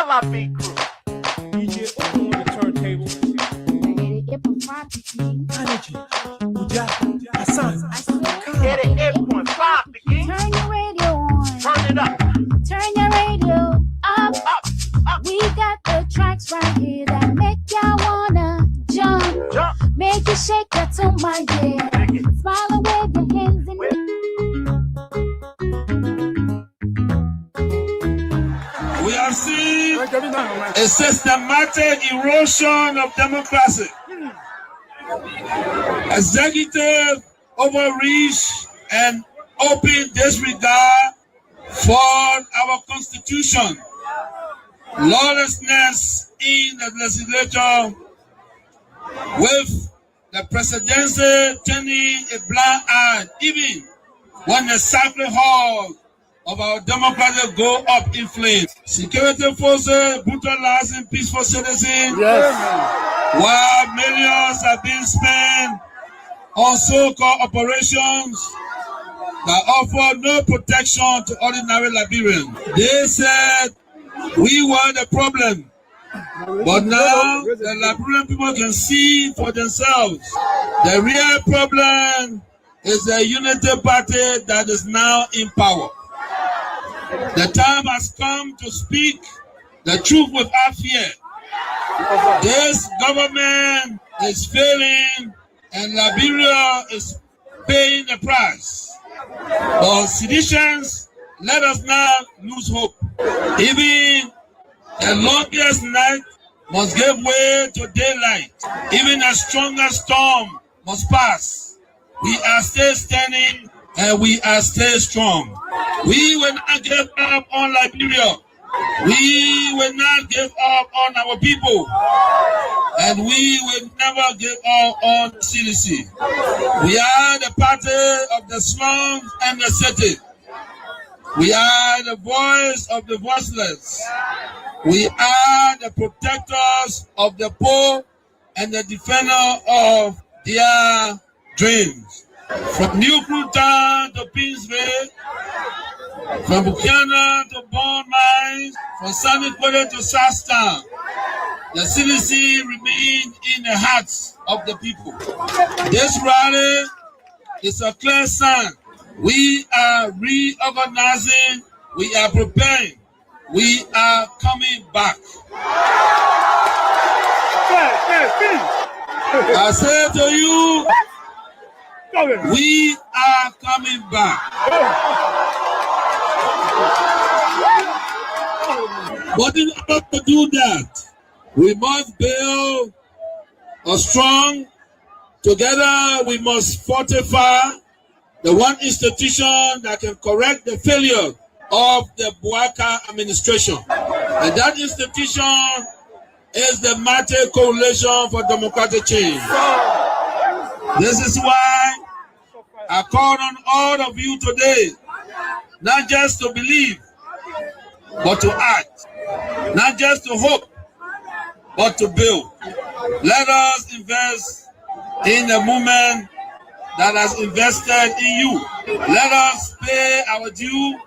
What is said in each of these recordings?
LIB crew. DJ Open on the turntable. Energy. Hassan. Get it 8.5 the king. Turn your radio on. Turn it up. Turn your radio up. Up. We got the tracks right here that make y'all wanna jump. Jump. Make you shake that to my head. Take it. Smile and wave your hands in Wait. We have seen a systematic erosion of democracy. Executive overreach and open disregard for our constitution. Lawlessness in the legislature, with the presidency turning a blind eye even when the sacred hall of our democracy go up in flames. Security forces brutalizing peaceful citizens, while millions are being spent on so-called operations that offer no protection to ordinary Liberians. They said we were the problem, but now the Liberian people can see for themselves. The real problem is the unity party that is now in power. The time has come to speak the truth without fear. This government is failing and Liberia is paying the price. But citizens, let us not lose hope. Even the longest night must give way to daylight. Even the strongest storm must pass. We are still standing and we are still strong. We will not give up on Liberia. We will not give up on our people. And we will never give up on CDC. We are the party of the slums and the city. We are the voice of the voiceless. We are the protectors of the poor and the defender of their dreams. From New Cruton to Pinsville, from Buchanan to Bond Mines, from Sammy Quarter to Southtown, the CDC remains in the hearts of the people. This rally is a clear sign. We are reorganizing, we are preparing, we are coming back. I say to you, we are coming back. But in order to do that, we must build a strong, together we must fortify the one institution that can correct the failure of the Bouaka administration. And that institution is the Mighty Coalition for Democratic Change. This is why I call on all of you today, not just to believe, but to act. Not just to hope, but to build. Let us invest in the movement that has invested in you. Let us pay our due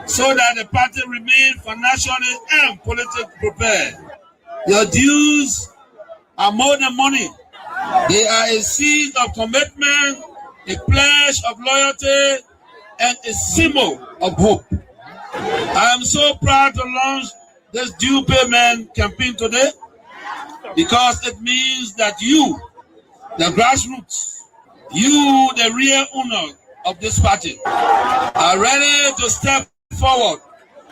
so that the party remains financially and politically prepared. Your dues are more than money. They are a seed of commitment, a pledge of loyalty, and a symbol of hope. I am so proud to launch this due payment campaign today because it means that you, the grassroots, you, the real owner of this party, are ready to step forward,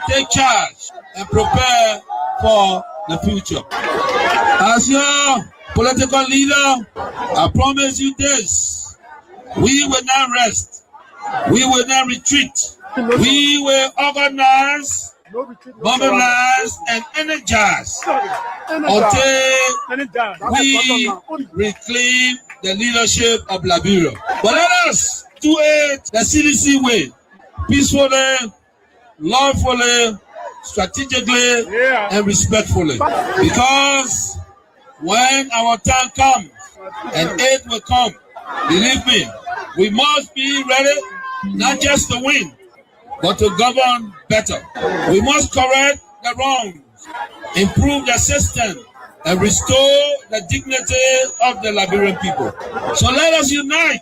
take charge, and prepare for the future. As your political leader, I promise you this: we will not rest, we will not retreat, we will organize, mobilize, and energize until we reclaim the leadership of Liberia. But let us do it the CDC way, peacefully, lawfully, strategically, and respectfully. Because when our time comes, and it will come, believe me, we must be ready not just to win, but to govern better. We must correct the wrongs, improve the system, and restore the dignity of the Liberian people. So let us unite,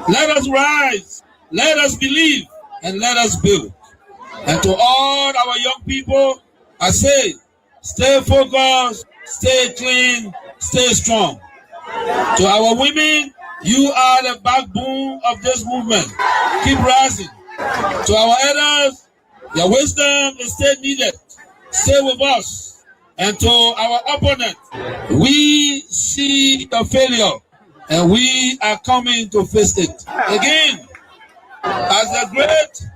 let us rise, let us believe, and let us build. And to all our young people, I say, stay focused, stay clean, stay strong. To our women, you are the backbone of this movement. Keep rising. To our elders, your wisdom is still needed. Stay with us. And to our opponent, we see the failure and we are coming to face it. Again, as the great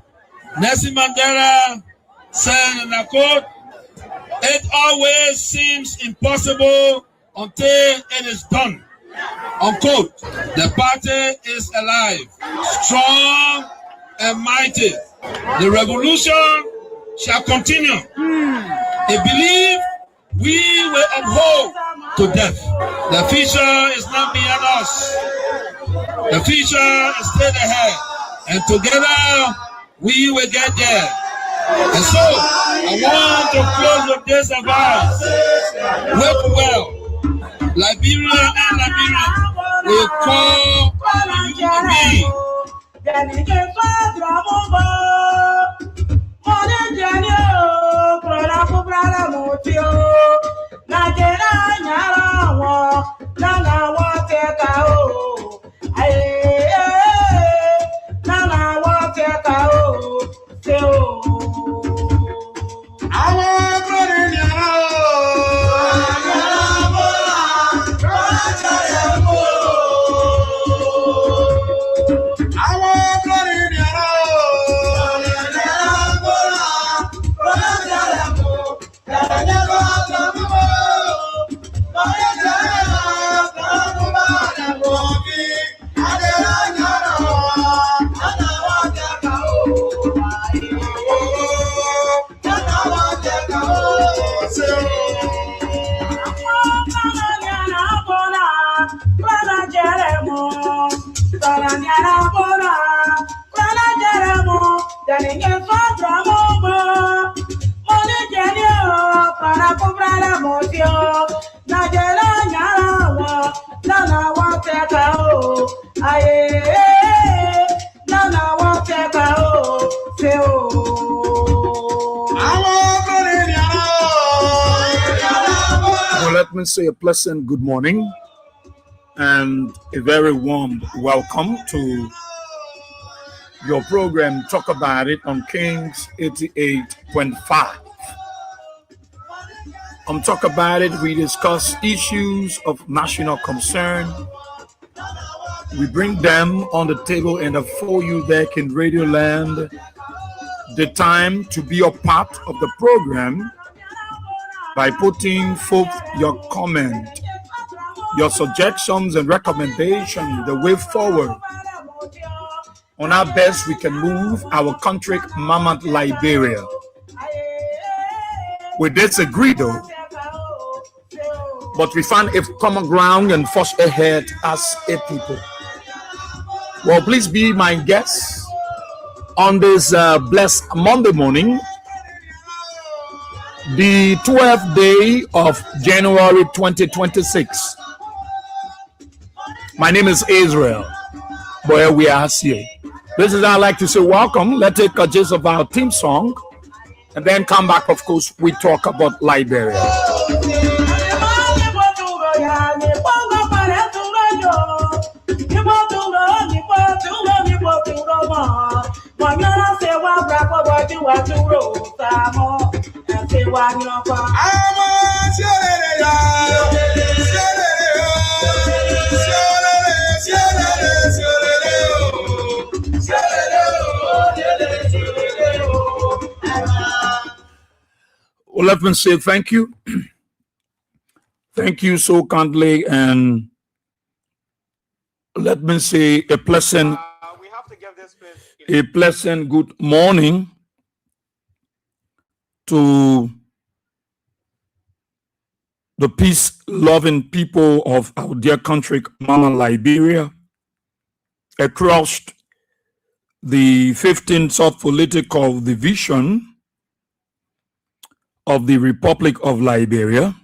Nelson Mandela said in a quote, it always seems impossible until it is done. Unquote. The party is alive, strong and mighty. The revolution shall continue. A belief we will uphold to death. The future is not beyond us. The future is straight ahead. And together we will get there. And so I want to close with this advice. Work well. Liberia and Liberians will call on you to be. Let me say a pleasant good morning and a very warm welcome to your program Talk About It on Kings 88.5. On Talk About It, we discuss issues of national concern. We bring them on the table and for you that in Radio Land the time to be a part of the program by putting forth your comment, your suggestions and recommendations, the way forward. On our best, we can move our country, Mama Liberia. We disagree though, but we find a common ground and force ahead as a people. Well, please be my guest on this blessed Monday morning, the 12th day of January 2026. My name is Israel. Boy, we are here. This is I'd like to say welcome. Let's take a gist of our theme song and then come back. Of course, we talk about Liberia. Well, let me say thank you. Thank you so kindly, and let me say a pleasant good morning to the peace-loving people of our dear country, Mama Liberia, across the 15th of political division of the Republic of Liberia.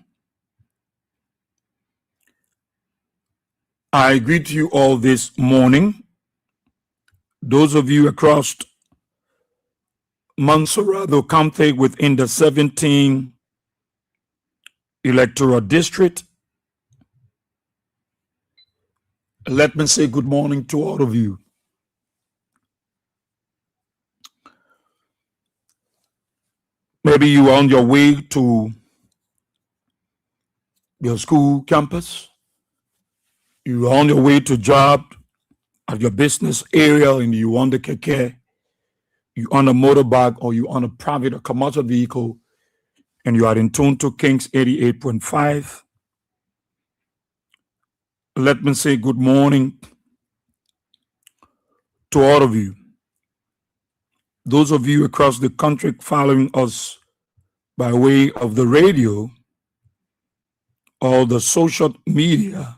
I greet you all this morning. Those of you across Monserrado County within the 17 electoral district, let me say good morning to all of you. Maybe you are on your way to your school campus. You are on your way to job at your business area, and you on the keke, you on a motorbike, or you on a private or commercial vehicle, and you are in tune to Kings 88.5. Let me say good morning to all of you. Those of you across the country following us by way of the radio or the social media,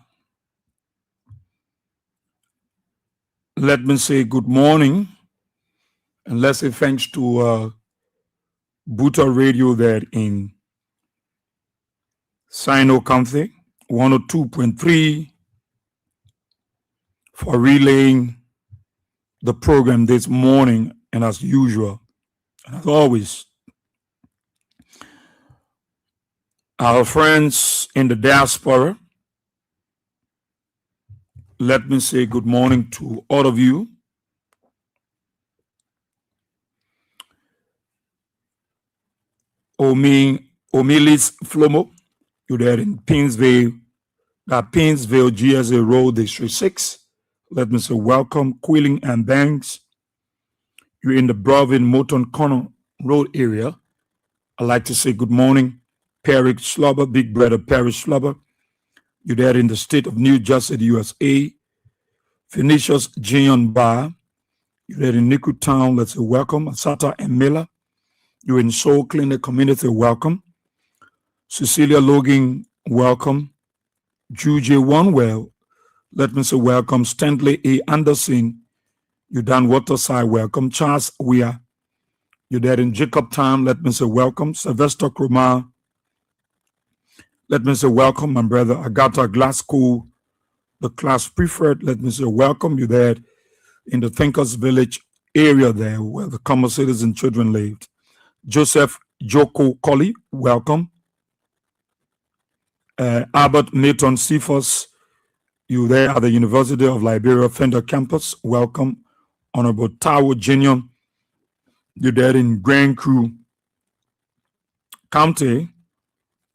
let me say good morning, and let's say thanks to Buta Radio there in Sino County, 102.3, for relaying the program this morning. And as usual, and as always, our friends in the diaspora, let me say good morning to all of you. Omilis Flomo, you're there in Painesville, GSA Road, District 6. Let me say welcome. Quilling and Banks, you're in the Brovin Moton Corner Road area. I'd like to say good morning. Perry Slubber, Big Brother Perry Slubber, you're there in the state of New Jersey, USA. Phoenicius Jion Bar, you're there in Niku Town. Let's say welcome. Asata and Miller, you're in Soul Clinic Community. Welcome. Cecilia Logan, welcome. Juju Onewell, let me say welcome. Stanley A. Anderson, you're down Waterside. Welcome. Charles Weir, you're there in Jacob Town. Let me say welcome. Sylvester Krumar, let me say welcome. My brother Agatha Glasgow, the class preferred, let me say welcome. You're there in the Thinkers Village area there where the common citizen children lived. Joseph Joko Colley, welcome. Albert Nathan Cephas, you there at the University of Liberia Fender campus. Welcome. Honorable Tawo Jinion, you're there in Grand Cru County.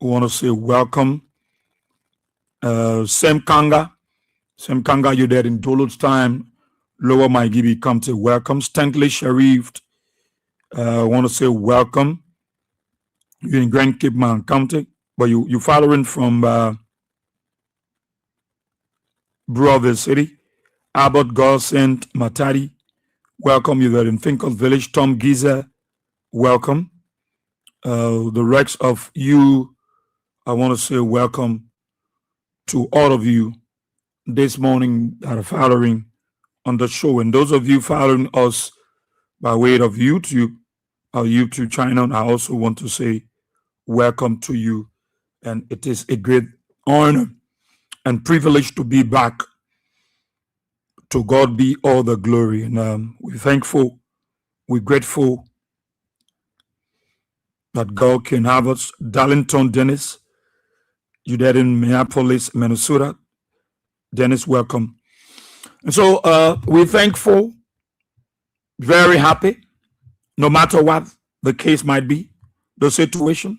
We want to say welcome. Sam Kanga, you're there in Duluth Time, Lower Maigibi County. Welcome. Stanley Sharif, I want to say welcome. You're in Grand Cape Man County, but you're following from Broward City. Albert Gorsent Matari, welcome. You're there in Thinkers Village. Tom Giza, welcome. The rest of you, I want to say welcome to all of you this morning that are following on the show. And those of you following us by way of YouTube, our YouTube channel, I also want to say welcome to you. And it is a great honor and privilege to be back. To God be all the glory. And we're thankful, we're grateful that God can have us. Darlington Dennis, you're there in Minneapolis, Minnesota. Dennis, welcome. And so we're thankful, very happy, no matter what the case might be, the situation,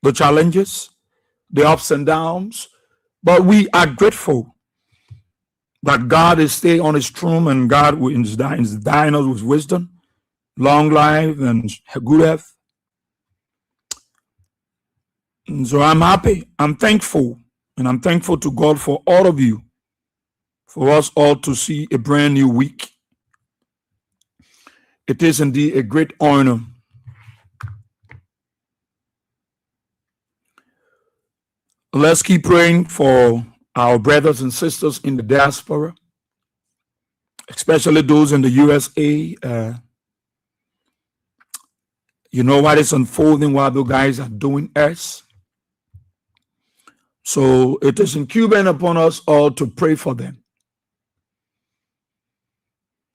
the challenges, the ups and downs. But we are grateful that God is staying on his throne, and God is dying us with wisdom, long life, and good health. And so I'm happy, I'm thankful, and I'm thankful to God for all of you, for us all to see a brand new week. It is indeed a great honor. Let's keep praying for our brothers and sisters in the diaspora, especially those in the USA. You know what is unfolding while the guys are doing us? So it is incumbent upon us all to pray for them.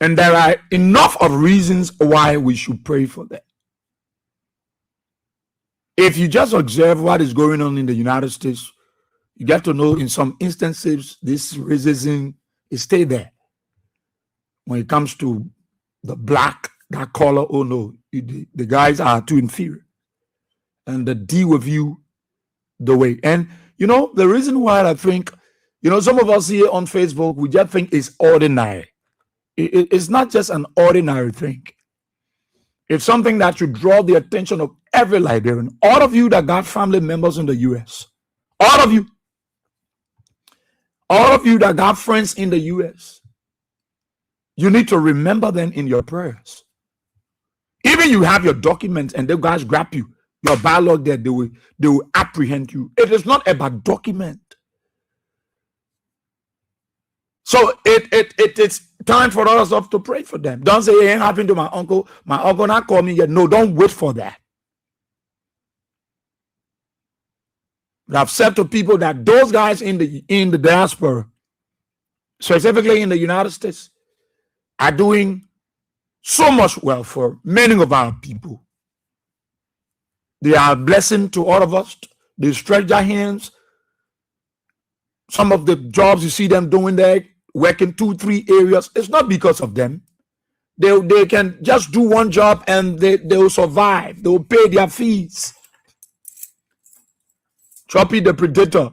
And there are enough of reasons why we should pray for them. If you just observe what is going on in the United States, you get to know in some instances this racism is still there. When it comes to the black, that color, oh no, the guys are too inferior. And they deal with you the way. And you know, the reason why I think, you know, some of us here on Facebook, we just think it's ordinary. It's not just an ordinary thing. It's something that should draw the attention of every Liberian. All of you that got family members in the US, all of you that got friends in the US, you need to remember them in your prayers. Even you have your documents and the guys grab you, your backlog there, they will apprehend you. It is not about document. So it's time for us to pray for them. Don't say it ain't happened to my uncle. My uncle not called me yet. No, don't wait for that. But I've said to people that those guys in the diaspora, specifically in the United States, are doing so much well for many of our people. They are a blessing to all of us. They stretch their hands. Some of the jobs you see them doing there, working 2-3 areas, it's not because of them. They can just do one job and they will survive. They will pay their fees. Choppy the Predator.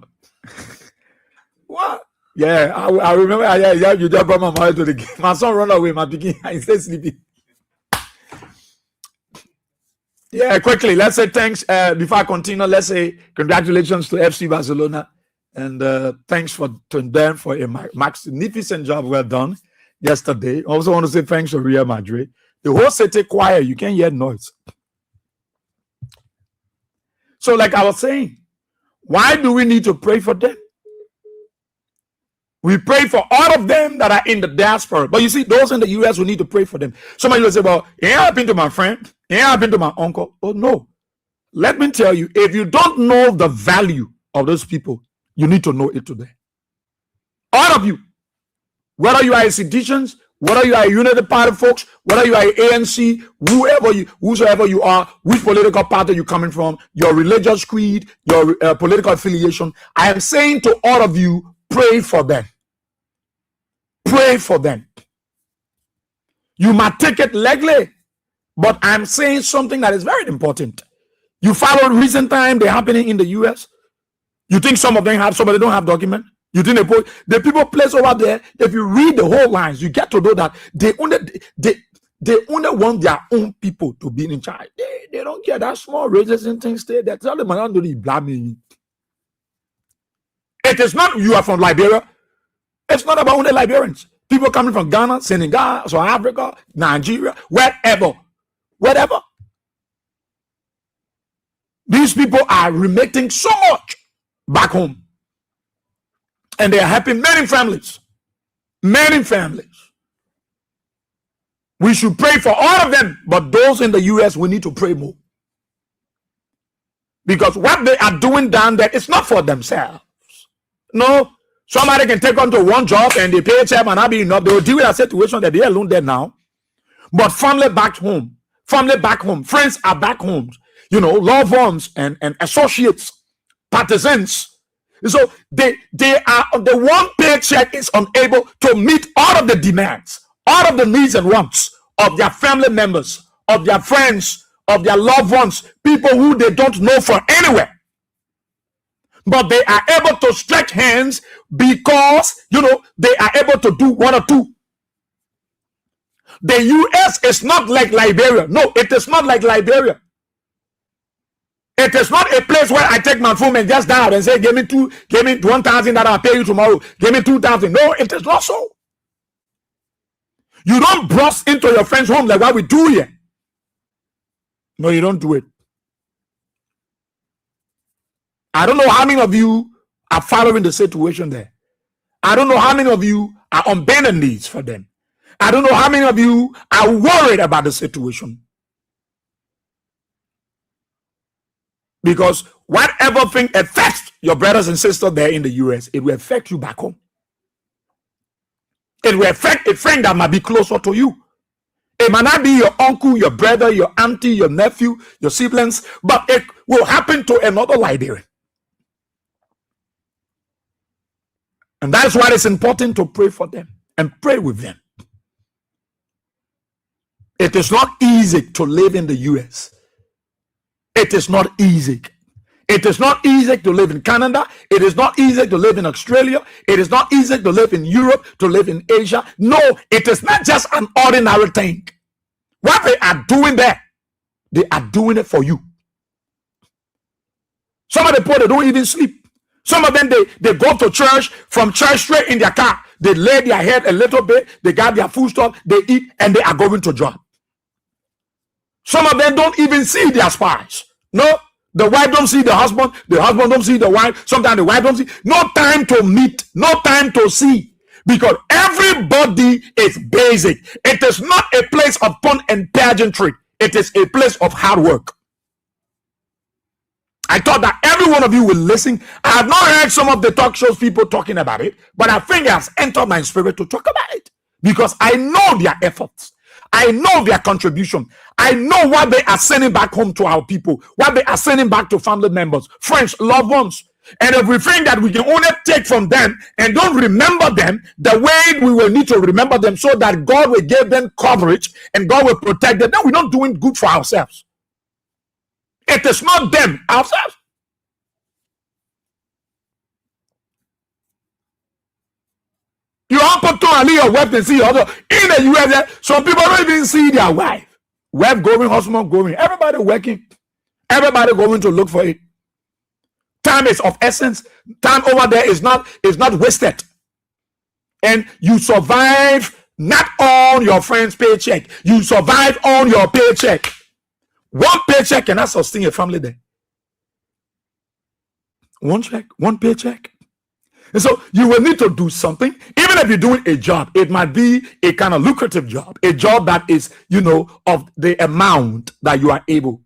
What? Yeah, I remember. Yeah, you just brought my mother to the game. My son run away. My beginning, I stay sleeping. Yeah, quickly. Let's say thanks. Before I continue, let's say congratulations to FC Barcelona, and thanks to them for a magnificent job well done yesterday. Also want to say thanks to Real Madrid. The whole city quiet. You can't hear noise. So, like I was saying, why do we need to pray for them? We pray for all of them that are in the diaspora. But you see, those in the US, we need to pray for them. Somebody will say, well, it ain't happened to my friend. It ain't happened to my uncle. Oh, no. Let me tell you, if you don't know the value of those people, you need to know it today. All of you, whether you are institutions, whether you are United Party folks, whether you are ANC, whosoever you are, which political party you're coming from, your religious creed, your political affiliation, I am saying to all of you, pray for them. Pray for them. You might take it legally, but I'm saying something that is very important. You follow recent time, they're happening in the US. You think some of them have, some of them don't have document. You think the people placed over there, if you read the whole lines, you get to know that they only want their own people to be in charge. They don't care that small raises and things there. They tell them, I don't really blame me. It is not you are from Liberia. It's not about only Liberians. People coming from Ghana, Senegal, South Africa, Nigeria, wherever. These people are remitting so much back home. And they are helping many families. Many families. We should pray for all of them, but those in the US, we need to pray more. Because what they are doing down there, it's not for themselves. No, somebody can take on to one job and they pay them and not be enough. They will deal with a situation that they are alone there now. But family back home, friends are back home, loved ones and associates, partisans. So they are the one paycheck is unable to meet all of the demands, all of the needs and wants of their family members, of their friends, of their loved ones, people who they don't know from anywhere. But they are able to stretch hands because, they are able to do one or two. The US is not like Liberia. No, it is not like Liberia. It is not a place where I take my phone and just down and say, give me 1,000 that I'll pay you tomorrow. Give me 2,000. No, it is not so. You don't burst into your friend's home like what we do here. No, you don't do it. I don't know how many of you are following the situation there. I don't know how many of you are on bending knees for them. I don't know how many of you are worried about the situation. Because whatever thing affects your brothers and sisters there in the US, it will affect you back home. It will affect a friend that might be closer to you. It might not be your uncle, your brother, your auntie, your nephew, your siblings, but it will happen to another Liberian. And that's why it's important to pray for them and pray with them. It is not easy to live in the US. It is not easy. It is not easy to live in Canada. It is not easy to live in Australia. It is not easy to live in Europe, to live in Asia. No, it is not just an ordinary thing. What they are doing there, they are doing it for you. Some of the poor, they don't even sleep. Some of them, they go to church, from church straight in their car. They lay their head a little bit, they got their food stuff, they eat, and they are going to job. Some of them don't even see their spouse. No, the wife don't see the husband don't see the wife. Sometimes the wife don't see. No time to meet, no time to see, because everybody is basic. It is not a place of fun and pageantry. It is a place of hard work. I thought that every one of you will listen. I have not heard some of the talk shows people talking about it, but I think it has entered my spirit to talk about it because I know their efforts. I know their contribution. I know what they are sending back home to our people, what they are sending back to family members, friends, loved ones. And if we think that we can only take from them and don't remember them the way we will need to remember them so that God will give them coverage and God will protect them, then we're not doing good for ourselves. It is not them, ourselves. You happen to only your wife and see your other in the US. Some people don't even see their wife. Wife going, husband going, everybody working, everybody going to look for it. Time is of essence. Time over there is not wasted. And you survive not on your friend's paycheck. You survive on your paycheck. One paycheck cannot sustain a family there. One check, one paycheck. And so you will need to do something. Even if you're doing a job, it might be a kind of lucrative job, a job that is, of the amount that you are able.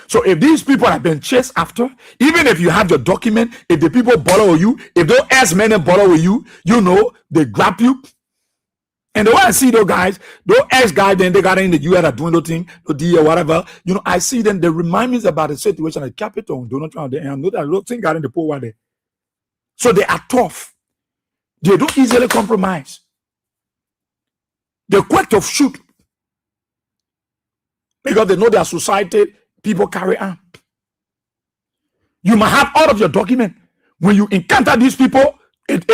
So if these people have been chased after, even if you have your document, if the people borrow you, if those ex-men borrow you, they grab you. And the way I see those ex-guys, then they got in the US are doing the thing, the deal or whatever. I see them, they remind me about the situation at Capitol, Donald Trump, and I know that those things got in the poor one there. So they are tough. They don't easily compromise. They're quick to shoot because they know their society people carry on. You might have all of your document. When you encounter these people, it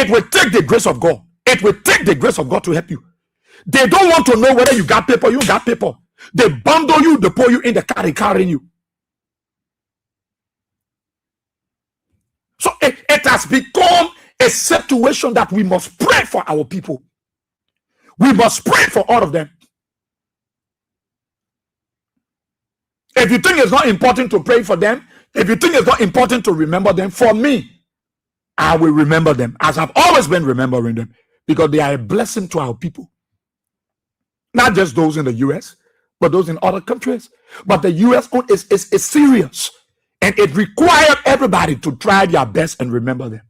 will take the grace of God. It will take the grace of God to help you. They don't want to know whether you got paper, you got paper. They bundle you, they pull you in the car, they carrying you. So it has become a situation that we must pray for our people. We must pray for all of them. If you think it's not important to pray for them, if you think it's not important to remember them, for me, I will remember them as I've always been remembering them because they are a blessing to our people. Not just those in the US, but those in other countries. But the US is serious, and it required everybody to try their best and remember them.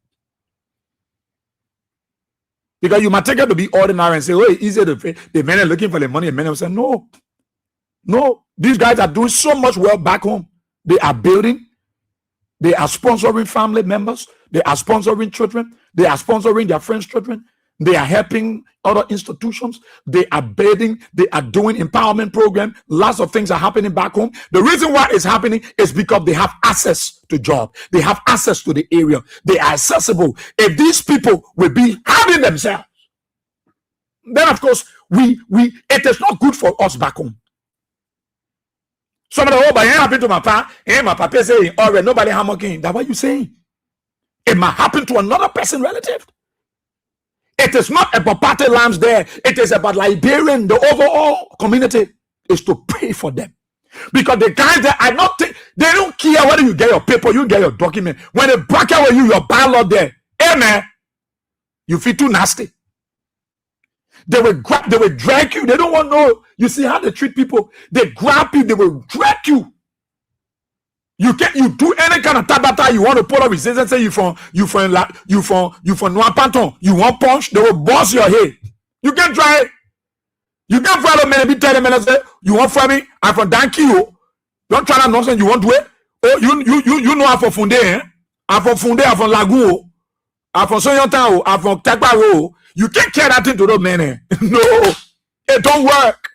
Because you might take it to be ordinary and say, oh, it's easy to pay. The men are looking for the money, and men will say, no, these guys are doing so much work back home. They are building, they are sponsoring family members, they are sponsoring children, they are sponsoring their friends' children, they are helping other institutions, they are building, they are doing empowerment program. Lots of things are happening back home. The reason why it's happening is because they have access to job, they have access to the area, they are accessible. If these people will be having themselves, then of course it is not good for us back home. Somebody, but it happened to my papa, and my papa saying, all right, nobody hammering. That's what you're saying. It might happen to another person relative. It is not about party lambs there. It is about Liberian, the overall community is to pray for them. Because the guys that I don't think, they don't care whether you get your paper, you get your document. When they break out with you, your bylaw there, hey man, you feel too nasty. They will drag you. They don't want to know. You see how they treat people. They grab you, they will drag you You do any kind of tabata you want to put up resistance. Say you from Nuapanton. You want punch, they will boss your head. You can try it. You can follow me and be telling me say you want for me. I'm from Dankio. Don't try that nonsense. You want to it? Oh, you know I'm from Funde. Eh? I'm from Funde. I'm from Lagu. I'm from Soyontan. I'm from Takbaro. You can't carry that thing to those men. Eh? No, it don't work.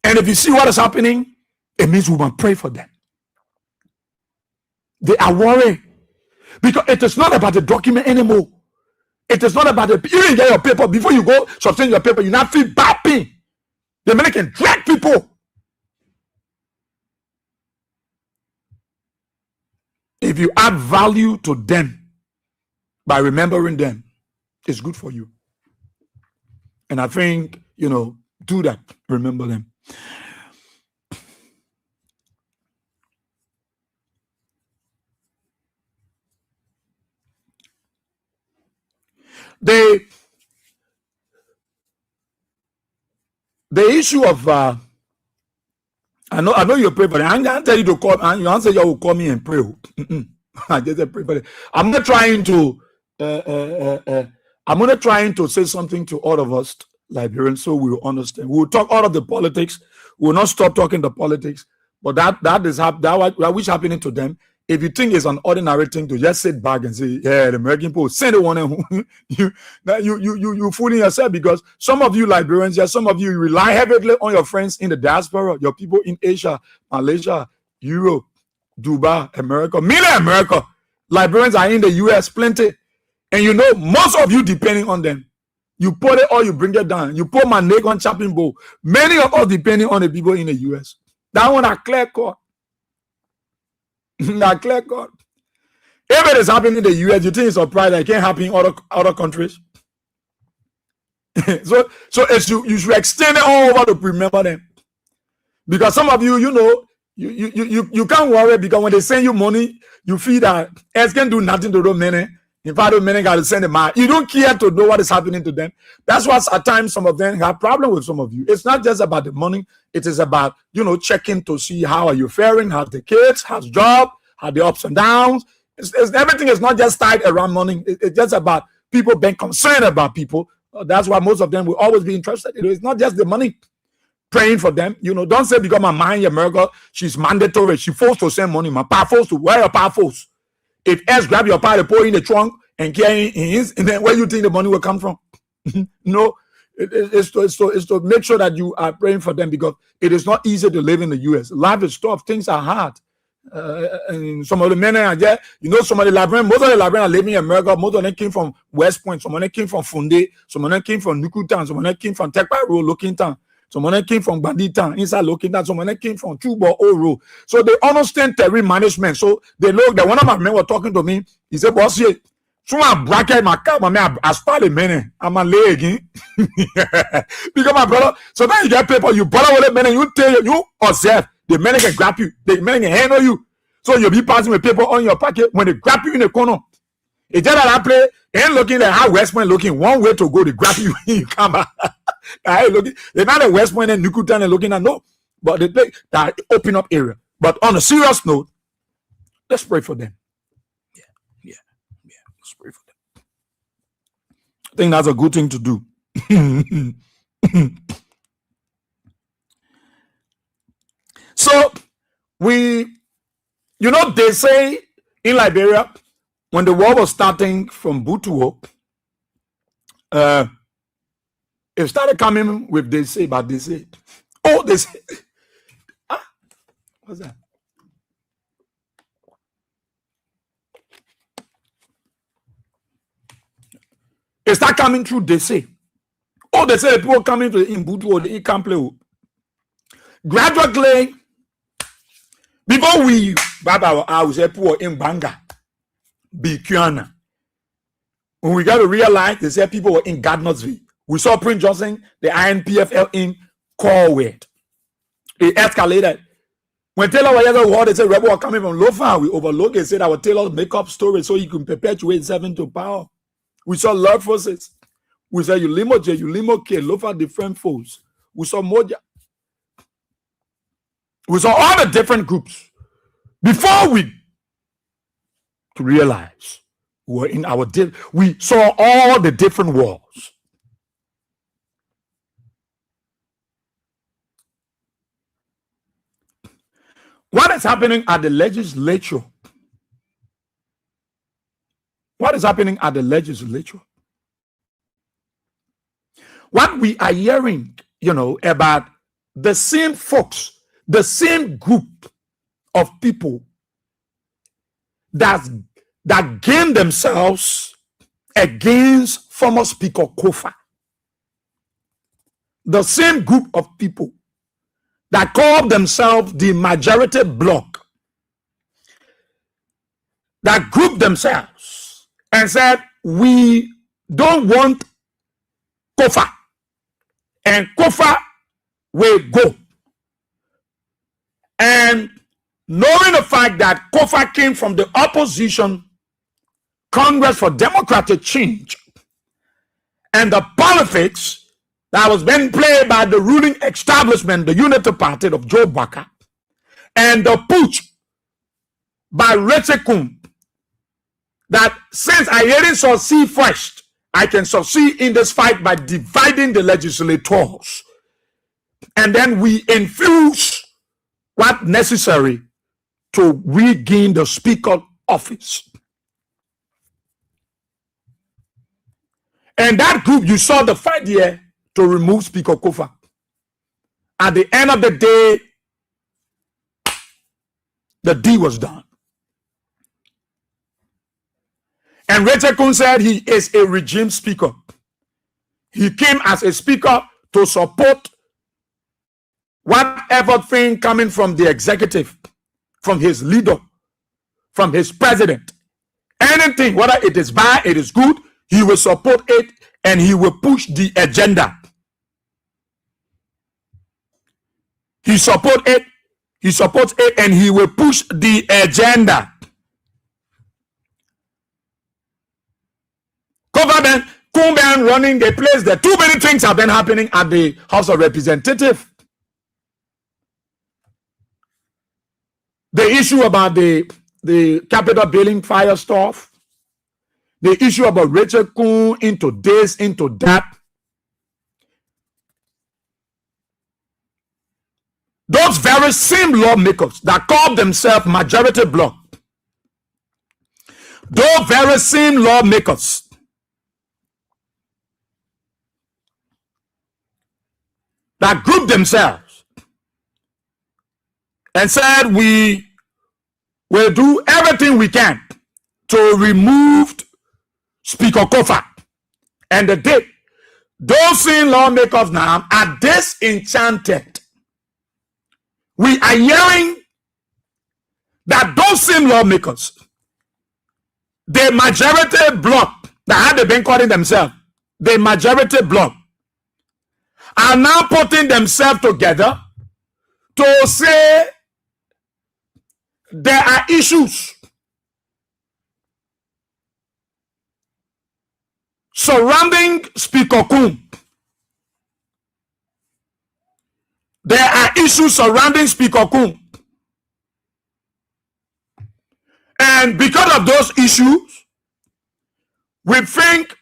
And if you see what is happening, it means we must pray for them. They are worried because it is not about the document anymore. It is not about the. You didn't get your paper before you go substain your paper. You not feel bad pain. The men can drag people. If you add value to them by remembering them, it's good for you. And I think, do that. Remember them. The issue of I know you pray for it. I'm gonna tell you to call, and you answer you will call me and pray. I just pray for it. I'm not trying to trying to say something to all of us Liberians so we will understand. We will talk out of the politics. We will not stop talking the politics, but that is which happening to them. If you think it's an ordinary thing to just sit back and say, yeah, the American people send it one, you fooling yourself, because some of you Liberians, some of you rely heavily on your friends in the diaspora, your people in Asia, Malaysia, Europe, Dubai, America, mainly America. Liberians are in the US plenty, and most of you depending on them. You put it or you bring it down. You put my neck on chopping board. Many of us depending on the people in the US. That one a clear cut. Not clear cut. If it is happening in the US, you think it's surprised that it can't happen in other countries? so it's you should extend it all over to remember them. Because some of you, you can't worry, because when they send you money, you feel that it can do nothing to those men. In fact, those men got to send them out. You don't care to know what is happening to them. That's why at times some of them have problem with some of you. It's not just about the money. It is about, checking to see how are you faring, how's the kids, how's job, how the ups and downs. Everything is not just tied around money. It's just about people being concerned about people. That's why most of them will always be interested. It's not just the money. Praying for them. Don't say because my mind in America, she's mandatory. She forced to send money. My pa forced to wear your pa force. If else grab your pa, they pour in the trunk and carry in his, and then where you think the money will come from? No, it's to make sure that you are praying for them, because it is not easy to live in the US. Life is tough. Things are hard. And some of the men are there. Some of the Liberians, most of the Liberians are living in America. Most of them came from West Point. Some of them came from Funde. Some of them came from Nukutan. Some of them came from Tekparo, Looking Town. Some of them came from Banditan, inside Looking Town. Some of them came from Chubo, Oro. So they understand terrain management. So they look that one of my men were talking to me. He said, boss, so I bracket my car, my man, I start a man. I'm a leg. Because my brother, so now you get paper, you borrow with the man, and you tell you observe. The man can grab you, the man can handle you. So you'll be passing with paper on your pocket when they grab you in the corner. It's just that I play and looking at how West Point looking one way to go to grab you when you come back. They're not at West Point and Nukutan and looking at no, but they play that open up area. But on a serious note, let's pray for them. Yeah. Let's pray for them. I think that's a good thing to do. So they say in Liberia, when the war was starting from Butuo, it started coming with they say, what's that? It started coming through they say. They say people coming to in Butuo, they can't play. Gradually, before we baba our house, people in Banga, Bikiana. When we got to realize, they said people were in Gardnersville. We saw Prince Johnson, the INPFL in Corward. It escalated. When Taylor was at war, they said rebel were coming from Lofa. We overlooked it, said our Taylor make up story so he can perpetuate seven to power. We saw Lord forces. We saw Ulimo J, Ulimo K, Lofa different foes. We saw Moja. We saw all the different groups before we realize we were in our we saw all the different wars. What is happening at the legislature? What is happening at the legislature? What we are hearing, about the same folks, the same group of people that gain themselves against former Speaker Kofa. The same group of people that call themselves the majority bloc, that group themselves and said, we don't want Kofa, and Kofa will go. And knowing the fact that Kofa came from the opposition Congress for Democratic Change, and the politics that was being played by the ruling establishment, the Unity Party of Joe Baka, and the putsch by Richard Coon, that since I didn't succeed first, I can succeed in this fight by dividing the legislators. And then we infuse what's necessary to regain the Speaker office. And that group, you saw the fight here to remove Speaker Kofa. At the end of the day, the deal was done. And Richard Coon said he is a regime speaker. He came as a speaker to support whatever thing coming from the executive, from his leader, from his president. Anything, whether it is bad, it is good, he will support it and he will push the agenda. He supports it and he will push the agenda. Government, Kumban running the place. There too many things have been happening at the House of Representatives. The issue about the Capitol building fire stuff, the issue about Richard Coon into this, into that. Those very same lawmakers that call themselves majority bloc, those very same lawmakers that group themselves and said we will do everything we can to remove Speaker Kofa. And those same lawmakers now are disenchanted. We are hearing that those same lawmakers, the majority bloc that had been calling themselves the majority bloc, are now putting themselves together to say there are issues surrounding Speaker Coon. There are issues surrounding Speaker Coon. And because of those issues, we think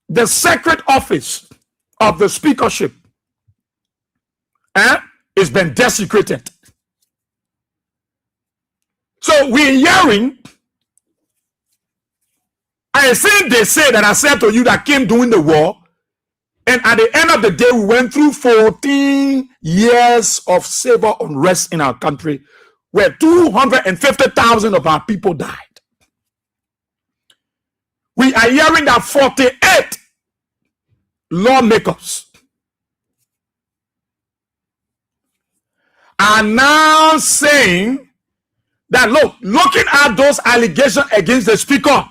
the sacred office of the speakership is been desecrated. So we're hearing, I think they say that I said to you that came during the war, and at the end of the day, we went through 14 years of civil unrest in our country, where 250,000 of our people died. We are hearing that 48 lawmakers are now saying that, looking at those allegations against the speaker,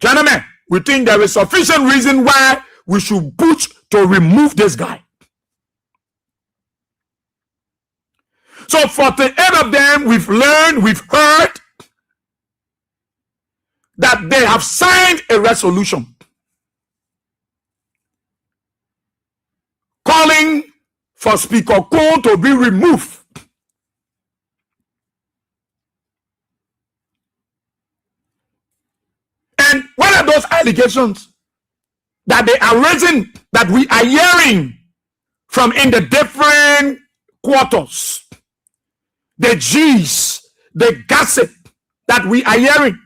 gentlemen, we think there is sufficient reason why we should push to remove this guy. So 48 of them, we've learned, we've heard that they have signed a resolution calling for Speaker Kun to be removed. And what are those allegations that they are raising, that we are hearing from in the different quarters? The G's, the gossip that we are hearing.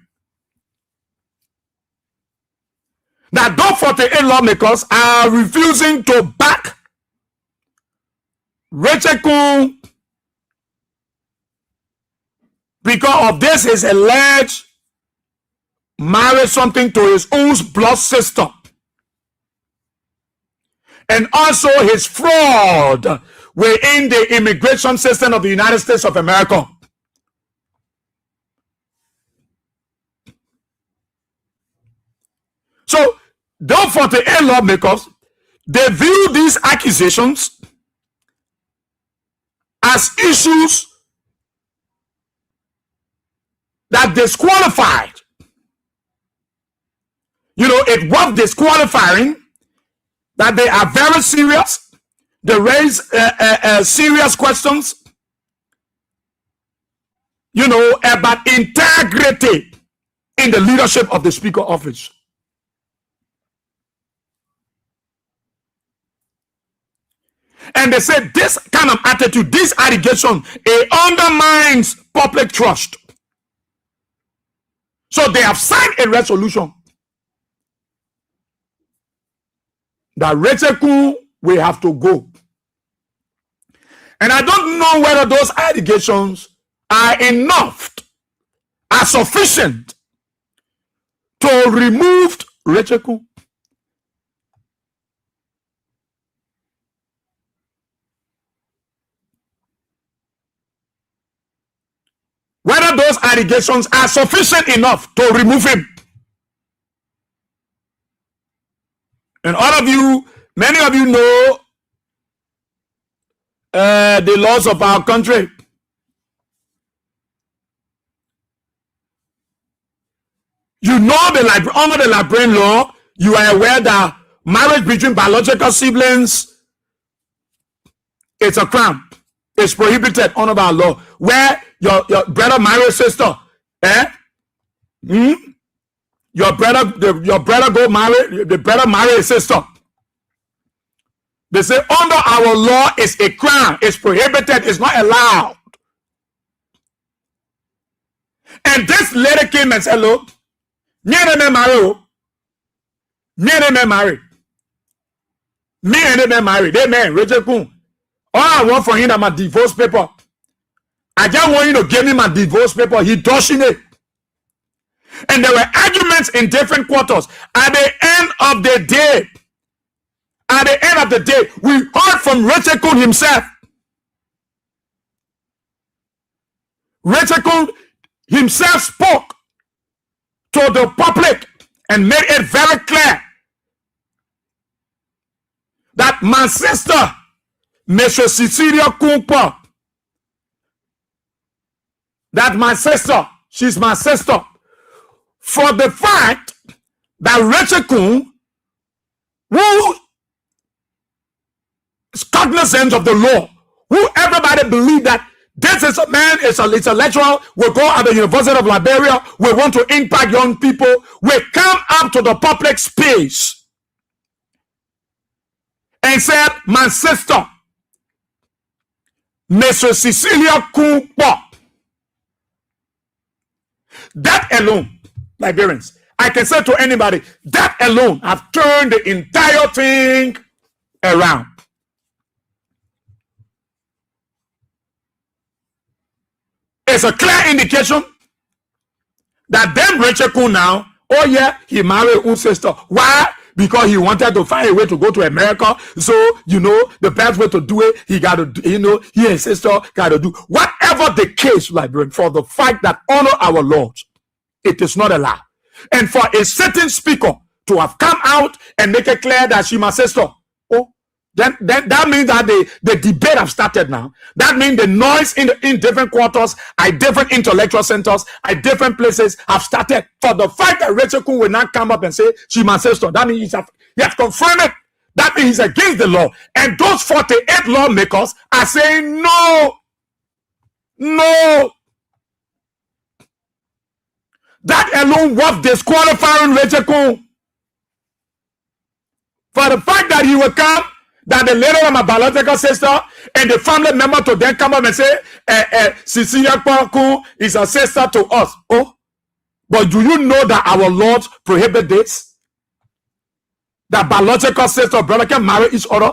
That those 48 lawmakers are refusing to back Rachel Kun because of this is alleged married something to his own blood sister, and also his fraud within the immigration system of the United States of America. So those 48 lawmakers, they view these accusations as issues that disqualified. You know, it was disqualifying, that they are very serious. They raise serious questions, you know, about integrity in the leadership of the Speaker office. And they said this kind of attitude, this allegation, it undermines public trust. So they have signed a resolution that Rachel Kun will have to go. And I don't know whether those allegations are enough, are sufficient to remove Rachel Kun. Whether those allegations are sufficient enough to remove him. And all of you, many of you know the laws of our country. You know under the Liberian law, you are aware that marriage between biological siblings is a crime. It's prohibited under our law. Where your brother marry a sister, your brother go marry, the brother marry a sister. They say under our law is a crime, it's prohibited, it's not allowed. And this lady came and said, look, me and them marry. They marry. Rachel Kun. All I want from him is my divorce paper. I just want you to give me my divorce paper. He dodging it. And there were arguments in different quarters. At the end of the day, we heard from Rachel Kun himself. Rachel Kun himself spoke to the public and made it very clear that my sister, Mr. Cecilia Kumpa, that my sister, she's my sister, for the fact that Rachel Kun, who is cognizant of the law, who everybody believe that this is a man, it's a lecturer, will go at the University of Liberia, we want to impact young people, will come up to the public space and said, my sister, Mr. Cecilia Kumpa. That alone, Liberians, I can say to anybody, that alone have turned the entire thing around. It's a clear indication that then Rachel Kun now, oh yeah, he married his sister. Why? Because he wanted to find a way to go to America. So, you know, the best way to do it, he got to, you know, he and his sister got to do. Whatever the case, Liberian, for the fact that honor our laws, it is not allowed. And for a certain speaker to have come out and make it clear that she my sister, oh, then that means that the debate have started now. That means the noise in different quarters, at different intellectual centers, at different places have started. For the fact that Rachel Kun will not come up and say she my sister, that means he has confirmed it That means he's against the law. And those 48 lawmakers are saying no. No. That alone was disqualifying Rachel Coon. For the fact that he will come, that the lady of my biological sister and the family member to then come up and say, Cecilia Coon is a sister to us. Oh, but do you know that our laws prohibit this? That biological sister or brother can marry each other?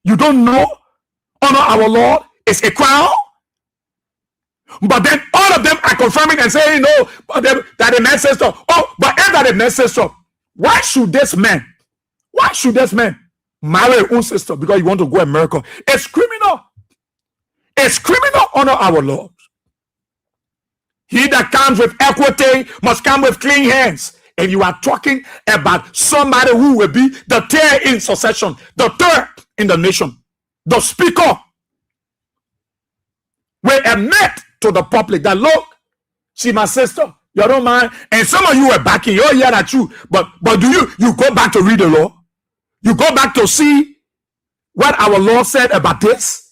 You don't know? Honor our Lord is a crown. But then all of them are confirming and saying no, but that the man sister. Oh, but if that the man sister, why should this man marry his own sister because you want to go America? It's criminal. It's criminal. Honor our laws. He that comes with equity must come with clean hands. And you are talking about somebody who will be the third in succession, the third in the nation, the speaker. We admit to the public that, look, she my sister. You don't mind. And some of you were backing. Oh, yeah, that's true. But do you go back to read the law? You go back to see what our law said about this?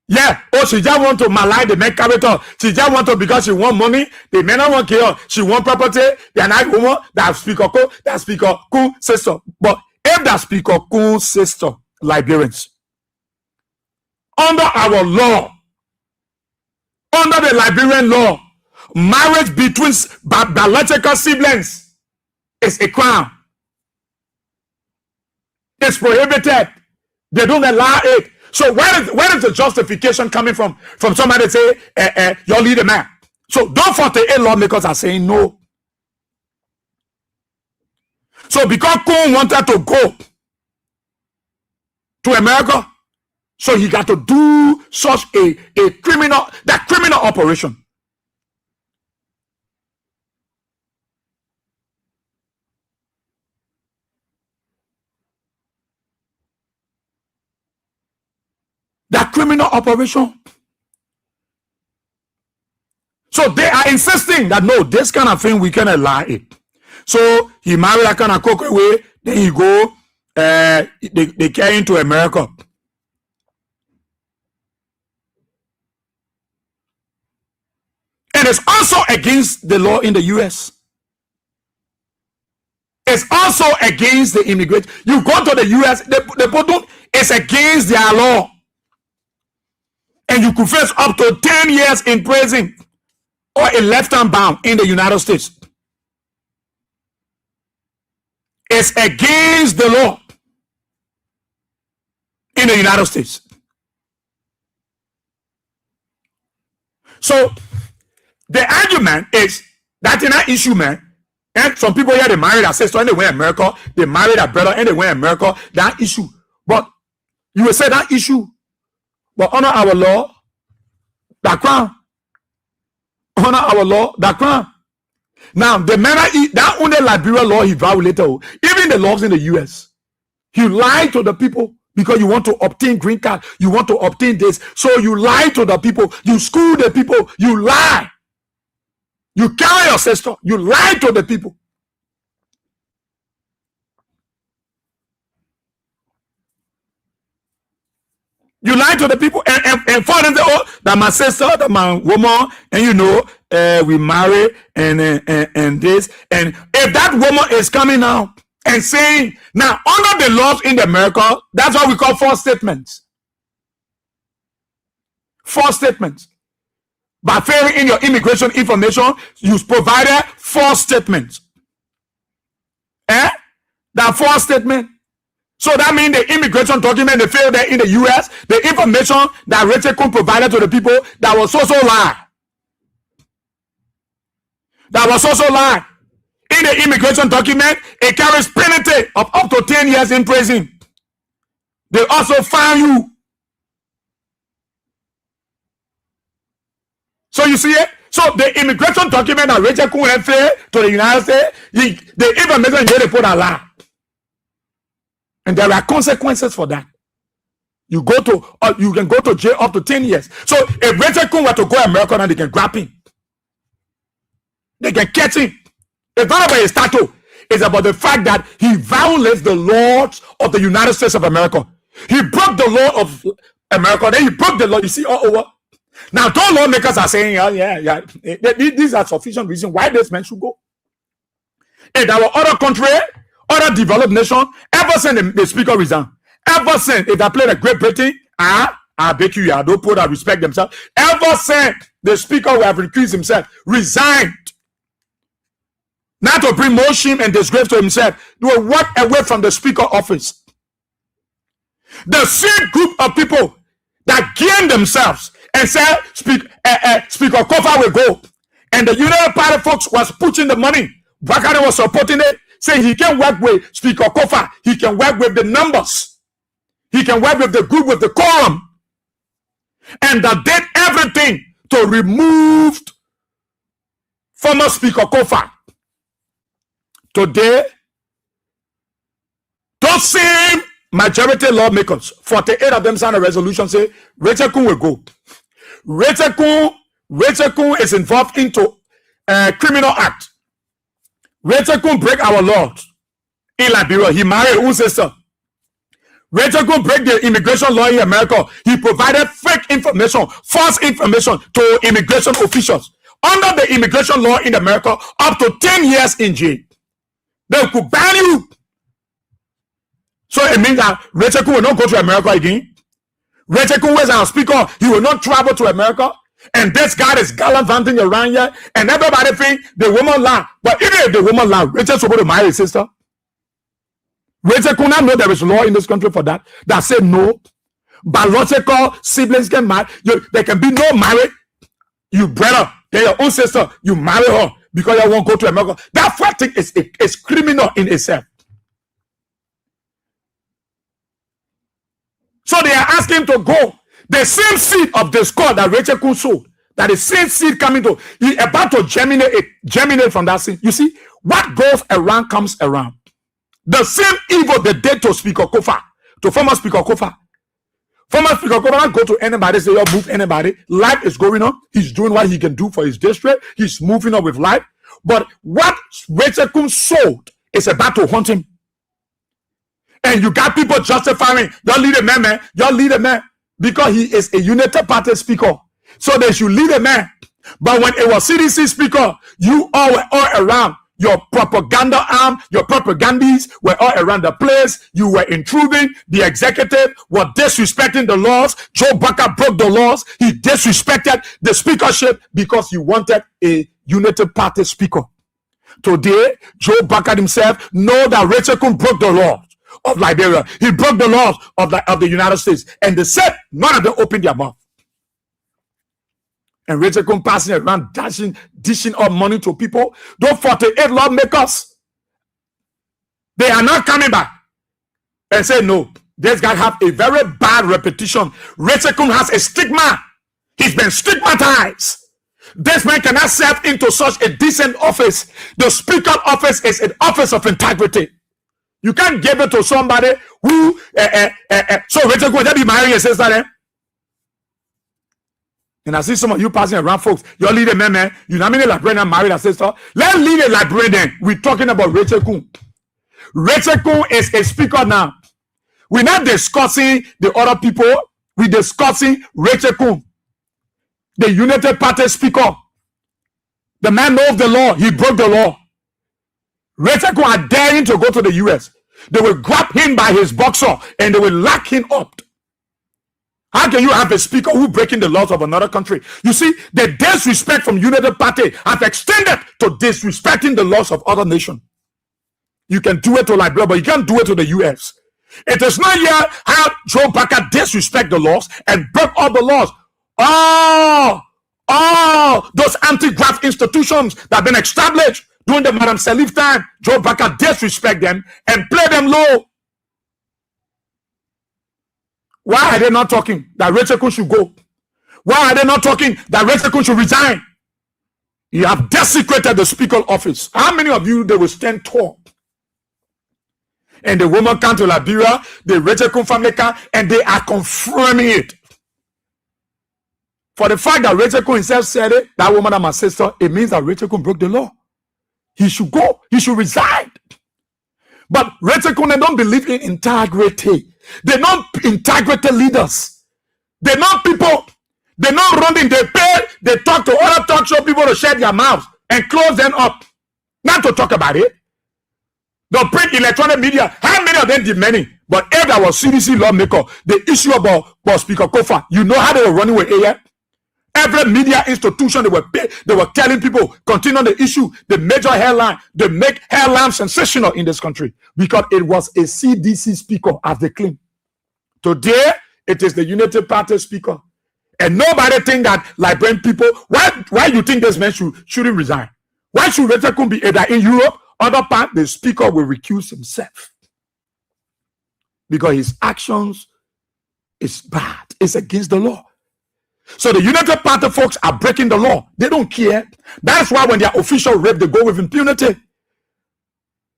Yeah. Oh, she just want to malign the main character. She just want to, because she want money. The men don't want kill. She want property. They are not woman. That Speaker Coon sister. But if that Speaker Coon sister, Liberians, under our law, under the Liberian law, marriage between biological siblings is a crime. It's prohibited. They don't allow it. So where is the justification coming from? From somebody say, you're leader man. So those 48 lawmakers are saying no. So because Coon wanted to go to America, so he got to do such a criminal operation. That criminal operation. So they are insisting that no, this kind of thing we can allow it. So he married that kind of cocoa way, then he go, they carry him to America. And it's also against the law in the US. It's also against the immigrant. You go to the US, they put it's against their law. And you could face up to 10 years in prison or a lifetime ban in the United States. It's against the law in the United States. So the argument is that in that issue, man, and some people here, they married their sister and they went to America, they married their brother and they went to America, that issue. But you will say that issue, but honor our law, that crime. Honor our law, that crime. Now, the manner, that only Liberia law he violated, even the laws in the US. He lied to the people because you want to obtain green card, you want to obtain this. So you lie to the people, you school the people, you lie. You carry your sister, you lie to the people. You lie to the people and for them say, oh, that my sister, that my woman, and you know, we marry and this. And if that woman is coming now and saying, now under the laws in America, that's what we call false statements. False statements. By failing in your immigration information, you provided false statements. That false statement. So that means the immigration document they failed there in the US, the information that Rachel Coon provided to the people, that was also lie. That was also lie. In the immigration document, it carries penalty of up to 10 years in prison. They also fine you. So you see it? So the immigration document that Rachel Coon had failed to the United States, the information they put a lie. And there are consequences for that. You can go to jail up to 10 years. So if Rachel Coon were to go to America, now they can grab him. They can catch him. It's not about his tattoo. is about the fact that he violates the laws of the United States of America. He broke the law of America, then he broke the law. You see, all over. Now, those lawmakers are saying, oh, yeah. These are sufficient reasons why this man should go. In our other country, other developed nation, ever since the speaker resigned, ever since, if I played a Great Britain, I bet you, don't put that respect themselves. Ever since the speaker who have recused himself, resigned, not to bring more shame and disgrace to himself, they will walk away from the speaker office. The same group of people that gain themselves and said, Speaker Kofa will go. And the United Party folks was pushing the money. Bakari was supporting it, saying he can work with Speaker Kofa. He can work with the numbers. He can work with the group, with the quorum. And that did everything to remove former Speaker Kofa. Today, those same majority lawmakers, 48 of them signed a resolution say Rachel Kun will go. Rachel Kun is involved into a criminal act. Rachel Kun break our laws in Liberia. He married her own sister. Rachel Kun break the immigration law in America. He provided fake information, false information to immigration officials. Under the immigration law in America, up to 10 years in jail. They could ban you. So it means that Rachel Kun will not go to America again. Rachel Kun was our speaker. He will not travel to America. And this guy is gallivanting around here. And everybody think the woman lie. But even if the woman lie, Rachel's supposed to marry his sister. Rachel Kun now know there is law in this country for that. That say no. Biological siblings can marry. There can be no marriage. You brother, they're your own sister. You marry her because you won't go to America. That first thing is criminal in itself. So they are asking to go. The same seed of the score that Rachel Kun sowed, that the same seed coming to, he about to germinate from that seed. You see, what goes around comes around. The same evil they did to Speaker Kofa, to former Speaker Kofa. Former Speaker Kofa not go to anybody, say, oh, move anybody. Life is going on. He's doing what he can do for his district. He's moving on with life. But what Rachel Kun sowed is about to haunt him. And you got people justifying, y'all lead a man, y'all lead a man, because he is a United Party speaker. So they should lead a man. But when it was CDC speaker, you all were all around. Your propaganda arm, your propagandists were all around the place. You were intruding. The executive was disrespecting the laws. Joe Baka broke the laws. He disrespected the speakership because you wanted a United Party speaker. Today, Joe Baka himself know that Rachel Kun broke the laws of Liberia. He broke the laws of the United States. And they said, none of them opened their mouth. And Rachel Kun passing around, dishing up money to people. Those 48 lawmakers, they are not coming back and say, no, this guy have a very bad reputation. Rachel Kun has a stigma. He's been stigmatized. This man cannot serve into such a decent office. The speaker office is an office of integrity. You can't give it to somebody who, so Rachel Kun, they be marrying your sister then? And I see some of you passing around, folks. You're leading man. You know how many librarian married a sister? Let's lead a librarian. We're talking about Rachel Kun. Rachel Kun is a speaker now. We're not discussing the other people. We're discussing Rachel Kun, the United Party speaker. The man knows the law. He broke the law. Rachel Kun are daring to go to the US. They will grab him by his boxer and they will lock him up. How can you have a speaker who breaking the laws of another country? You see, the disrespect from United Party have extended to disrespecting the laws of other nations. You can do it to Liberia, but you can't do it to the US. It is not yet how Joe Baka disrespect the laws and broke all the laws. Those anti-graft institutions that have been established during the Madam Salif time, Joe Baka disrespect them and play them low. Why are they not talking that Rachel Kun should go? Why are they not talking that Rachel Kun should resign? You have desecrated the speaker office. How many of you they will stand tall? And the woman come to Liberia, the Rachel Kun family come, and they are confirming it. For the fact that Rachel Kun himself said it, that woman and my sister, it means that Rachel Kun broke the law. He should go. He should resign. But Rachel Kun, they don't believe in integrity. They're not integrity leaders. They're not people. They're not running. They pay. They talk to other talk show people to shut their mouths and close them up. Not to talk about it. The print electronic media, how many of them did many? But if there was CDC lawmaker, the issue about Speaker Kofa, you know how they were running with AI? Every media institution, they were telling people, continue the issue, the major headline, they make headlines sensational in this country because it was a CDC speaker, as they claim. Today, it is the Unity Party speaker. And nobody think that Liberian people, why you think this man shouldn't resign? Why should Rachel Kun be either in Europe, other part, the speaker will recuse himself? Because his actions is bad. It's against the law. So the United Party folks are breaking the law. They don't care. That's why when their official rape, they go with impunity.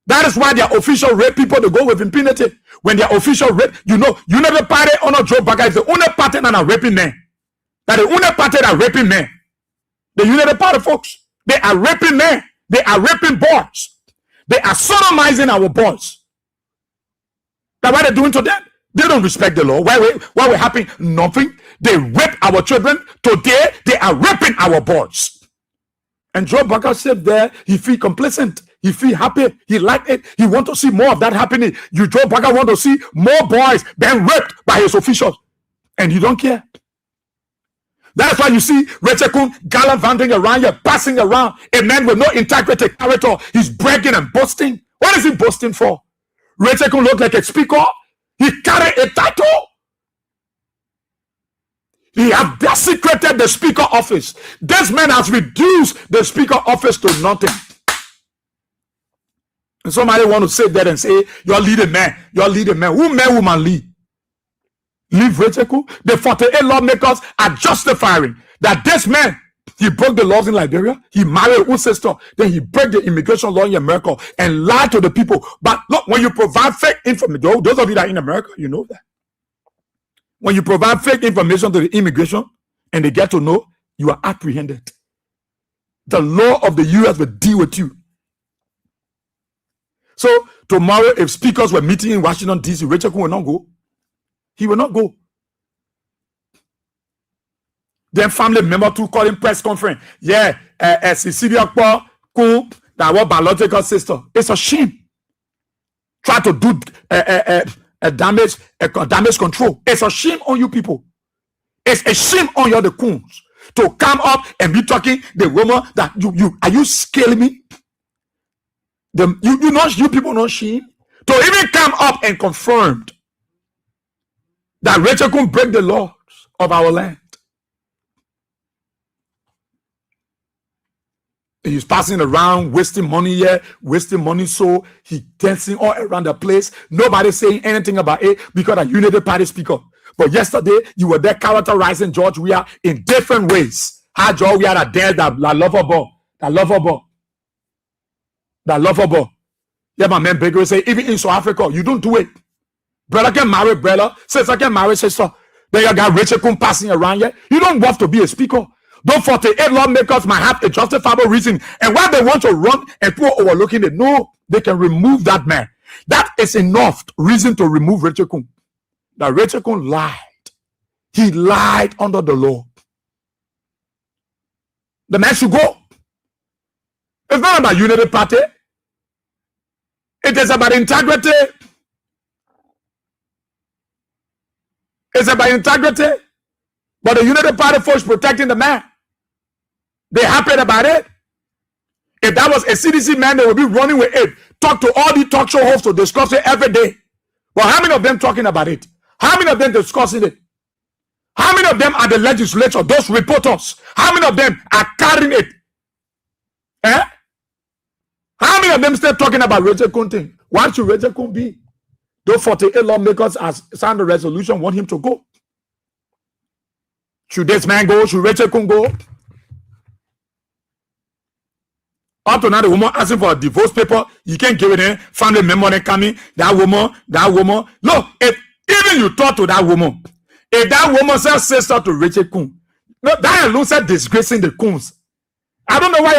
That is why their official rape people, they go with impunity. When their official rape, you know, United Party honor Joe Biden is the only party that are raping men. That the only party that are raping men. The United Party folks, they are raping men. They are raping boys. They are sodomizing our boys. That's what they're doing to them. They don't respect the law. Why we're happy? Nothing. They rape our children. Today, they are raping our boys. And Joe Biden said there, he feel complacent. He feel happy. He like it. He want to see more of that happening. Joe Biden want to see more boys being raped by his officials. And you don't care. That's why you see Rachel Kun gallivanting around here, passing around a man with no integrity character. He's bragging and boasting. What is he boasting for? Rachel Kun look like a speaker. He carried a title. He has desecrated the speaker office. This man has reduced the speaker office to nothing. And somebody want to sit there and say, you're leading man. You're leading man. Who man, woman lead? Leave Rachel Kun. The 48 lawmakers are justifying that this man, he broke the laws in Liberia. He married his sister. Then he broke the immigration law in America and lied to the people. But look, when you provide fake information, those of you that are in America, you know that. When you provide fake information to the immigration and they get to know, you are apprehended. The law of the U.S. will deal with you. So tomorrow, if speakers were meeting in Washington, D.C., Rachel Kun will not go. He will not go. Then family member to call him press conference. Yeah, Cecilia Kun, that was biological sister. It's a shame. Try to do damage control. It's a shame on you people. It's a shame on you, the Kuns, to come up and be talking the woman that you are you scaling me? You people not shame to even come up and confirm that Rachel Kun break the laws of our land. He's passing around, wasting money here, wasting money, so he dancing all around the place. Nobody saying anything about it because a Unity Party speaker. But yesterday, you were there characterizing George Weah in different ways. How George Weah that there, that lovable. Yeah, my man Baker say, even in South Africa, you don't do it. Brother can marry brother, sister can marry sister. Then you got Rachel Kun passing around here. You don't want to be a speaker. Those 48 lawmakers might have a justifiable reason. And why they want to run and people overlooking it, no, they can remove that man. That is enough reason to remove Rachel Kun. That Rachel Kun lied. He lied under the law. The man should go. It's not about Unity Party. It is about integrity. It's about integrity. But the Unity Party folks protecting the man. They're happy about it. If that was a CDC man, they would be running with it. Talk to all the talk show hosts to discuss it every day. But how many of them talking about it? How many of them discussing it? How many of them are the legislature, those reporters? How many of them are carrying it? Eh? How many of them still talking about Rachel Kun thing? Why should Rachel Kun be? Those 48 lawmakers has signed a resolution, want him to go. Should this man go? Should Rachel Kun go? Up to now, the woman asking for a divorce paper. You can't give it in. Family member coming. That woman. Look, if even you talk to that woman, if that woman says sister to Rachel Kun, no, that alone said disgracing the Kuns. I don't know why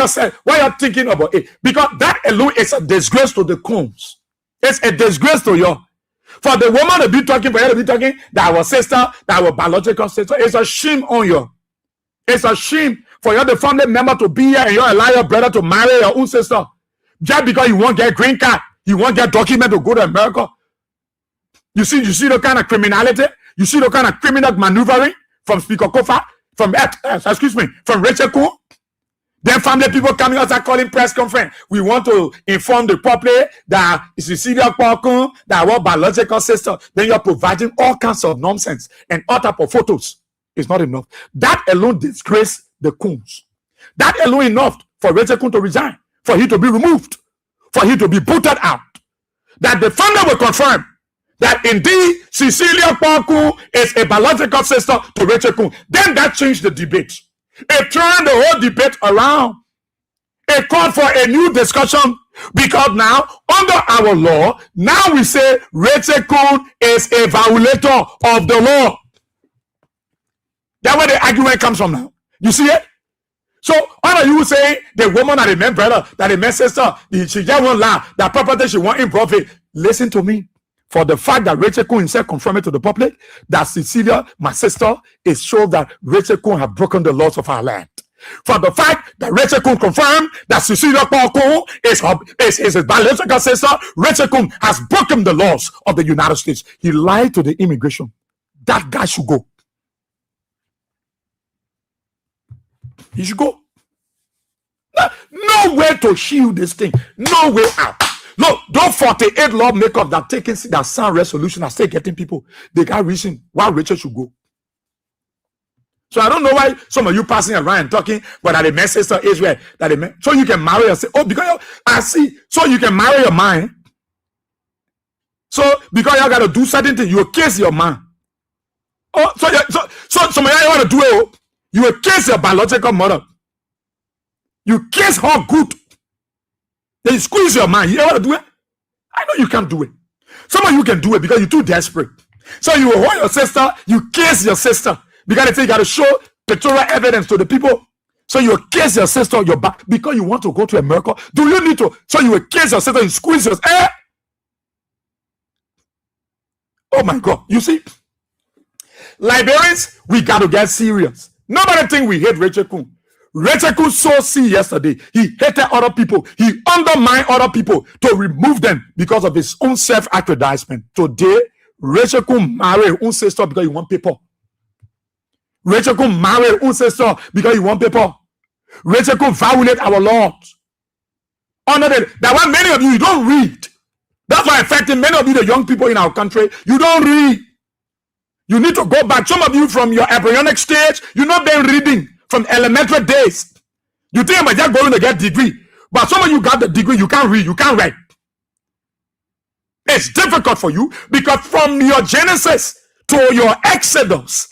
you're thinking about it. Because that alone is a disgrace to the Kuns. It's a disgrace to you. For the woman to be talking, for you to be talking, that our sister, that our biological sister, it's a shame on you. It's a shame for you, the family member, to be here and you allow your brother to marry your own sister. Just because you won't get green card, you won't get document to go to America. You see the kind of criminality, you see the kind of criminal maneuvering from Speaker Kofa, from Rachel Kuhn. Then family people coming out and calling press conference. We want to inform the public that it's Cecilia Kwakun, that our biological sister. Then you're providing all kinds of nonsense and all type of photos. It's not enough. That alone disgrace the Kuhns. That alone enough for Rachel Kuhn to resign, for he to be removed, for he to be booted out. That the family will confirm that indeed Cecilia Kwakun is a biological sister to Rachel Kuhn. Then that changed the debate. It turned the whole debate around. It called for a new discussion because now, under our law, now we say Rachel Kuhn is a violator of the law. That's where the argument comes from now. You see it? So, are you saying the woman that the man brother, that the man sister, she just won't lie, that property she want in profit? Listen to me. For the fact that Rachel Kuhn himself confirmed it to the public that Cecilia, my sister, is sure that Rachel Kuhn have broken the laws of our land. For the fact that Rachel Kuhn confirmed that Cecilia Kuhn is his biological sister, Rachel Kuhn has broken the laws of the United States. He lied to the immigration. That guy should go. He should go. No way to shield this thing. No way out. No, those 48 lawmakers that taking that sound resolution are still getting people. They got reason why Rachel should go. So I don't know why some of you passing around and talking, but that the man sister Israel, that the man, so you can marry yourself. Oh, because I see, so you can marry your mind. So because you got to do certain things, you will kiss your man. Oh, so some of you want to do it. Oh, you will kiss your biological mother. You kiss her good. Then you squeeze your mind. You ever do it? I know you can't do it. Some of you can do it because you're too desperate. So you will hold your sister, you kiss your sister. Because they say you got to show pictorial evidence to the people. So you will kiss your sister on your back because you want to go to America. Do you need to? So you will kiss your sister, you squeeze your sister. Oh my God. You see? Liberians, we got to get serious. Nobody think we hate Rachel Kuhn. Rachel Kuhn so see yesterday. He hated other people. He undermined other people to remove them because of his own self-aggrandizement. Today, Rachel Kuhn married her own sister because he want people. Rachel Kuhn married her own sister because he want people. Rachel Kuhn violate our laws. That why many of you don't read. That's why affecting many of you, the young people in our country, you don't read. You need to go back. Some of you from your embryonic stage, you've not been reading. From elementary days, you think about just going to get degree, but some of you got the degree, you can't read, you can't write. It's difficult for you because from your Genesis to your Exodus,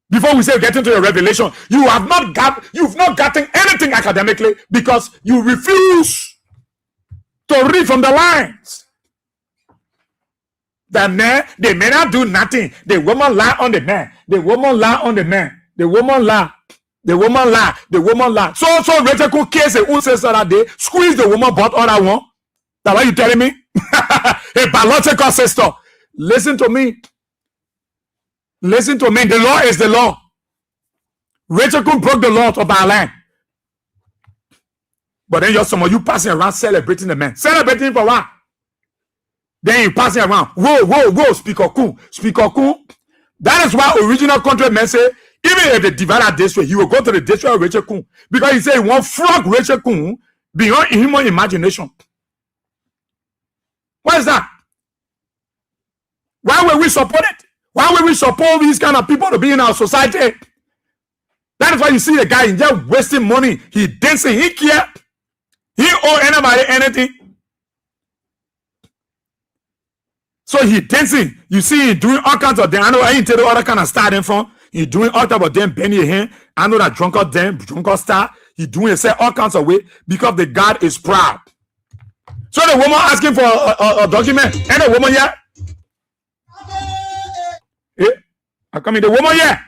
before we say get into your Revelation, you've not gotten anything academically because you refuse to read from the lines. The man, they may not do nothing. The woman lie on the man. The woman lie on the man. The woman lie. The woman lie. The woman lie. So Rachel Kuhn kiss the own sister that day, squeeze the woman butt all I want. That's what you telling me? A biological sister. Listen to me. Listen to me. The law is the law. Rachel Kuhn broke the law of our land. But then you're some of you passing around celebrating the man. Celebrating for what? Then you passing around. Whoa, Speaker Kuhn. Speaker Kuhn. That is why original country men say, even if they divide it this way, he will go to the district of Rachel Kuhn. Because he said he won't flog Rachel Kuhn beyond human imagination. Why is that? Why will we support it? Why will we support these kind of people to be in our society? That is why you see the guy just wasting money. He dancing, he care. He owe anybody anything. So he dancing. You see he doing all kinds of things. I know I ain't tell you all that kind of starting from. He doing all type of them bending your hand. I know that drunkard star. He doing it all kinds of way because the God is proud. So the woman asking for a document. And the woman here. Yeah. I come in the woman here.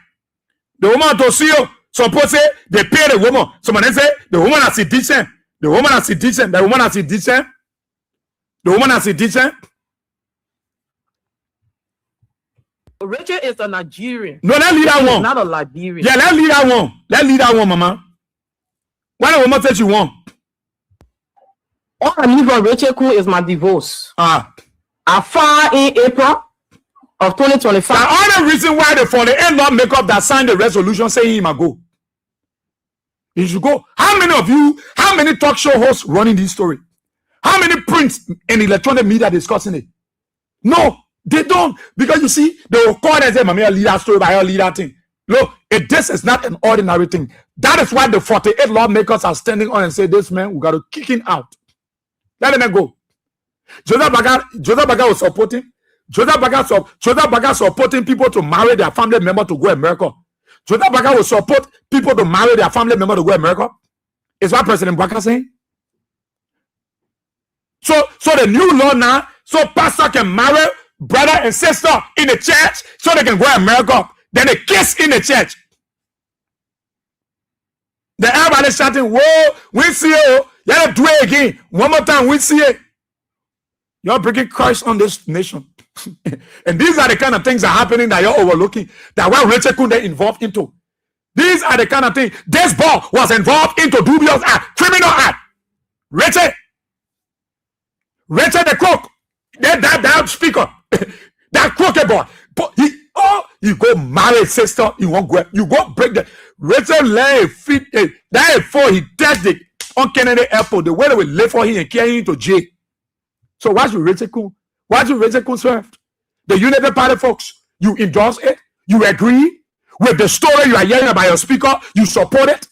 The woman to see you. Suppose say they pay the woman. Somebody say the woman has a decent. The woman has a decent. The woman has a decent. The woman has a decent. Rachel is a Nigerian. No, let's leave that She's one. not a Liberian. Yeah, let's leave that one. Let's leave that one, mama. Why the woman said she won? All I need from Rachel Kun is my divorce. Ah. I filed in April of 2025. The only reason why the 48 law makeup that signed the resolution saying he must go. He should go. How many talk show hosts running this story? How many prints and electronic media discussing it? No, they don't. Because you see, they will call and say, Mami, lead that story by your leader thing. Look, this is not an ordinary thing. That is why the 48 lawmakers are standing on and say, this man, we got to kick him out. Let him go. Joseph Baga was supporting. Joseph Baga supporting people to marry their family member to go to America. Joseph Baga will support people to marry their family member to go to America. Is what President Baga saying? So the new law now, so pastor can marry brother and sister in the church so they can go to America. Then they kiss in the church. Then everybody shouting, whoa, we see it. Let it do it again. One more time, we see it. You're bringing Christ on this nation. And these are the kind of things that are happening that you're overlooking, that what Rachel Kunde involved into. These are the kind of things. This boy was involved into dubious act, criminal act. Rachel the crook, that speaker, that crooked boy. But you go marry sister, you won't go. You go break the Rachel lay feet. That before he touched it on Kennedy Airport, the way they will lay for him and carry him to jail. So why should Rachel Kun? Why should Rachel Kun serve? The United Party folks, you endorse it, you agree with the story you are hearing about your speaker, you support it.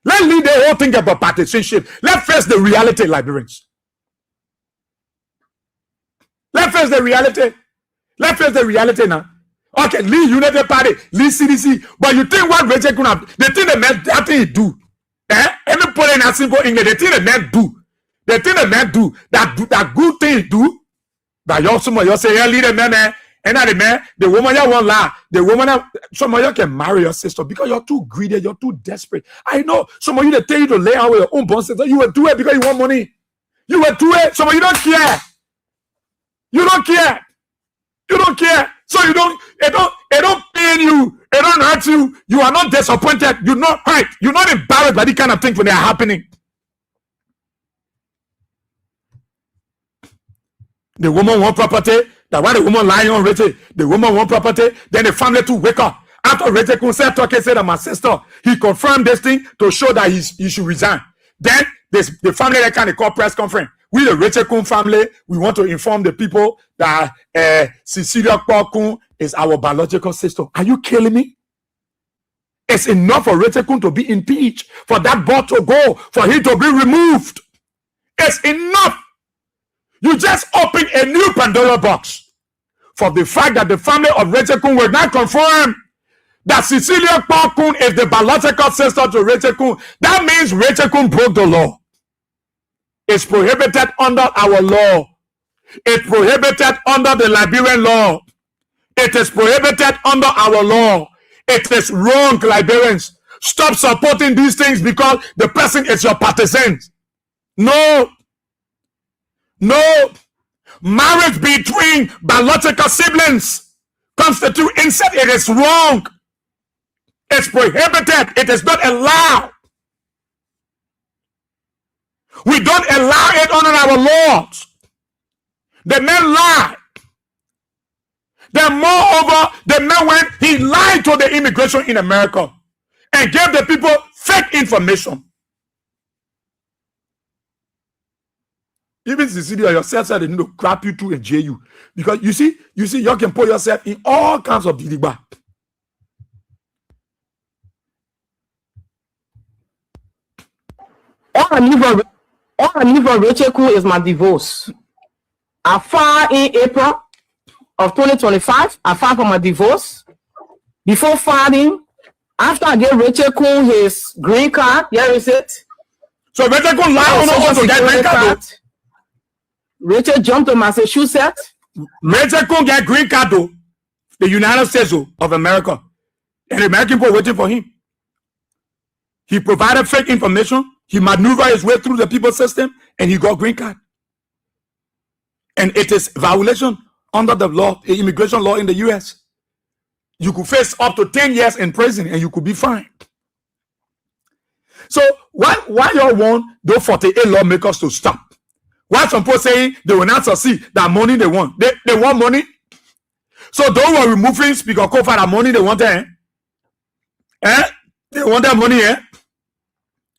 Let's leave the whole thing about partisanship. Let's face the reality, Liberians. Let's face the reality. Let's face the reality now. Okay, leave United Party, leave CDC, but you think what Rachel Kun have? The thing that thing he do, Any put in a simple English, the thing the man do. The thing the man do, that good thing he do, that you say, yeah, lead the man, and that the man, the woman you won't lie. The woman, some of you can marry your sister because you're too greedy, you're too desperate. I know some of you, they tell you to lay out with your own born sister. You will do it because you want money. You will do it. Some of you don't care. You don't care. You don't care. So it don't pain you. It don't hurt you. You are not disappointed. You're not hurt. You're not embarrassed by these kind of things when they are happening. The woman want property. That why the woman lying on Rachel. The woman want property. Then the family to wake up. After Rachel said that my sister, he confirmed this thing to show that he should resign. Then the family that kind of call press conference. We the Rachel Kun family, we want to inform the people that Cecilia Kun is our biological sister. Are you killing me? It's enough for Rachel Kun to be impeached, for that board to go, for him to be removed. It's enough. You just open a new Pandora box for the fact that the family of Rachel Kun will not confirm that Cecilia Kun is the biological sister to Rachel Kun. That means Rachel Kun broke the law. It's prohibited under our law. It's prohibited under the Liberian law. It is prohibited under our law. It is wrong, Liberians. Stop supporting these things because the person is your partisan. No. No. Marriage between biological siblings constitute incest. It is wrong. It's prohibited. It is not allowed. We don't allow it under our laws. The man lied. Then moreover, the man went, he lied to the immigration in America and gave the people fake information. Even Cecilia yourself said they need to grab you to and jail you. Because you see, you can put yourself in all kinds of diligba. All I need for Rachel Kun is my divorce. I filed in April of 2025. I filed for my divorce. Before filing, after I gave Rachel Kun his green card, here is it. So Rachel Kun lied on to get green card. Rachel jumped to Massachusetts. Rachel Kun get green card though. The United States of America. And the American people waiting for him. He provided fake information. He maneuvered his way through the people system and he got green card. and it is violation under the law, the immigration law in the US. You could face up to 10 years in prison and you could be fined. So why y'all want those 48 lawmakers to stop? Why some people saying they will not succeed? That money they want. They want money. So those who are removing Speaker Kofa, that money they want, They want that money,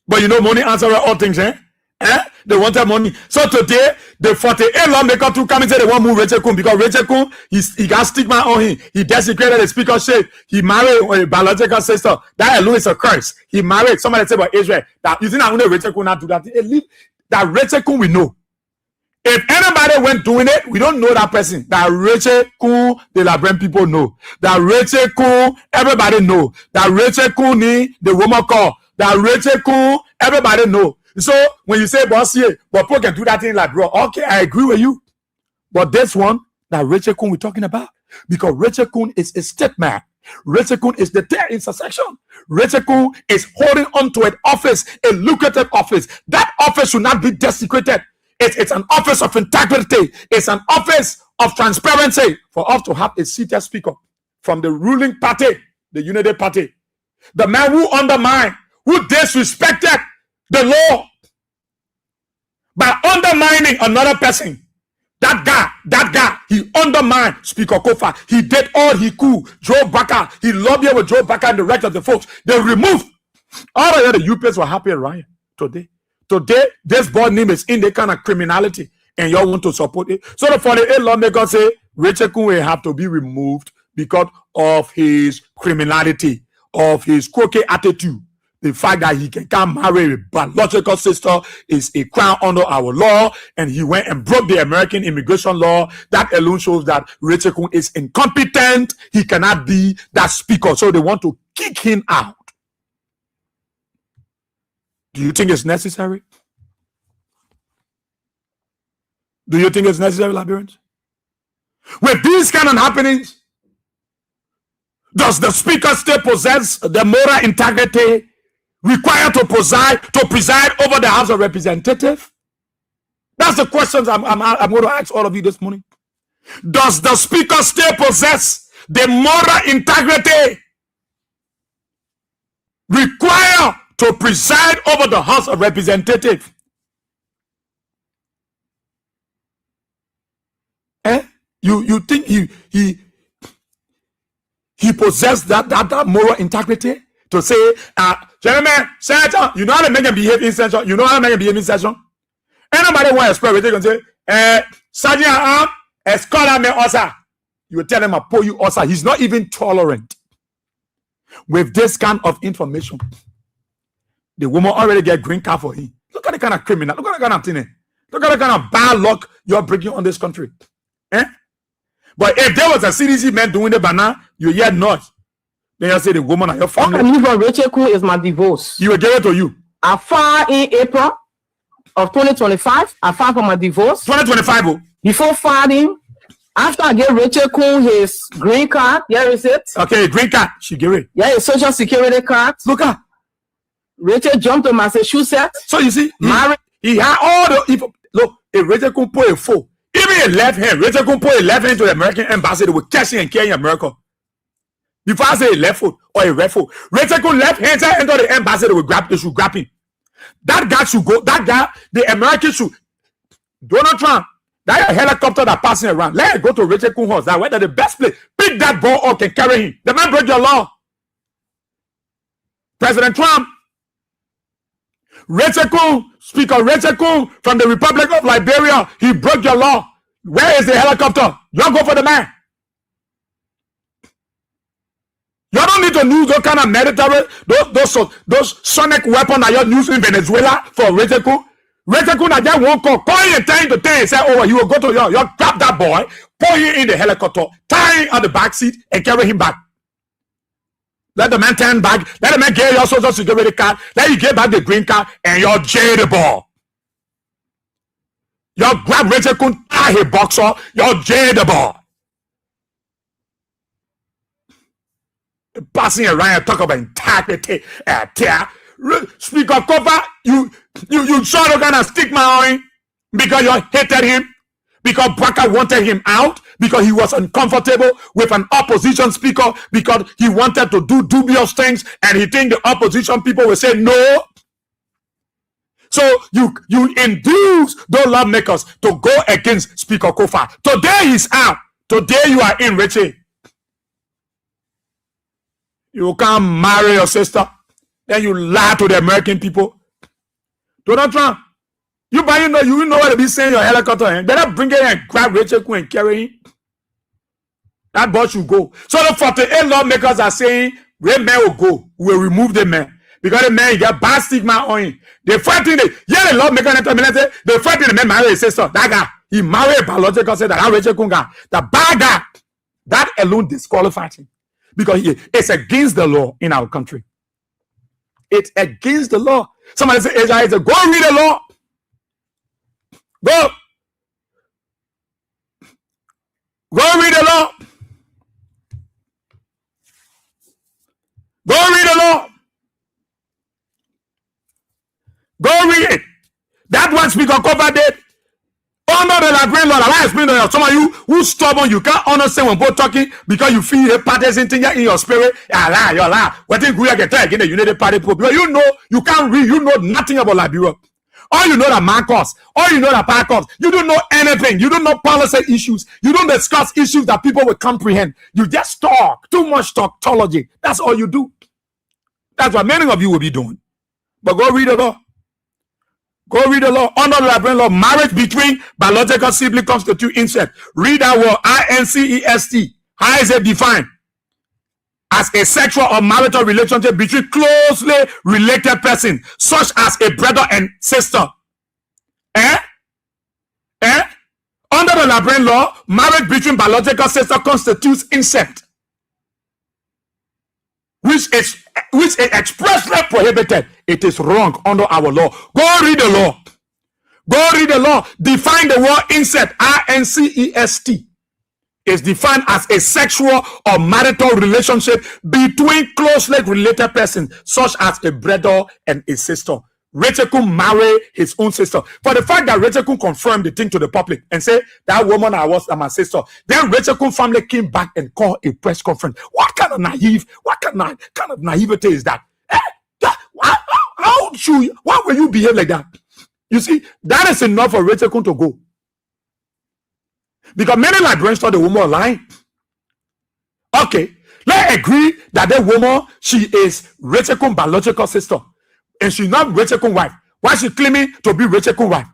But you know money answers all things, They want that money. So today, the 48 lawmakers to come and say they want to move Rachel Kun because Rachel Kun, he got stigma on him. He desecrated the speakership. He married a biological sister. That alone is a curse. He married somebody said about Israel. That you think I Rachel Kun not do that? That Rachel Kun we know. If anybody went doing it, we don't know that person. That Rachel Kun, the Labren people know. That Rachel Kun, everybody know. That Rachel Kun, the woman call. That Rachel Kun, everybody know. So when you say boss here, but people can do that thing like bro, okay, I agree with you. But this one, that Rachel Kun we're talking about, because Rachel Kun is a state man. Rachel Kun is the third intersection. Rachel Kun is holding on to an office, a lucrative office. That office should not be desecrated. It's an office of integrity. It's an office of transparency for us to have a seated speaker from the ruling party, the Unity Party. The man who undermined, who disrespected the law by undermining another person. That guy, he undermined Speaker Kofa. He did all he could. Joe Baker, he lobbied with Joe Baker and the rest of the folks. They removed. All of the UPS were happy around today. Today, this board name is in the kind of criminality, and y'all want to support it. So the 48 lawmakers say Rachel Kun will have to be removed because of his criminality, of his crooked attitude. The fact that he can't marry a biological sister is a crime under our law, and he went and broke the American immigration law. That alone shows that Rachel Kun is incompetent. He cannot be that speaker. So they want to kick him out. Do you think it's necessary? Do you think it's necessary, Liberians? With these kind of happenings, does the speaker still possess the moral integrity required to preside over the House of Representatives? That's the questions I'm going to ask all of you this morning. Does the speaker still possess the moral integrity required to preside over the House of Representatives? You think he possessed that moral integrity to say, gentlemen, Senator, you know how to make him behave in session? You know how to make him behave in session? Anybody want to express with, they can say, Sergeant, escort me also. You will tell him, I pull you also. He's not even tolerant. With this kind of information, the woman already get green card for him. Look at the kind of criminal. Look at the kind of thing. Look at the kind of bad luck you're bringing on this country. But if there was a CDC man doing it by now, you hear not. Then you say the woman and your family. All I need for Rachel Kun is my divorce. You will give it to you. I filed in April of 2025. I filed for my divorce. 2025. Oh. Before filing, after I gave Rachel Kun his green card, here is it. Okay, green card. She gave it. Yeah, his social security card. Look at. Rachel jumped to Massachusetts. So you see, married. He had all the. Look, if Rachel Kun put a foe, even a left hand, Rachel Kun put a left hand to the American embassy, they will catch him and carry in America. Before I say a left foot or a right foot, Rachel Kun left hand enter the embassy, they should grab him. That guy should go. That guy, the American should. Donald Trump, that helicopter that passing around, let it go to Rachel Kun house. That whether the best place, pick that ball up and carry him. The man broke your law. President Trump, Rachel Kun, Speaker Rachel Kun from the Republic of Liberia, he broke your law. Where is the helicopter? You go for the man. You don't need to use those kind of military, those sonic weapons that you're using in Venezuela for Rachel Kun. Rachel Kun, I just won't call you 10 to 10 and say, oh, you will go to you grab that boy, pull him in the helicopter, tie him on the back seat, and carry him back. Let the man turn back, let the man get your social security card, let you get back the green card, and you're jailable. You grab Rachel Kun, tie his boxer, you're jailable. Passing around and talk about integrity, Speaker Kofa, you saw the kind of stigma on him because you hated him. because Baka wanted him out, because he was uncomfortable with an opposition speaker, because he wanted to do dubious things, and he think the opposition people will say no. So you induce those lawmakers to go against Speaker Kofa. Today he's out. Today you are in, Richie. You can't marry your sister, then you lie to the American people. Donald Trump, you know what to be saying your helicopter, and better bring it and grab Rachel Quinn and carry him. That boy should go. So the 48 lawmakers are saying, the man will go. We'll remove the man. Because the man, he got bad stigma on him. They fighting the lawmaker, they fighting the man marry his sister. That guy, he married a biological sister, that Rachel Quinn guy. The bad guy. That alone disqualified him. Because it's against the law in our country. It's against the law. Somebody say, Israel, go read the law. Go read the law. Go read the law. Go read it. That one Speaker Kofa did. Honor the Lagreen law. I explain to you. Some of you who stubborn, you can't understand when both talking because you feel a partisan thing in your spirit. You lie. What think we can tell again the United Party people? Because you know you can't read. You know nothing about Liberia. All you know that Marcos. All you know that Parcos. You don't know anything. You don't know policy issues. You don't discuss issues that people will comprehend. You just talk. Too much tautology. That's all you do. That's what many of you will be doing. But go read the law. Go read the law. Under the Liberian law, marriage between biological siblings constitute incest. Read that word, incest. How is it defined? As a sexual or marital relationship between closely related persons, such as a brother and sister. Under the Liberian law, marriage between biological sisters constitutes incest, which is expressly prohibited. It is wrong under our law. Go read the law. Go read the law. Define the word incest. incest is defined as a sexual or marital relationship between closely related persons, such as a brother and a sister. Rachel Kun married his own sister. For the fact that Rachel Kun confirmed the thing to the public and said that woman I was my sister, then Rachel Kun family came back and called a press conference. What kind of naivety is that? Why will you behave like that? You see, that is enough for Rachel Kun to go. Because many Liberians thought the woman was lying. Okay, let's agree that the woman, she is Rachel Kun's biological sister. And she's not Rachel Kun's wife. Why is she claiming to be Rachel Kun's wife?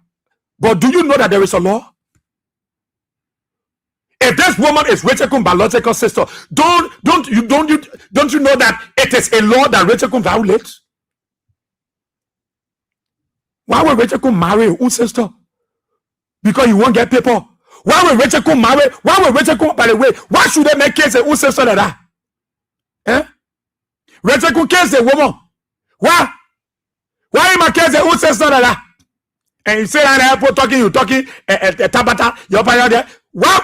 But do you know that there is a law? If this woman is Rachel Kun's biological sister, don't you know that it is a law that Rachel Kun violates? Why would Rachel Kun marry her own sister? Because you won't get paper. Why would Rachel Kun marry? Why would Rachel Kun, by the way, why should they make case her own sister like that? Rachel Kun case a woman. Why? Why am I case her own sister like that? And you say that airport talking, you talking, Tabata, your parent there. Why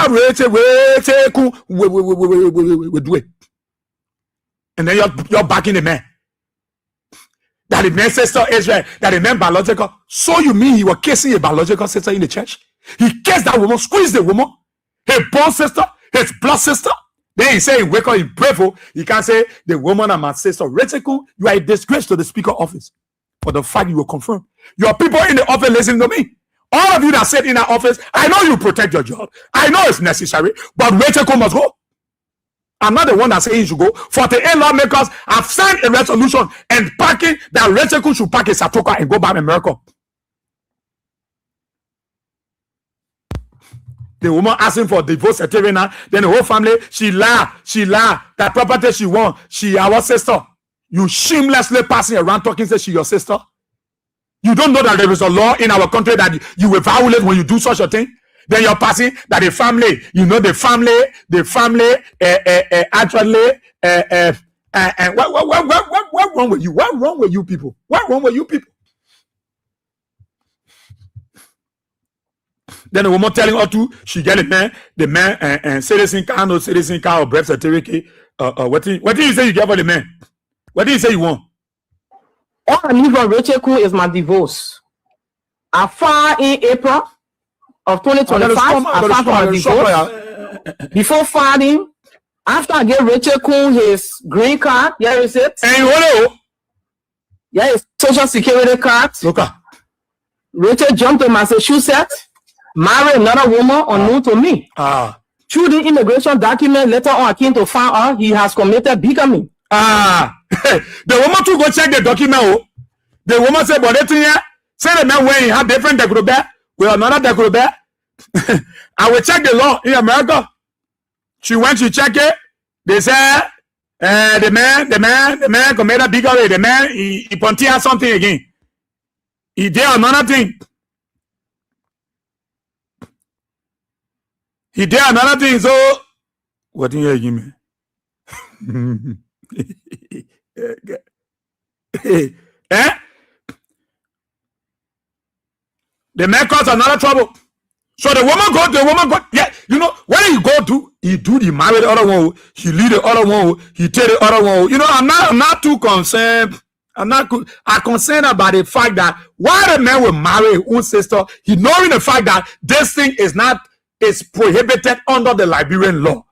Rachel Kun we do it? And then you're backing the man. That the man sister Israel, that the man biological. So you mean he was kissing a biological sister in the church? He kissed that woman, squeezed the woman, his born sister, his blood sister. Then he say he wake up, he pray for. He can say the woman and my sister. Rachel Kun, you are a disgrace to the speaker office. For the fact you will confirm. Your people in the office listen to me. All of you that sit in that office, I know you protect your job. I know it's necessary, but Rachel Kun must go. I'm not the one that saying you should go. 48 lawmakers have signed a resolution and packing that Rachel Kun should pack a Satoka and go back to America. The woman asking for divorce certificate, then the whole family, she lie. That property she won, she our sister. You shamelessly passing around talking, say she your sister. You don't know that there is a law in our country that you will violate when you do such a thing. Then you're passing that the family, you know, the family, actually, what wrong with you? What wrong with you people? What wrong with you people? Then the woman telling her to, she get the man, and citizen car, no citizen car or birth certificate. What did you say you get for the man? What did you say you want? All I need for Rachel Kun is my divorce. I filed in April of 2025. I filed for my divorce. Before filing, after I gave Rachel Kuhn his green card, here is it. Yeah, his social security card. Okay. Rachel jumped to Massachusetts, married another woman unknown to me. Through the immigration document, later on I came to find out he has committed bigamy. The woman to go check the document. The woman said, but say the man when he had different decorator with another decorator. I will check the law in America. She went to check it. They said the man committed bigamy. The man he pontiac something again. He did another thing. He did another thing. So what do you give me? The man caused another trouble. So the woman go, yeah, you know, when you go to, he marry the other one, he lead the other one, he take the other one. You know, I'm not too concerned. I'm concerned about the fact that why the man will marry his own sister, he knowing the fact that this thing is prohibited under the Liberian law.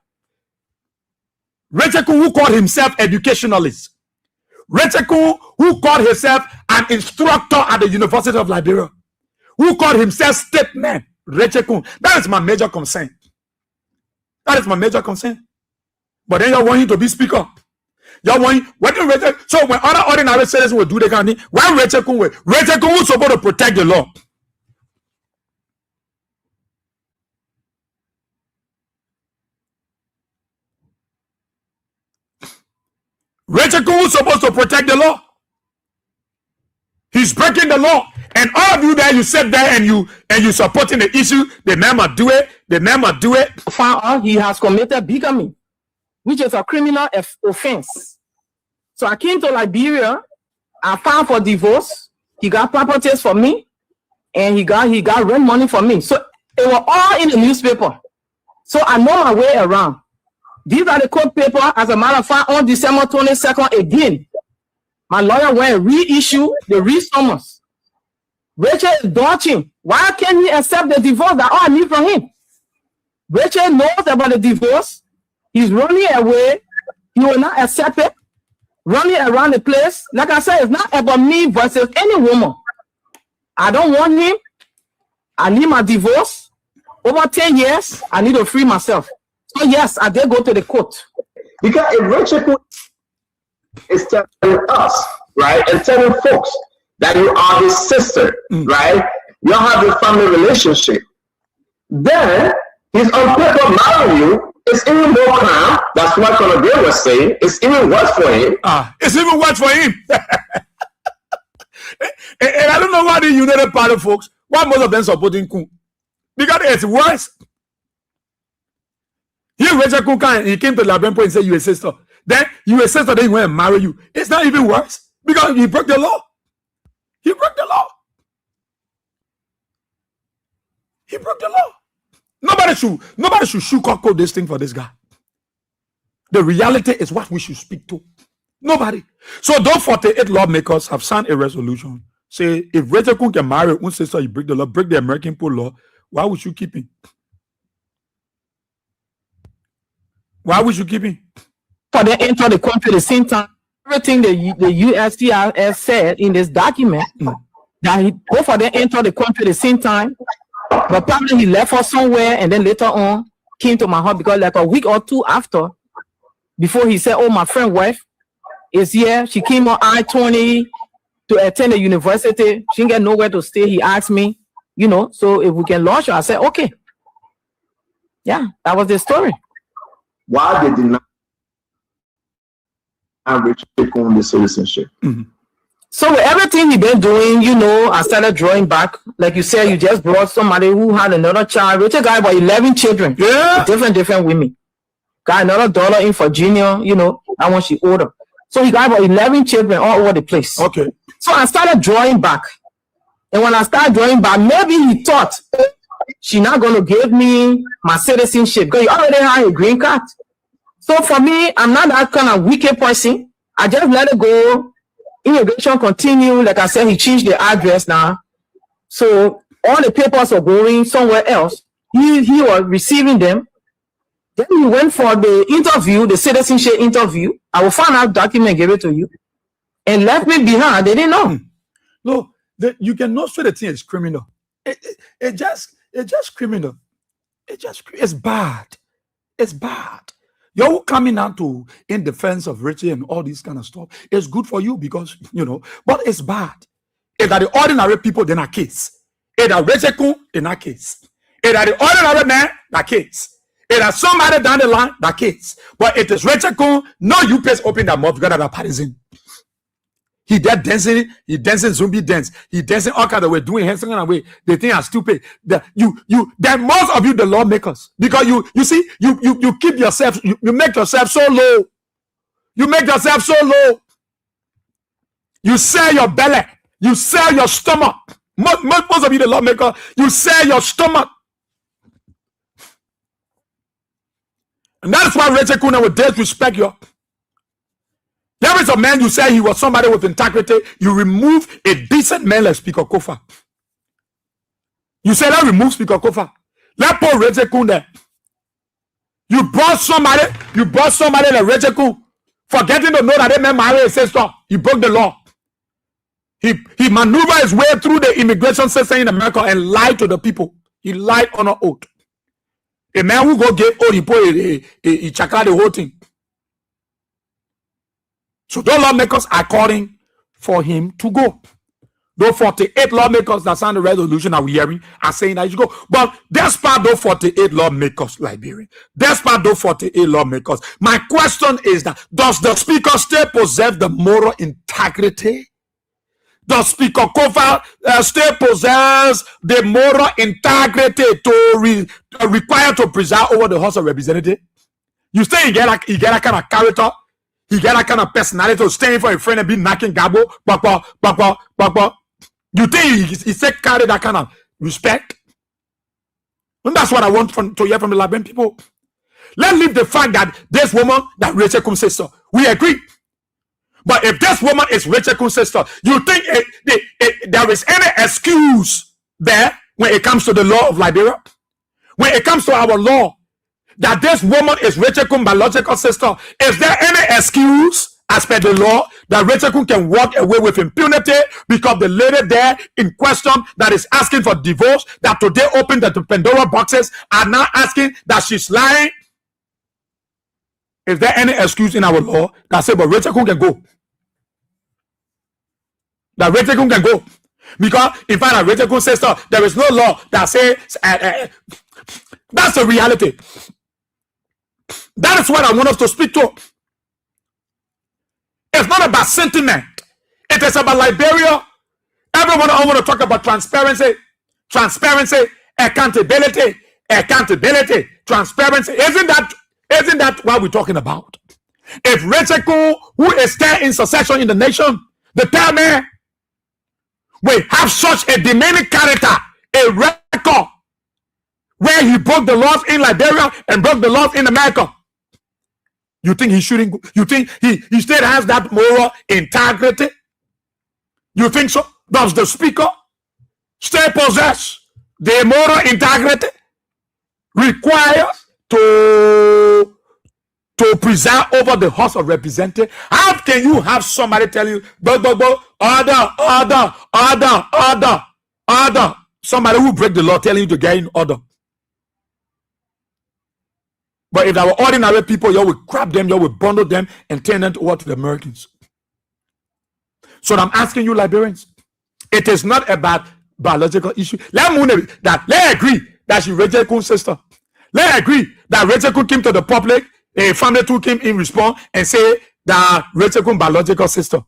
Rachel Kuhn, who called himself educationalist. Rachel Kuhn, who called himself an instructor at the University of Liberia. Who called himself statesman. Rachel Kuhn. That is my major concern. That is my major concern. But then you want him to be speaker. You want him, so when other ordinary citizens will do the kind of thing, why Rachel Kuhn was supposed to protect the law. Rachel Kuhn was supposed to protect the law. He's breaking the law. And all of you there, you sit there and you supporting the issue. The man must do it. The man must do it. Found out he has committed bigamy, which is a criminal offense. So I came to Liberia. I filed for divorce. He got properties for me, and he got rent money for me. So it was all in the newspaper. So I know my way around. These are the court paper. As a matter of fact, on December 22nd again, my lawyer went and reissue the resummons. Rachel is dodging. Why can't he accept the divorce that all I need from him? Rachel knows about the divorce. He's running away. He will not accept it. Running around the place. Like I said, it's not about me versus any woman. I don't want him. I need my divorce. Over 10 years, I need to free myself. So yes, I did go to the court. Because if Rachel is telling us, right, and telling folks that you are his sister, right, you have a family relationship, then he's on paper marrying you. It's even more crime. That's what Conor Gray was saying. It's even worse for him. It's even worse for him. and I don't know why the United Party folks, why most of them supporting Kuhn. Because it's worse. Here, Rachel Kuhn, he came to Liberian and said, "You a sister." Then you a sister, then he went and marry you. It's not even worse because he broke the law. He broke the law. He broke the law. Nobody should sugarcoat this thing for this guy. The reality is what we should speak to. Nobody. So those 48 lawmakers have signed a resolution. Say if Rachel Kuhn can marry one sister, you break the law, break the American poor law. Why would you keep him? Why would you keep him? For them enter the country at the same time. Everything the USCIS said in this document that both of them enter the country at the same time, but probably he left us somewhere and then later on came to my house because like a week or two after, before he said, "Oh, my friend wife is here. She came on I-20 to attend the university. She didn't get nowhere to stay." He asked me, you know, so if we can launch her. I said, okay. Yeah, that was the story. Why they did not take on the citizenship? So with everything he been doing, you know, I started drawing back. Like you said, you just brought somebody who had another child. Rachel got about 11 children. Yeah. Different women. Got another daughter in Virginia, you know, that one she older. So he got about 11 children all over the place. Okay. So I started drawing back. And when I started drawing back, maybe he thought she's not going to give me my citizenship because you already have a green card. So for me, I'm not that kind of wicked person. I just let it go. Immigration continue. Like I said, he changed the address now. So all the papers were going somewhere else. He was receiving them. Then he went for the interview, the citizenship interview. I will find out document, give it to you, and left me behind. They didn't know. No, you cannot say the thing is criminal. It just criminal. It's bad. It's bad. You're coming out to in defense of Richie and all this kind of stuff. It's good for you because but it's bad. If are the ordinary people, then a case. If are Richie Kun, in a case. If are the ordinary man, that case. If are somebody down the line, that case. But it is Richie Kun, no you please open that mouth because that partisan. He did dancing, zombie dance, he dancing all kind of way, doing hands kind of way. They think are stupid. That most of you the lawmakers, because you see, you keep yourself, you make yourself so low. You make yourself so low. You sell your belly, you sell your stomach. Most of you the lawmaker, you sell your stomach. And that's why Rachel Kuna will disrespect you. There is a man you say he was somebody with integrity. You remove a decent man like Speaker Kofa. You say that remove Speaker Kofa. Let Paul Rachel Kun there. You brought somebody like Rachel Kun, forgetting to know that that man married his sister. He broke the law. He maneuvered his way through the immigration system in America and lied to the people. He lied on an oath. A man who go get oath, he check out the whole thing. So those lawmakers are calling for him to go. Those 48 lawmakers that signed the resolution that we're hearing are saying that he should go. But despite those 48 lawmakers, Liberian, despite those 48 lawmakers, my question is that does the speaker still possess the moral integrity? Does Speaker Kofa still possess the moral integrity to require to preside over the House of Representatives? You say he get a kind of character. He got that kind of personality to staying for a friend and be knocking gabo. You think he said carry that kind of respect? And that's what I want to hear from the Liberian people. Let's leave the fact that this woman, that Rachel Kun's sister, we agree. But if this woman is Rachel Kun's sister, you think there is any excuse there when it comes to the law of Liberia? When it comes to our law, that this woman is Rachel Kun's biological sister, is there any excuse as per the law that Rachel Kun can walk away with impunity because the lady there in question that is asking for divorce, that today opened the Pandora boxes, are now asking that she's lying? Is there any excuse in our law that says, but Rachel Kun can go? That Rachel Kun can go? Because in fact, that Rachel Kun's sister, there is no law that says, that's the reality. That is what I want us to speak to. It's not about sentiment. It is about Liberia. Everyone, I want to talk about transparency, accountability, transparency. Isn't that what we're talking about? If Rachel Kun, who is still in succession in the nation, the third man, will have such a demeaning character, a record, where he broke the laws in Liberia and broke the laws in America, you think he shouldn't? You think he still has that moral integrity? You think so? Does the speaker still possess the moral integrity required to preside over the House of Representatives? How can you have somebody tell you, order? Somebody who break the law telling you to get in order. But if our ordinary people, you will grab them, you will bundle them and turn them over to the Americans. So I'm asking you, Liberians, it is not about biological issue. Let's agree that she Rachel Kun's sister. Let's agree that Rachel Kun came to the public, a family too came in response and say that Rachel Kun's biological sister.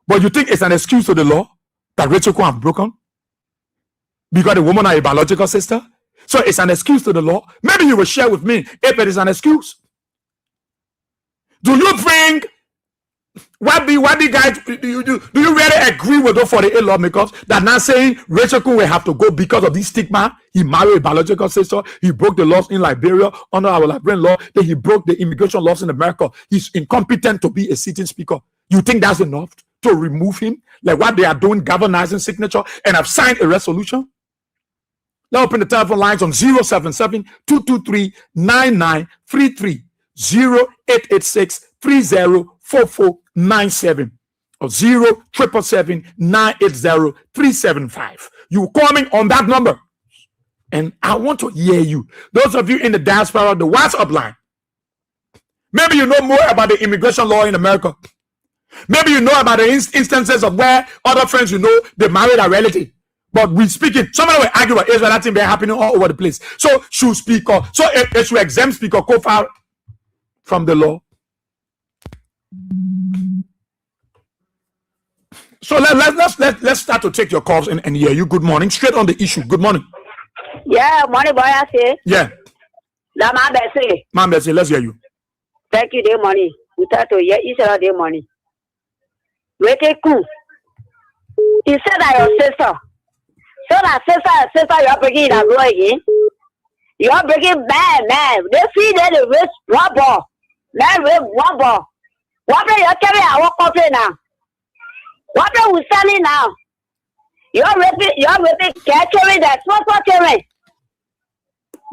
But you think it's an excuse to the law that Rachel Kun have broken? Because the woman are a biological sister? So it's an excuse to the law. Maybe you will share with me if it is an excuse. Do you think what the guys do you really agree with those 48 lawmakers that now saying Rachel Kun will have to go because of this stigma? He married a biological sister, he broke the laws in Liberia under our Liberian law, then he broke the immigration laws in America. He's incompetent to be a sitting speaker. You think that's enough to remove him, like what they are doing, galvanizing signature, and I've signed a resolution. Now open the telephone lines on 077-223-9933, 0886-304497, or 077-980-375. You call me on that number, and I want to hear you. Those of you in the diaspora, the WhatsApp line, maybe you know more about the immigration law in America. Maybe you know about the instances of where other friends you know, they married a relative. But we speaking, somebody will argue about Israel, that thing been happening all over the place. So should speaker, so it should exempt speaker Kofa from the law. So let's start to take your calls and hear you. Good morning. Straight on the issue. Good morning. Yeah, morning boy, I say. Yeah. La man say. Man, let's hear you. Thank you, the money. We start to hear Israel the money. Wait a coup. He said that your sister. So that sister, you're breaking that rule again. You're breaking bad, man. They see that the race rubber. Man, race rubber. What are you carrying our country now? What are we selling now? You're raping, carrying that small carrying.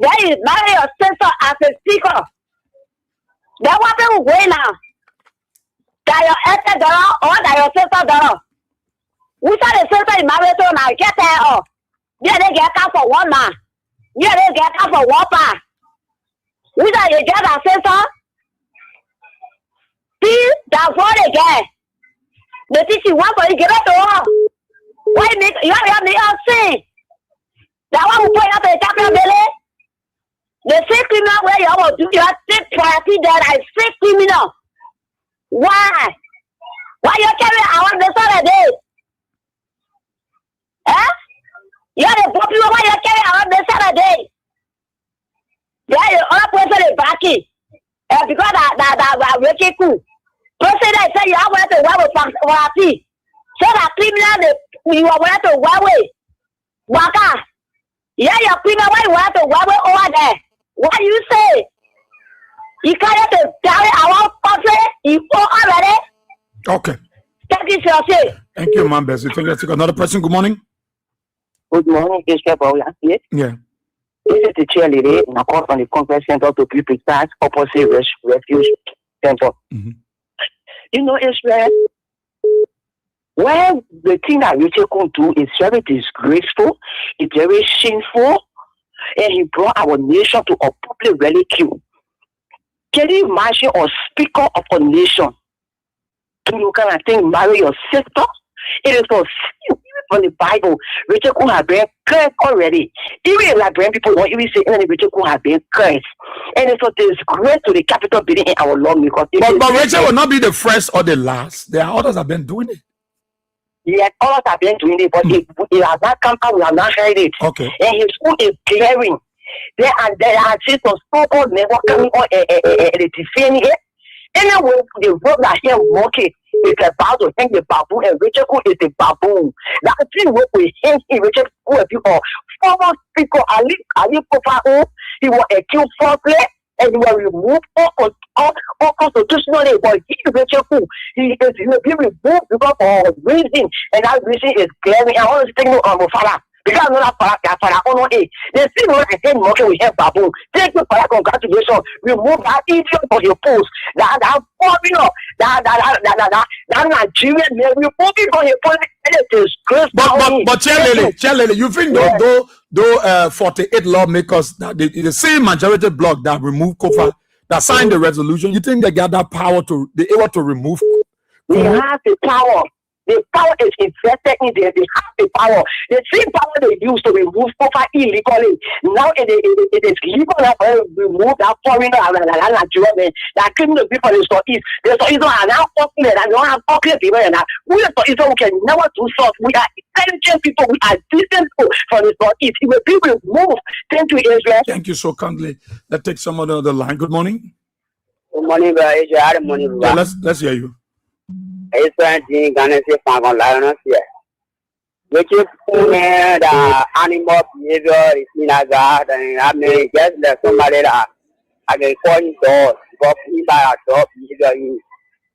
Then you marry your sister as a speaker. Then what are we going now? That your sister dollar or that your sister dollar? We saw the sister in married to now. Get there, oh. Yeah, they get out for one man. Yeah, they get out for one man. We saw you get a sister. See, that's what they get. The teacher want for you get out to her. Why make you have me all say? That one who put out the champion belly. The same criminal where you want to do your same party that I say criminal. Why? Why you carry our the Saturday? Eh? You're the popular one you carry around the Saturday. Yeah, the other person is backing. Because that wicked coup. President said you have to wear with party. So that criminal you are wearing to wear with. Waka. Yeah, your criminal why you want to wear with over there. What you say? You can't to carry our country. You go already. Okay. Thank you, sir. Thank you, man. Bessie. Let's take another person. Good morning. Good morning, Israel. Yeah. This is the cheerleader in a call from the conference center to be precise, opposite refuge center. Mm-hmm. You know, Israel, when the thing that Richard can do is very disgraceful, it's very shameful, and he brought our nation to a public ridicule. Can you imagine a speaker of a nation to look at thing, marry your sister? It is so from the Bible. Richard could have been cursed already. Even Liberian people don't even say any Richard could have been cursed. And it's a disgrace to the capital building in our lawmakers. But Richard will not be the first or the last. There are others that have been doing it. Yes, others have been doing it, but it has not come out. We have not heard it. Okay. And his school is glaring. There are just some so-called never coming on and defending it. Anyway, the road that here walking is about to hang the baboon, and Richard Cook is the baboon. That thing we hang in Richard Cook, people, former speaker Ali Kofa, he was accused falsely and he was removed all constitutionally. But he, Richard Cook, he will be removed because of reason, and that reason is glaring. I want to take no on Mufala. Because I'm not para oh no, they see what I said, working with him, baboon. Thank you for that, congratulations. Remove that idiot from your post. That formula, that Nigerian man, remove it from your post. But Chelele, you think though 48 lawmakers, that the same majority bloc that removed Kofa, that signed the resolution, you think they got that power to be able to remove? They have the power. The power is invested in there. They have the power. The same power they use to remove Kofa illegally. Now it is legal now to remove that foreigner Nigerian that criminal people in the Southeast. The Southeast are now popular and don't have popular people and that. We are Southeast, we can never do so. We are intelligent people. We are decent people from the Southeast. It will be removed. Thank you, Israel. Thank you so kindly. Let's take someone on the line. Good morning. Good morning, Good morning, yeah, let's hear you. It's Francis Ghana from Lioness here. Which is the animal behavior is in a garden, and I may guess that somebody that I can call you dog, but he by a dog behavior.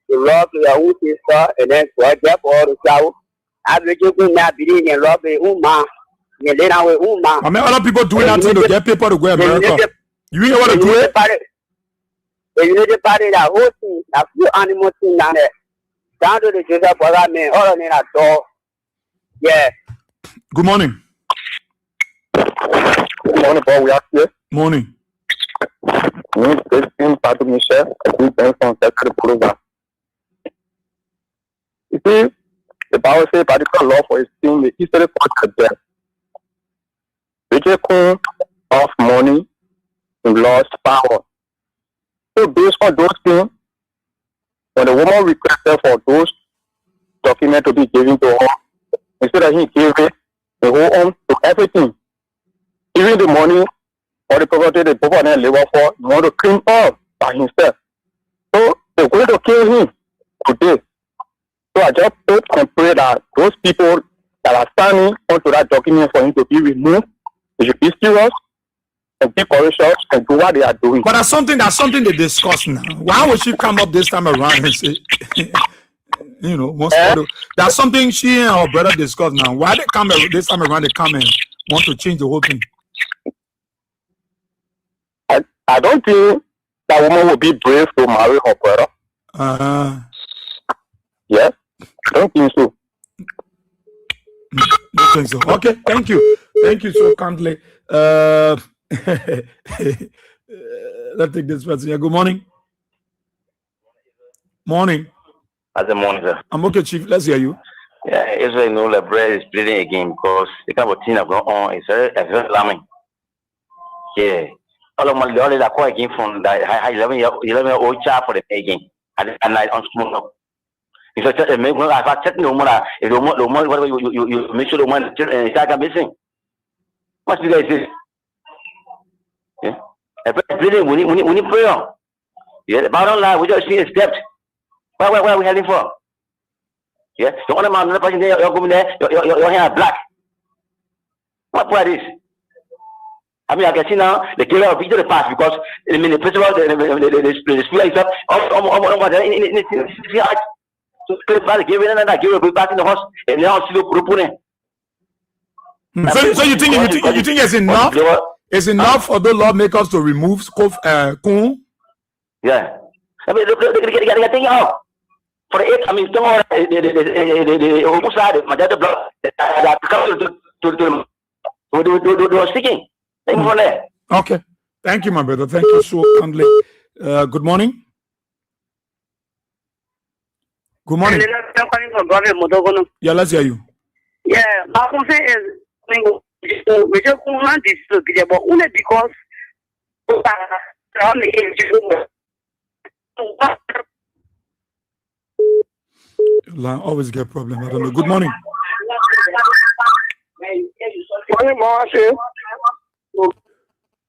love your own sister, and then for therefore the child. I will give you my belief in love with Uma. You let out with Uma. I mean, other people doing that to get people to go to America. You know what to do? You need to party that whole thing, a few animal thing down there. Down to the Joseph brother, man, all in that door. Yeah. Good morning. Good morning, Paul. We are here. Morning. This is Padre Michel. I think that's on the program. You see, the Bible says particular law for his sin, the easily put to death. Rejection of money and lost power. So based on those things, when the woman requested for those documents to be given to her, instead of he gave it, the whole home to everything. Even the money or the property the people are labor for, you want to clean up by himself. So they're going to kill him today. So I just hope and pray that those people that are signing onto that document for him to be removed, they should be serious and be courageous and do what they are doing. But that's something they discuss now. Why would she come up this time around and say, you know, that's something she and her brother discuss now. Why they come this time around? They come and want to change the whole thing. I don't think that woman will be brave to marry her brother. Yes, I don't think so. Don't think so. Okay, thank you. Thank you so kindly. Let's take this person here. Good morning. Morning. Good morning, sir. I'm okay, Chief. Let's hear you. Yeah, Israel know the bread is bleeding again because the kind of thing that going on is very alarming. Yeah. All of my only that call again from that 11-year-old child for the again at night on school. If I check no more, if you make sure the one is missing. What do you guys say? Yeah. Bleeding, we need prayer. Yeah, the bottom line, we just see a step. Where are we heading for? Yeah, the only man, the person there, you're going there, your hair black. What is this? I mean, I can see now the killer of the past because I mean the principal, the spirit is up. So back in the house and now So you think it's enough? It's enough for the lawmakers to remove Kun? Yeah. I mean, they got thing out. For the 8, I mean, the almost side, my dad block that to speaking. Thank you for that. Okay. Thank you, my brother. Thank you so kindly. Good morning. Good morning. Yeah, let's hear you. Yeah, my concern is we just want this to be but only because line always get problem. I don't know. Good morning. Morning, Marshall.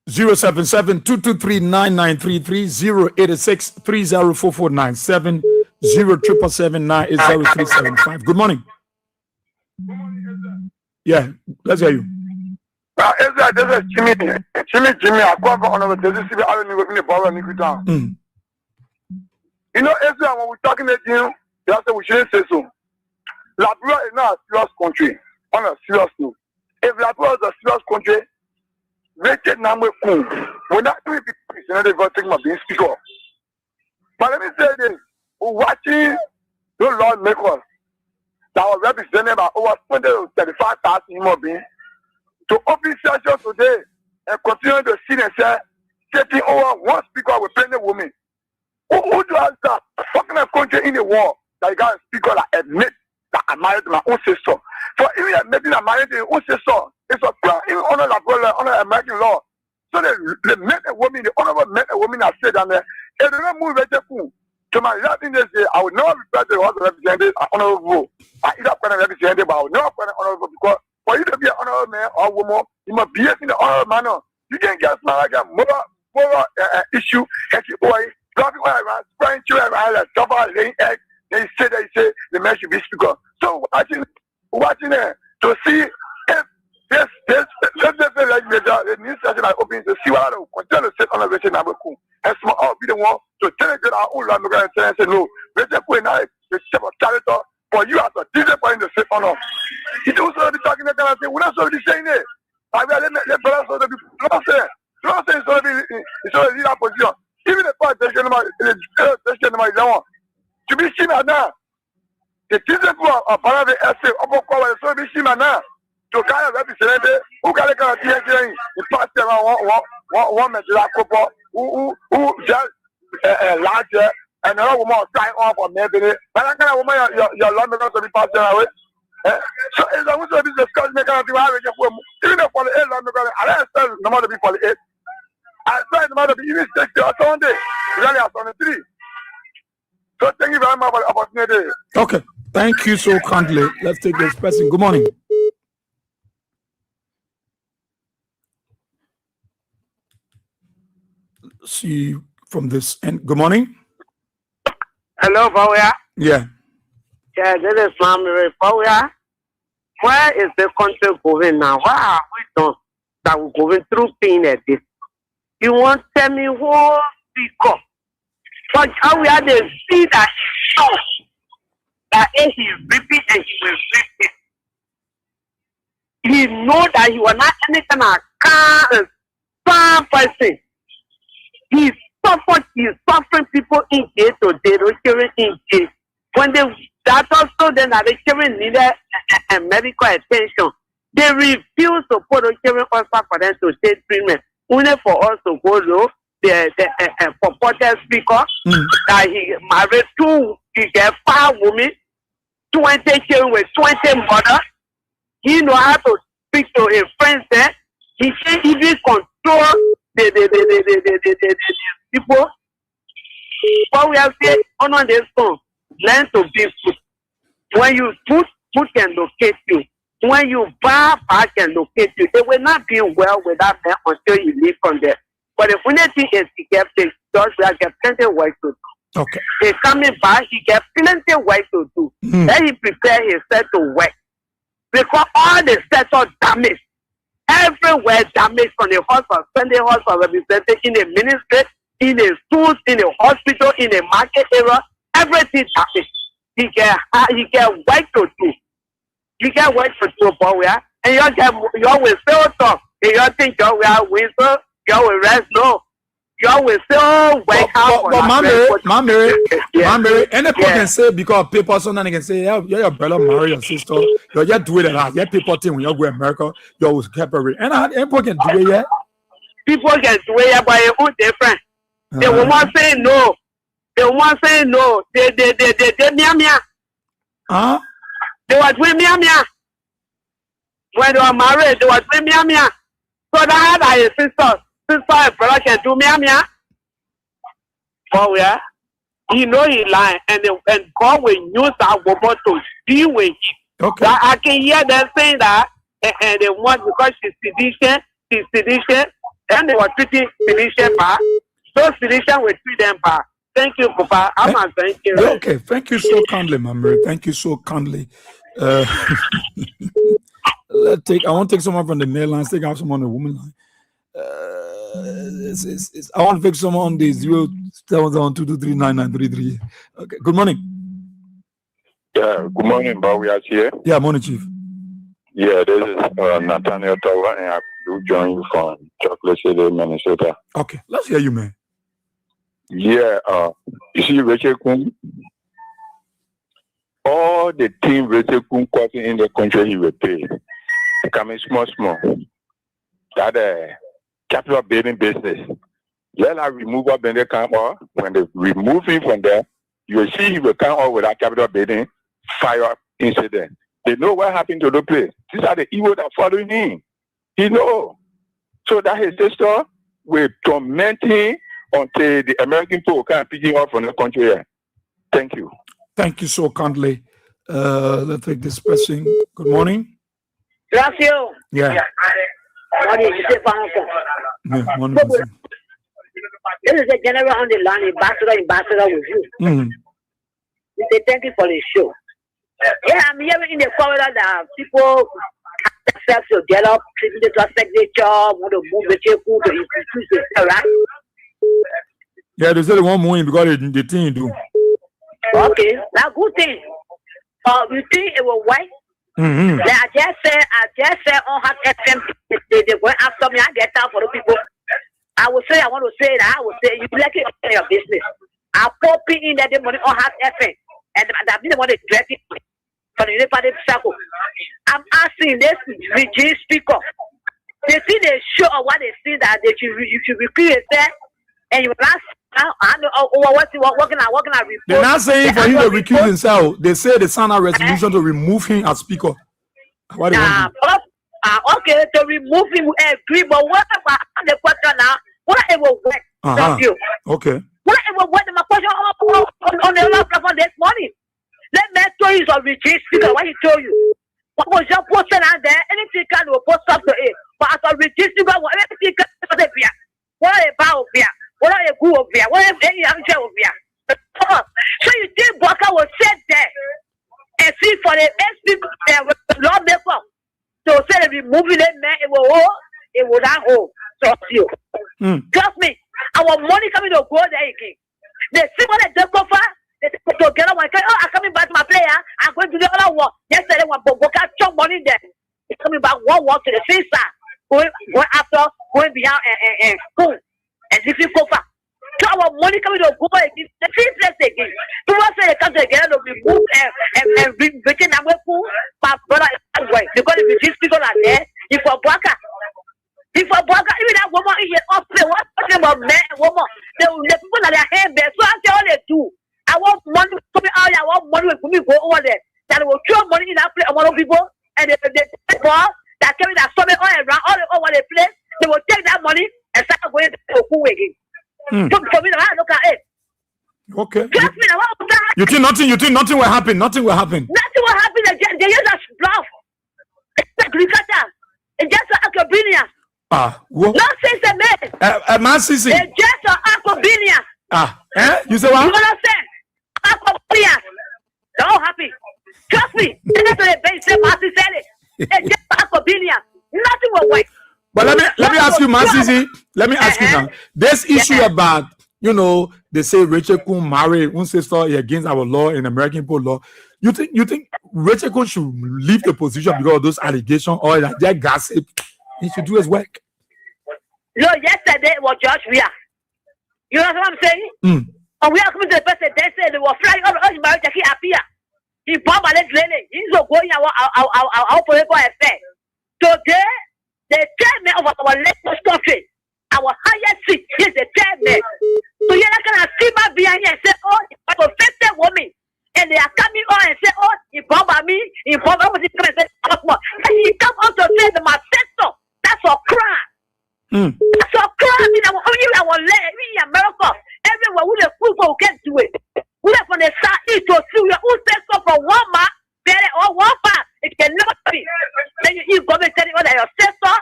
077-223-9933 086-304497 077798035. Good morning. Yeah, let's hear you. This is Jimmy. I go on over the CB. I don't even bother Niku down. You know, Ezra, when we're talking to you, that's what we shouldn't say so. Liberia is not a serious country. On a serious note, if Liberia is a serious country, Richard Namwe Kun, we're not doing people in the voting of being speaker. But let me say this: we're watching the Lord make us that was represented by over 235,000 human beings to open session today and continue to see themselves taking over one speaker with pregnant women. Who does that? Fucking a country in the world that you got a speaker that admit that I married my own sister. For even admitting I married my own sister, it's a crime. Even honor American law. So they met a woman, the honorable met a woman that said, and they don't move very cool. To my last thing they say, I would never refer to the representative as honorable. I either find a representative, but I would never find an honorable because for you to be an honorable man or woman, you must behave in the honorable manner. You can't get smart like a moral issue, and you boy, dropping around, spraying children around, like double laying eggs. They say the man should be speaker. So watching there to see if this legislature, the new session I open to see what I will continue to sit on the Richard Namwe Kun. and some of the one to tell you that our own land and say no. Richard Queen, I the step of character for you as a DJ point the same honor. It also be talking about that we're not so the same. I will let brothers of the people say. Don't say it's already in position. Even the part that's going to to be seen now. The teacher for a part of the essay of a so be seen now. To kind of represent who got a kind of the past one measure couple who just larger and another woman trying off on maybe. But I can't woman your London to be passed away. So it's also this discussion making of the average even for the 8 London, I understand no matter be for the 8. I said no matter be even 60 or Sunday, really on the 3. So thank you very much for the opportunity. Okay, thank you so kindly. Let's take this person. Good morning. See from this end. Good morning. Hello, Bawia. Yeah. Yeah, this is Mamre Bawia. Where is the country going now? Why are we done that we're going through pain at this? You want to tell me who speak up? But how we had to see that he knows that he repeat and he will repeat. He know that he was not any kind of calm person. He's suffering people in jail today, they're in jail. When that also then that they children needed medical attention, they refuse to put the children also for them to take treatment. Only for us to go to the purported speaker that he married he get 5 women, 20 children with 20 mothers. He know how to speak to his friends there. He can't even control the people. What we have said on this song, learn to be good. When you put can locate you. When you bar can locate you. They will not be well with that man until you leave from there. But the only thing is he gets things, because we have plenty of work to do. Okay. He's coming back, he gets plenty of work to do. Then he prepare himself to work. Because all the sector damaged. Everywhere damaged from the hospital, Sunday hospital represented in the ministry, in the schools, in the hospital, in the market area, everything damaged. He get work to do. You get work to do, boy, and you always still talk. And you think you will win, so you will rest. No, you will still work out. But Mary, any people can say because people sometimes can say, yeah, your brother marry your sister. You just do it like that. Yeah, people think when you go to America, you always separate. And people can do it, yeah. People can do it, yeah, but it's all different. The woman say no. The woman say no. They mia. Huh? They were doing mia. When they were married, they were doing mia. So that had a sister and brother can do mia. Oh yeah. He know he lying, and God will use that woman to deal with you. Okay. I can hear them saying that, and they want because she's sedition, and they were treating sedition bad. So sedition will treat them bad. Thank you, Papa. Thank you. Okay, thank you so kindly, Mary. Thank you so kindly. I want to take someone from the male line. Take out someone on the woman line. I want to take someone on the 07122399933. Okay. Good morning. Yeah. Good morning, Bob. We are here. Yeah, morning, Chief. Yeah, this is Nathaniel Tower, and I do join you from Chocolate City, Minnesota. Okay, let's hear you, man. Yeah, you see, Rachel Kun, all the team Rachel Kun got in the country he will pay. Coming small. That capital building business. Let her remove up in the camera. When they remove him from there, you will see he will come out with that capital building fire incident. They know what happened to the place. These are the evil that following him. He know. So that his sister will torment him until the American people can pick him up from the country here. Thank you. Thank you so kindly. Let's take this person. Good morning. Gracias. Yeah. Morning. This is the general on the line, ambassador with you. We say thank you for the show. Yeah, I'm hearing in the corridor that people accept to get up, to respect their job, want to move the table to increase the right? Yeah, they say they want more because the thing you do. Okay, that's good thing. You think it will work? Mm-hmm. Like I just said on Hot FM, they went after me. I get out for the people. I will say, I want to say that. I will say, you like it on your business. I'll pop in that money on Hot FM. And that means I want to direct it for the party circle. I'm asking this regime speaker. They see the show of what they see that you should recruit yourself. And you ask, I know what working on report. They're not saying for him to recuse himself. They say they signed a resolution to remove him as speaker. What do you want to do? Okay, to remove him, we agree. But what about the question now? What it will work? Okay. What it will work? My question on the last platform this morning. Let me tell you some regime speaker. What he told you? What was your posted out there? Anything can will post up to it. But as a regime speaker, anything can be here. What about here? What are you good over here? What are you having over here? So you think Baka was set there and see for the lawmaker to say removing it, man, it will not hold. Trust you. Trust me. Our money coming to go there again. They see what they go for. They together one. Oh, I'm coming back to my player. I'm going to do the other one. Yesterday, one Boca chop money there. It's coming back one walk to the face side. Going after, going behind and boom. And if you go back, so our money coming to go again, the same place again. People say they come together to remove and bring them away from my brother way. Because if these people are there, if for Baka, even that woman is up there, what's about men and woman? The people that are hand there, so I say all they do. I want money coming out, I want money for me go over there. That will throw money in that place, a lot of people, and the people that carry that stomach all around, all over the place, they will take that money and start going to cool again. So for me, I look at it. Okay. Trust me, you think nothing will happen? Nothing will happen. Nothing will happen. They use a bluff. It's agriculture. It's just an acrobinia. What? Not since the man. Man, Sisi. It's just an acrobinia. You say what? You understand? Acrobinia. They're all happy. Trust me. That's what they say. Marcy said it. It's just an acrobinia. Nothing will work. But let me ask you, Masisi. Let me ask you now. This issue about, they say Rachel Kun marry one sister against our law in American law. You think Rachel Kun should leave the position because of those allegations or that they're gossip? He should do his work. No, yesterday it was George Weah. You know what I'm saying? And we are coming to the person. They say they were flying all the marriage. He appear. He bomb and lady. He's going our political affair. Today. The chairman of our latest country, our highest seat, is the chairman. So you're not gonna see my behind here and say, oh, it's a affected woman. And they are coming on and say, oh, he bombed me, he bombed me, come and say, and he come on to say my sister. That's a crime. That's a crime in our land, in America. Everywhere we the people can do it. We are from the southeast to see who says so from Walmart, better or Walmart. It cannot be. Then you go and tell you that your sister,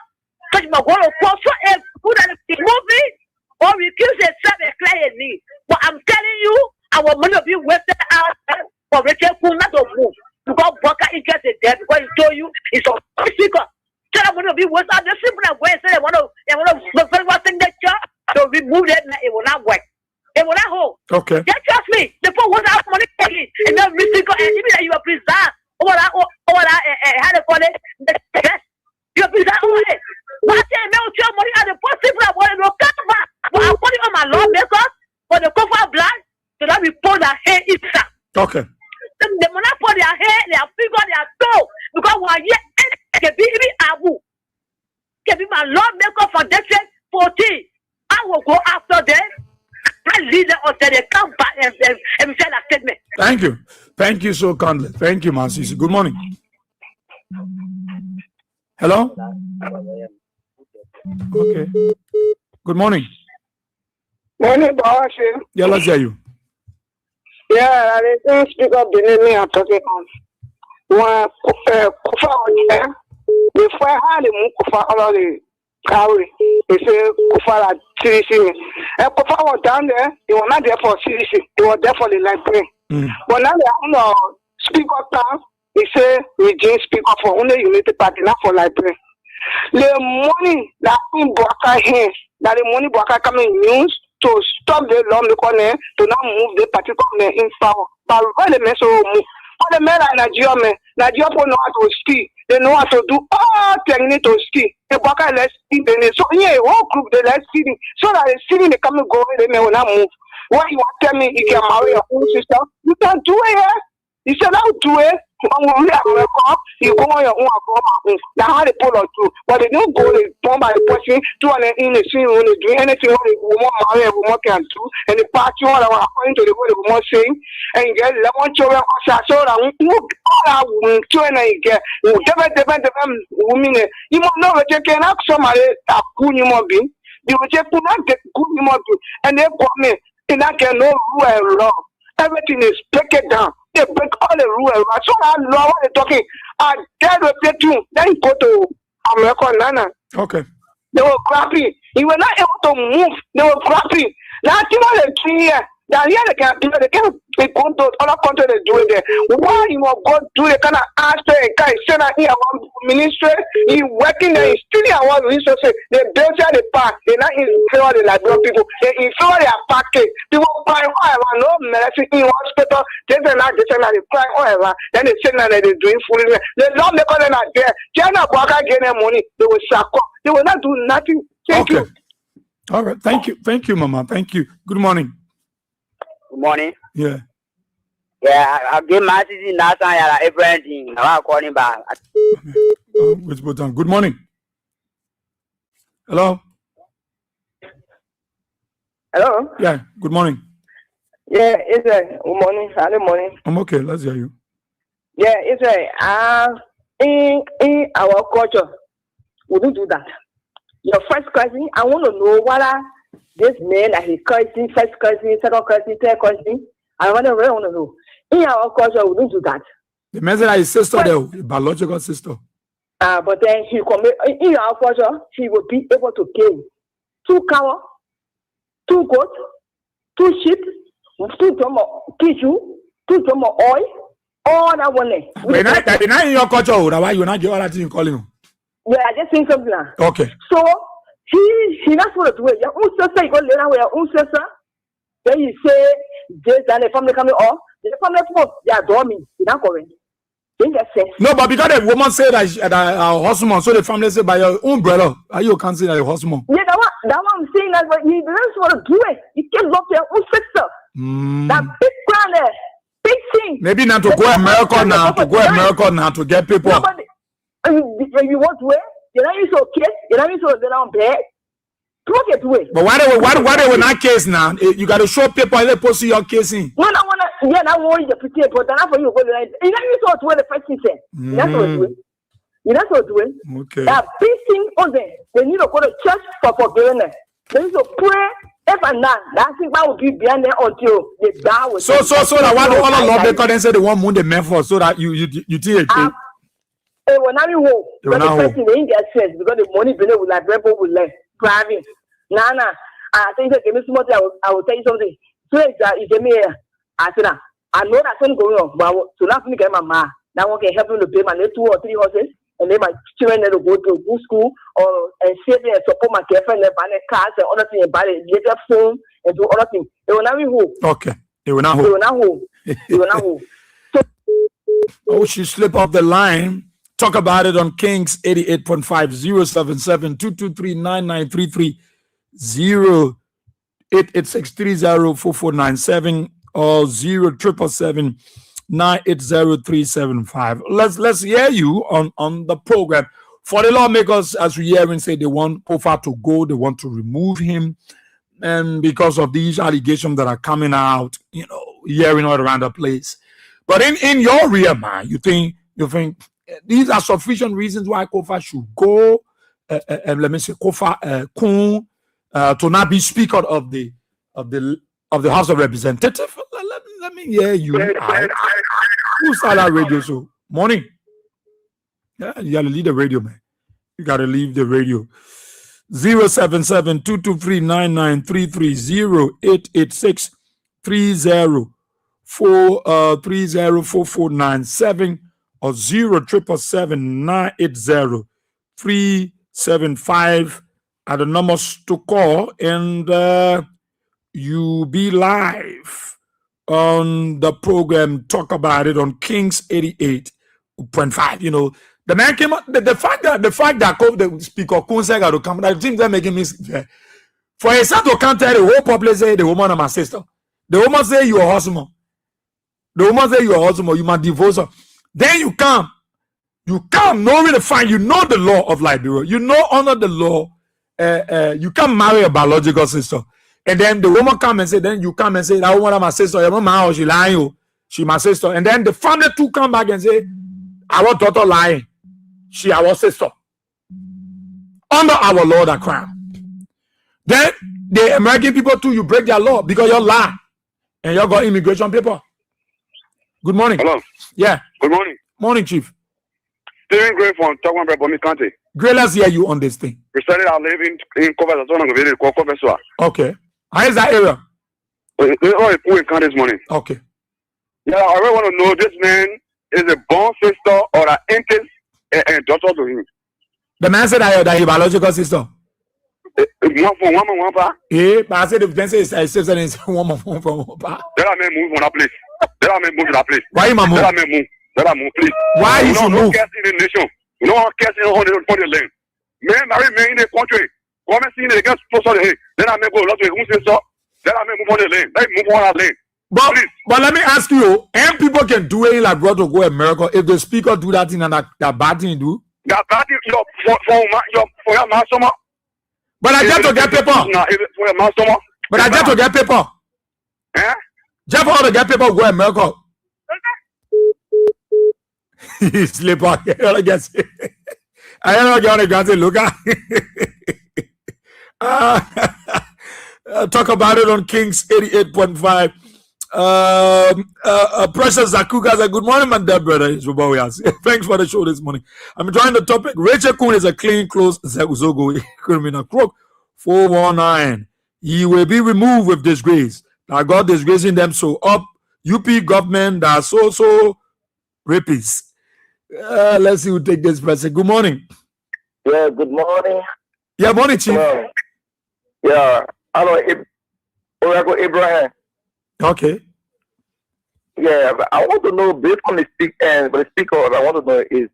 because you go to post for who that is moving or refuse yourself and clear need. But I'm telling you, our money will be wasted out for Rachel Kun not to move. Because Baka is just there because he told you it's a secret. So I'm going to be wasted out. The simple way say they want to signature to remove it, it will not work. It will not hold. Okay. Just trust me. The people want our money again and then mystical and even that you are preserved. Over that, how they call it? The best. You're preserved over it. Why say no your money at the possible I want to cover? But I put it on my law makers for the cover blood so that we pour their hair inside. Okay. The money for their hair, their figure, their toe. Because one year, can be Abu. Can be my law maker for December 14. I will go after them. I lead them until they come back and say that statement. Thank you. Thank you so kindly. Thank you, Masisi. Good morning. Hello? Okay. Good morning. Morning, boss. Yeah, let's hear you. Yeah, I didn't speak up the name I'm talking on. One Kufa on there. Before I had him, Kufa already carry. He said Kufa had seriously. And Kufa was down there. He was not there for seriously. He was there for the library. But now they have speak up now. He said we just speak up for only Unity Party, not for library. The money that in Baka here, that the money Baka coming news to stop the law to not move the particular in power. But all the men so move. All the men like Nigeria know how to ski. They know how to do all things to ski. The Baka let's see. So yeah, whole group they let's see. So that they see they come and go. They may not move. Why you want to tell me you can marry your own sister? You can't do it. You said I'll do it. You go on your own account. Now how they pull on through, but they don't go. They bomb by the person. Do in the scene when they do anything. What the woman marry a woman can do, and the party all according to the way the woman saying, and get 11 children. So that we all women children and get different women. You must know that you can ask somebody a good human being. You will just put out the good human being, and they come in, and I can no rule and law. Everything is break down. They break all the rules. So I know what they're talking. I dare to play too. Then go to America, Nana. Okay. They were crappy. You were not able to move. They were crappy. Now, you know, the 3 years. Now, here they can't go to other countries they do it there. Why you want to go do the kind of answer and kind of send out here one ministry? He working there, he's still here one resources. They build the park. They not inferior the like people. They inferior their package. People buy whatever, no medicine in hospital. They say they buy whatever. Then they say that they're doing fully. They don't make all that there. China Baka get their money. They will suck up. They will not do nothing. Thank you. All right. Thank you, Mama. Thank you. Good morning. Good morning. Yeah. Yeah, I give my season last time. Everything. I'm calling back. Good morning. Hello. Hello. Yeah. Good morning. Yeah, it's good morning. Hello, morning. I'm okay. Let's hear you. Yeah, it's in our culture, we don't do that. Your first question, I want to know what are this man that he cursing, first cursing, second cursing, third cursing. I really want to know. In our culture, we don't do that. The man said his sister, the biological sister. But then he commit in our culture, he will be able to kill 2 cow, 2 goats, 2 sheep, 2 drum of tissue, 2 drum of oil, all that one. But not in your culture, why you not get all that thing calling him? Yeah, I just think something. Okay. So he not supposed to do it. Your own sister, you go later with your own sister. Then you say, this and the family coming off. The family force, they adore me. You're not going. No, but because the woman said that our husband, so the family said by your own brother, are you can't say that your husband? Yeah, that one I'm saying that, but you don't want to do it. You can't love your own sister. That big grand there, big thing. Maybe not to go America now, to get people. No, but when you want to wear, you're not used to okay, you're not used to get on bed. Look at way. But why they were not case now? You got to show people and they post your case in. When I wanna, yeah, I want you to pretend, but then for you, you're not used to wear the first thing. That's what do it. You know what doing. Okay. That big thing on there. They need to go to church for forgiveness. They need to pray. If and not, that thing will be behind there until they die. So that why all the Lord because they say they want moon the men for so that you think it will not be whole. Because the person in their sense because the money below will like rebel will like driving. Nana, I think give me something. I will tell you something. So you give me I said I know that something going on, but so now me get my ma. That one can help me to pay my 2 or 3 horses, and then my children to go to good school or and save and support my girlfriend and buy cars and other things and buy the later phone and do other things. It will not be whole. Okay. It will not hold. It will not hold. It will not hold. So, oh, she slip off the line. Talk about it on Kings 88.5 077 223 9933 0886304497 or 0777 980-375. Let's hear you on the program. For the lawmakers, as we hear and say, they want Kofa to go, they want to remove him, and because of these allegations that are coming out, hearing all around the place. But in your rear mind, you think these are sufficient reasons why Kofa should go, and let me say Kofa Kun to not be Speaker of the House of Representatives. Let me hear you out. Who's that radio show? Morning. Yeah, you gotta leave the radio, man. You gotta leave the radio. 077-223-9933 0886-304497 or 0777-980-375 are the numbers to call. And you be live on the program, talk about it on Kings 88.5. You know, the man came up. The fact that the speaker Kunse to come, that things that making me. For a son to come tell the whole population say the woman is my sister. The woman say you are husband. The woman say you are husband. You must divorce her. Then you come knowing the fact you know the law of Liberia. You know under the law. You can't marry a biological sister. And then the woman come and say, then you come and say, that woman is my sister. Your mama, she lying. She my sister. And then the family too come back and say, our daughter lying. She our sister. Under our law that crime. Then the American people too, you break their law because you lie. And you got immigration paper. Good morning. Hello. Yeah. Good morning. Morning, Chief. Stephen Gray from Tokman Bomi County. Great, let's hear you on this thing. Recently, I live in Kovasaton. Okay. How is that area? This morning. Okay. Yeah, I really want to know this man is a born sister or an infant and daughter to him. The man said that his biological sister. One pa. Yeah, but I said the man says his sister is one from one pa. Let that man move from that place. Let that man move to that place. Why you move? Let that man move. Let that move, please. Why you should move? No cash in the nation. No one cares on the land. Man, marry man in the country. Come and see the guys sponsor the. Then I may go lot to who says so. Then I may move on the land. Let me move on that land. But let me ask you, and people can do it like bro to go America if the speaker do that thing and that bad thing do. That bad thing for your master. But I get to get paper. For your master. But I get to get paper. Eh? Just for to get paper go America. He sleep on. I don't get on the look at. Talk about it on Kings 88.5. Precious Zakuga said, good morning, my dear brother. Thanks for the show this morning. I'm enjoying the topic. Rachel Kun is a clean clothes Zogo criminal crook 419. He will be removed with disgrace. Now God disgracing them so up. UP government that are so rapists. Let's see who take this person. Good morning. Yeah, good morning. Yeah, morning, Chief. Yeah, hello, Oracle Abraham. Okay. Yeah, but I want to know based on the speaker. I want to know is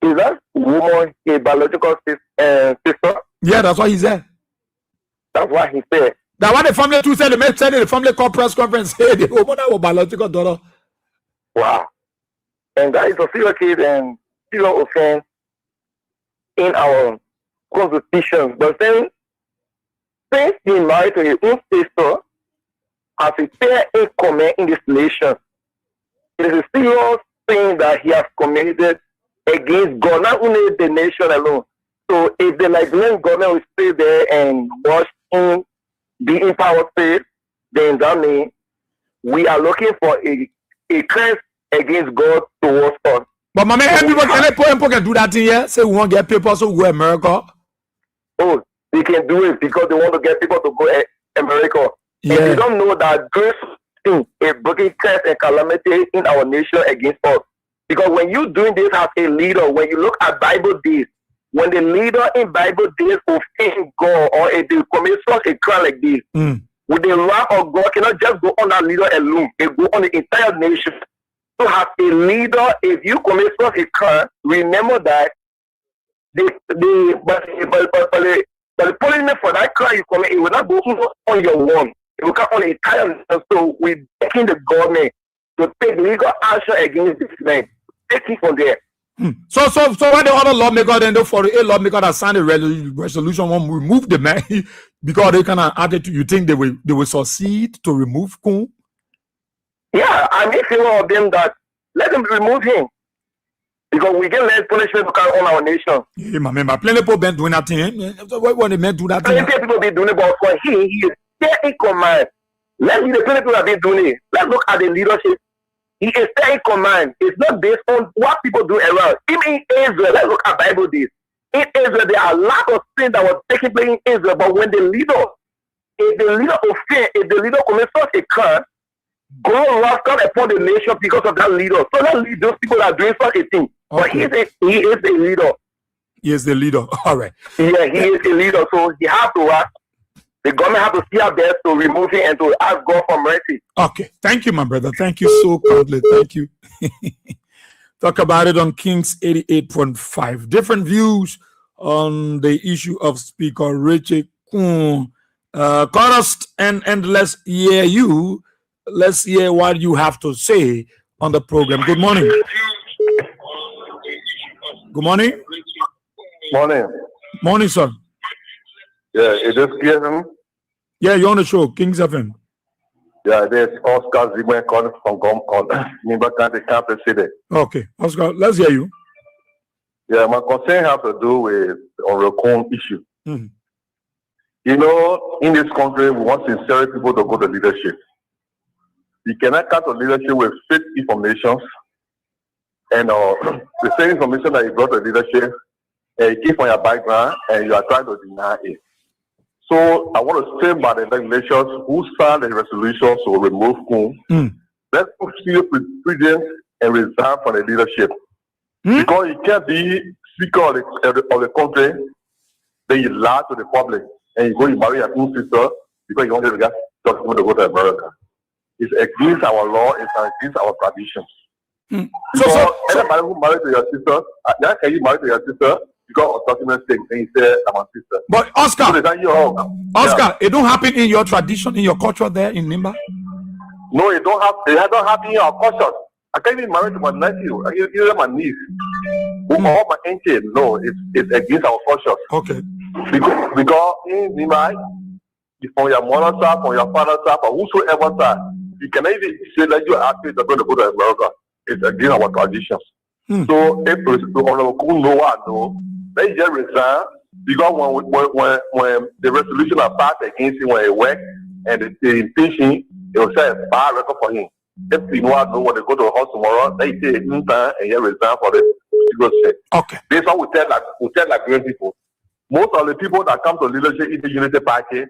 that woman a biological sister? Yeah, that's what he said. That's what he said. That's what the family too said. The family called press conference said the woman was biological daughter. Wow. And that is a serious case and serious offense in our constitution. But then, since he married to his own sister, as a pair in common in this nation, it is a serious thing that he has committed against God, not only the nation alone. So if the Nigerian government will stay there and watch him be in power state, then that means we are looking for a curse against God towards us. But my man, people can do that thing here. Say we want to get people so we go to America. Oh, they can do it because they want to get people to go to America. Yeah. And you don't know that this thing is bringing curse and calamity in our nation against us. Because when you're doing this as a leader, when you look at Bible days, when the leader in Bible days offend God or if they commit such a crime like this, with the wrath of God cannot just go on that leader alone. It go on the entire nation. To have a leader, if you commit such a crime, remember that the punishment for that crime you commit, it will not go on your one. It will come on the entire nation. So we're begging the government to take legal action against this man. Take it from there. So when the other lawmaker then the 48 lawmaker that signed a resolution won't remove the man because they kind of added to, you think they will succeed to remove Kun? Yeah, I'm in favor of them that let them remove him because we get less punishment to carry on our nation. Yeah, my man, but plenty people been doing that thing. Why want the men do that thing? Plenty people be doing it, but for him, he is there in command. Let's see the plenty people that be doing it. Let's look at the leadership. He is there in command. It's not based on what people do around. Even in Israel, let's look at Bible days. In Israel, there are a lot of things that were taking place in Israel, but when the leader offends, if the leader commits such a crime, God wrath come upon the nation because of that leader. So let's leave those people that are doing such a thing. Okay. But he is a leader. He is the leader. All right. Yeah, he is a leader. So he has to act The government have to see out there to remove it and to ask God for mercy. Okay. Thank you, my brother. Thank you so kindly. Thank you. Talk about it on Kings 88.5. Different views on the issue of Speaker Richard Kun. Chorus and let's hear you. Let's hear what you have to say on the program. Good morning. Good morning. Morning. Morning, sir. Yeah, is this Kieran? Yeah, you're on the show, Kings FM. Yeah, this is Oscar Zigman calling from Nimba County, Capital City. Okay, Oscar, let's hear you. Yeah, my concern has to do with the Orokun issue. Mhm. You know, in this country, we want sincere people to go to leadership. You cannot come to leadership with fake information and the same information that you brought to leadership, and you keep on your background and you are trying to deny it. So I want to say about the legislators who signed the resolutions to remove Kun. Let's fulfill prudence and resign from the leadership. Because you can't be speaker of the country, then you lie to the public and you go and marry your own sister because you want to go to America. It's against our law, it's against our traditions. So anybody who married to your sister, can you marry to your sister because of document thing and you say I'm a sister? But Oscar, So it don't happen in your tradition, in your culture there in Nimba? No, it don't happen in our culture. I can't even marry to my nephew. Even my niece. All my auntie. No, it's against our culture. Okay. Because in Nimba, from your mother's side, from your father's side, or whosoever side, you cannot even say that you are asking to go to America. It's against our traditions. So if no, they just resign because when the resolution are passed against him when he work and they impeach him, it will say a bad record for him. If you know when they go to the house tomorrow, they say in time and he resign for the leadership. Okay. This is what we tell like great people. Most of the people that come to leadership in the Unity Party,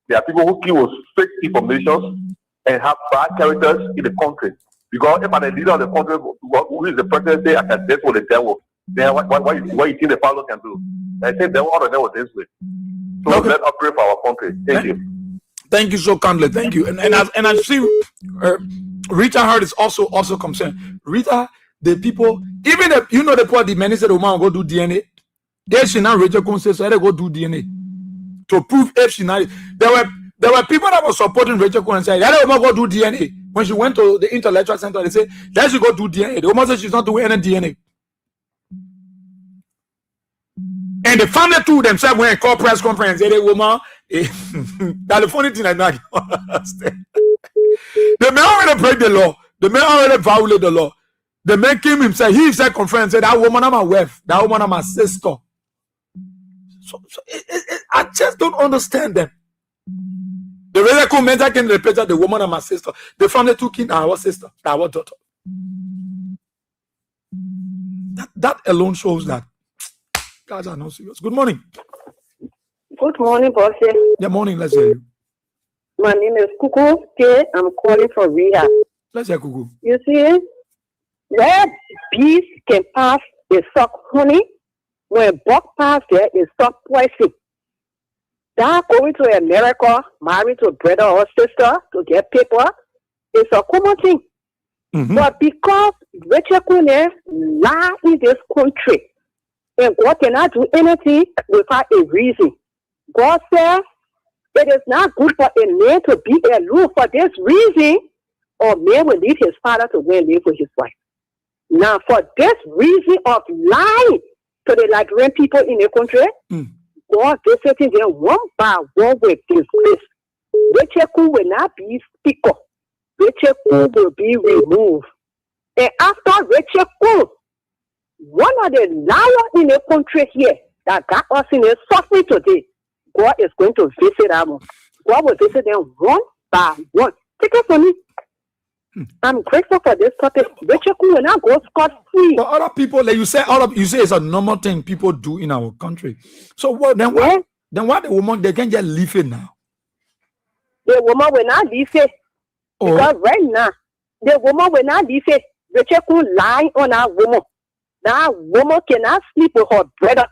they are people who give us fake information and have bad characters in the country. Because if I'm the leader of the country who is the president, say I can deal with the devil, then what you think the father can do? I say they want to deal with this way. So let us pray for our country. Thank you. Thank you so kindly. Thank you. And I see Rita Hart is also concerned. Rita, the people, even if you know the poor, the many said the woman go do DNA. If she now Rachel Kun says, so they go do DNA to prove if she now. There were people that were supporting Rachel Kun and said, that woman go do DNA. When she went to the intellectual center, they said, let she go do DNA. The woman said she's not doing any DNA. And the family too themselves went call press conference. They woman, that's the funny thing I don't understand. The man already break the law. The man already violated the law. The man came himself. He said conference said that woman is my wife. That woman is my sister. So I just don't understand them. The really cool mentor can represent the woman and my sister. The family took in our sister, our daughter. That alone shows that guys are not serious. Good morning. Good morning, boss. Yeah, morning. Let's hear you. My name is Kuku K. I'm calling from Rehab. Let's hear Kuku. You see, where bees can pass, they suck honey. When buck pass there, they suck poison. That going to America, married to a brother or sister to get paper, is a common thing. But because Rachel Kun lie in this country, and God cannot do anything without a reason. God says it is not good for a man to be alone for this reason, or man will leave his father to go and live with his wife. Now, for this reason of lying to the Liberian people in the country, God visiting them one by one with disgrace. Rachel Kun will not be speaker. Rachel Kun will be removed. And after Rachel Kun, one of the liars in the country here that got us in a suffering today, God is going to visit them. God will visit them one by one. Take it from me. I'm grateful for this topic. Rachel Kun will not go scot-free. But other people, like you say, it's a normal thing people do in our country. So what? Then why the woman they can just leave it now? The woman will not leave it because right now the woman will not leave it. Rachel Kun lying on that woman. That woman cannot sleep with her brother.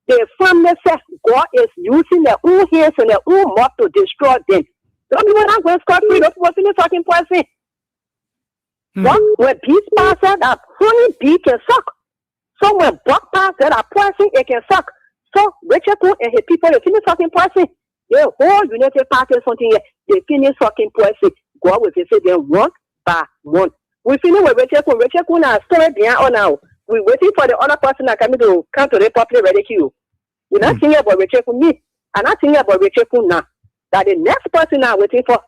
The family said God is using their own hands and their own mouth to destroy them. Those people not going scot free. Those people still talking poison. What? When bees pass that honey bee can suck. So when buck pass that poison, it can suck. So Richard Coon and his people, they finish talking poison. The whole United Party something here, they finish talking poison. God will say them one by one. We finish with Richard Coon. Richard Coon are still behind on now. We're waiting for the other person that coming to come to the public rescue. We're not thinking about Richard Coon me. I'm not thinking about Richard Coon now. That the next person I'm waiting for.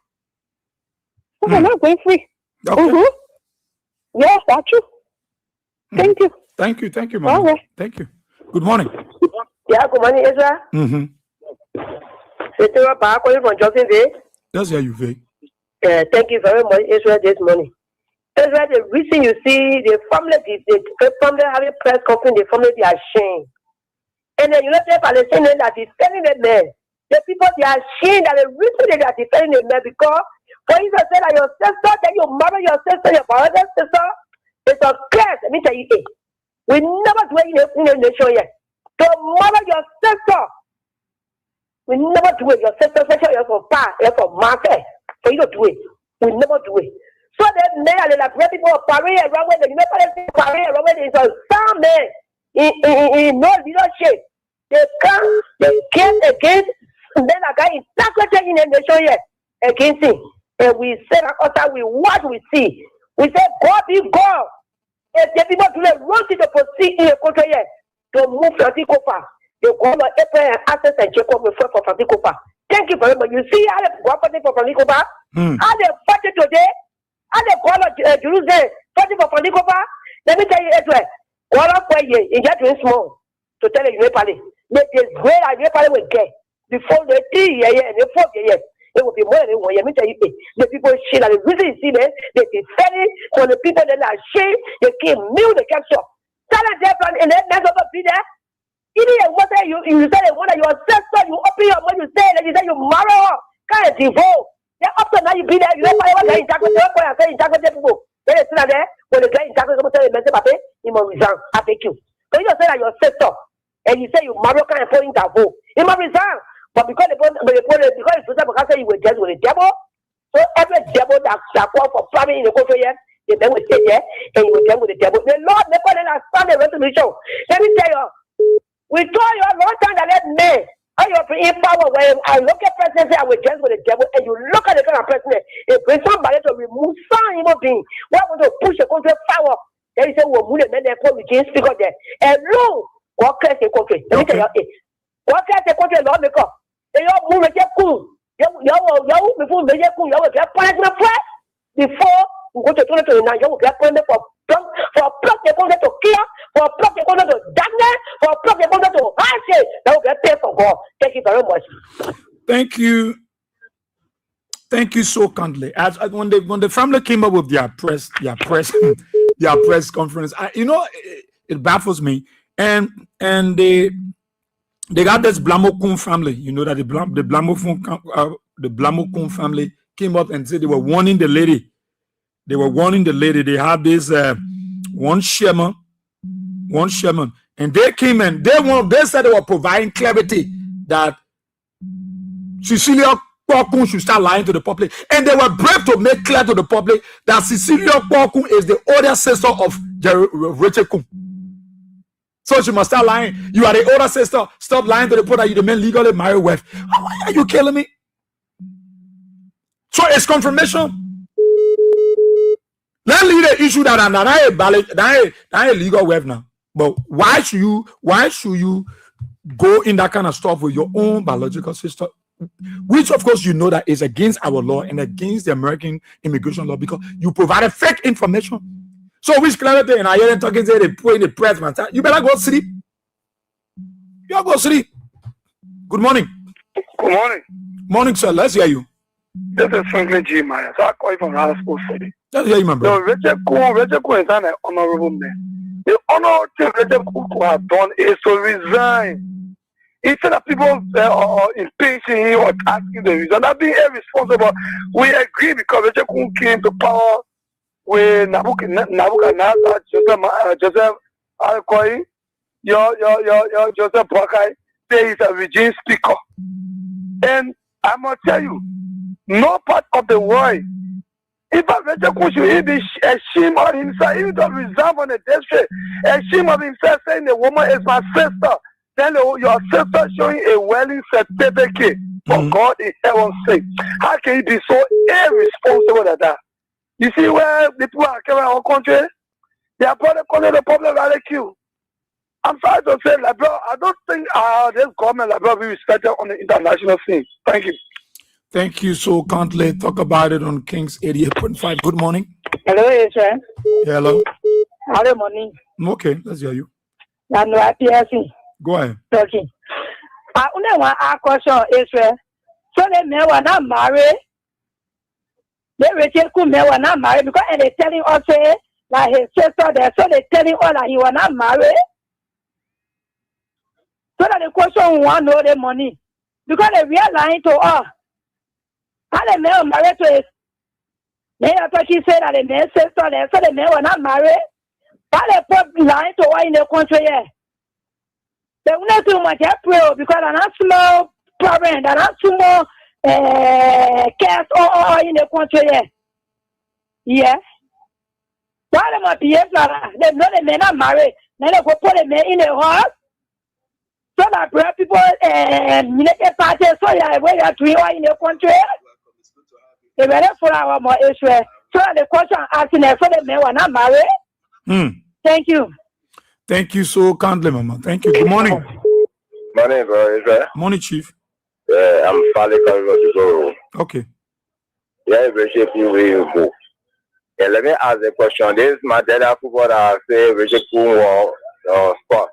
So we're not going free. Okay. Yes, that's true. Thank you. Thank you, Mama. Okay. Thank you. Good morning. Yeah, good morning, Ezra. It's calling from Johnson Day. That's how you feel. Thank you very much, Ezra, this morning. Ezra, the reason you see the family having press conference, the family they are ashamed. And then you know the Palestinians that is telling the men, the people they are ashamed that the reason they are defending the men because for you to say that your sister, then you marry your sister, your brother sister, it's a curse. Let me tell you, we never do it in the nation yet. To marry your sister, we never do it. Your sister, you're for pa, you're for market. For you to do it, we never do it. So the men are like people of Paris around where the Paris around where there is a sound man in no leadership. They come, they came against, and then a guy is sacred in the nation yet against him. And we said after we watch, we see. We say, God be God. If the people do not run to the proceed in the country yet to move Francisco Copa, they call on April and Access and Jacob before for Francisco Copa. Thank you very much. You see how they go for Francisco Copa? How they fight it today? How they call on Jerusalem fighting for Francisco Copa? Let me tell you as well. Call up for you in just small to tell you Nepali. Make this great idea will get before the 3 years and the 4 years. It will be more than 1 year. Let me tell you, the people shit and the reason you see them, they defend it for the people that are shame, they keep meal, they kept shop. Tell them their plan and then never be there. Even what you say they want your sister, you open your mouth, you say that you say you marry her, can't divorce. Then after now you be there, you don't know what they talk with the people. Then they sit there, when the guy is talking to the message, he must resign. I thank you. So you just say that your sister, and you say you marry her and fall in that vote. He must resign. But because it's because you were just with the devil, so every devil that call for farming in the country, the man will stay there and you will deal with the devil. The Lord never let us stand the resolution. Let me tell you, we told you a long time that let men, how you in power when I look at presidency, I will just with the devil, and you look at the kind of president, it brings somebody to remove some human being. Why would you push the country power? Then you say, well, move the men there, we can't speak of that. And look, what can the country? Let me tell you, what can the country lawmaker? They all move a cool. You before they get cool, you will get punishment before we go to 2029. You will get punishment for plug the content to kill, for plug the content to damage, for plug the content to hardship. That will get paid for God. Thank you very much. Thank you so kindly. As when the family came up with their press conference, it baffles me. And they got this Blamokun family. You know that the Blamokun family came up and said they were warning the lady. They They had this one shaman, and they came and they said they were providing clarity that Cecilia Kwakun should start lying to the public, and they were brave to make clear to the public that Cecilia Kwakun is the older sister of Rachel Kun. So she must start lying. You are the older sister. Stop lying to the people that you're the man legally married wife. Why are you killing me? So it's confirmation. Let's leave the issue that I legal wife now. But why should you go in that kind of stuff with your own biological sister? Which of course you know that is against our law and against the American immigration law because you provided fake information. So which clarity and I hear them talking say they put in the press, man. You better go sleep. You go sleep. Good morning. Good morning. Morning, sir. Let's hear you. This is Franklin G. Myers. I call you from Rascal City. Let's hear you, my brother. So Richard Coon is an honorable man. The honor thing Richard Coon could have done is to resign. Instead of people impeaching him or asking the reason, not being irresponsible, we agree because Richard Coon came to power with Nabucodonosor, Joseph Al-Koi, your Joseph Boakai say he's a regime speaker. And I must tell you, no part of the world, if a Rachel should be ashamed of himself, even to resign on the district, ashamed of himself saying the woman is my sister, then your sister showing a wedding certificate. For God in heaven's sake, how can you be so irresponsible like that? You see where the people are coming our country? They are probably calling the public ridicule. I'm sorry to say, like, bro, I don't think this government, like, bro, be respected on the international scene. Thank you. Thank you so kindly. Talk about it on Kings 88.5. Good morning. Hello, Israel. Hello. Good morning. Okay, let's hear you. I'm not PSC. Go ahead. Talking. I only want a question, Israel. So they may want not marry. They Rachel could may want not marry because they're telling us like his sister there. So they're telling us that he will not marry. So that the question want know the money because they are lying to us. How they may marry to his. They are talking say that the may sister there. So they may want not marry. How they put lying to us in the country here. They will not do much April because they're not small problem, they're not small cast or in the country here. Yeah. Why they must behave like that? They know they may not marry. Then they go put them in a house. So that black people make a party so yeah, where you are doing in the country. They better follow our more Israel. So the question asking them, so they may want not marry. Thank you. Thank you so kindly, Mama. Thank you. Good morning. Morning, bro. Israel. Morning, Chief. I'm Fali Karivos. Okay. Yeah, appreciate you where you go. Yeah, let me ask a question. This is my dad football that say Richard Poon spot.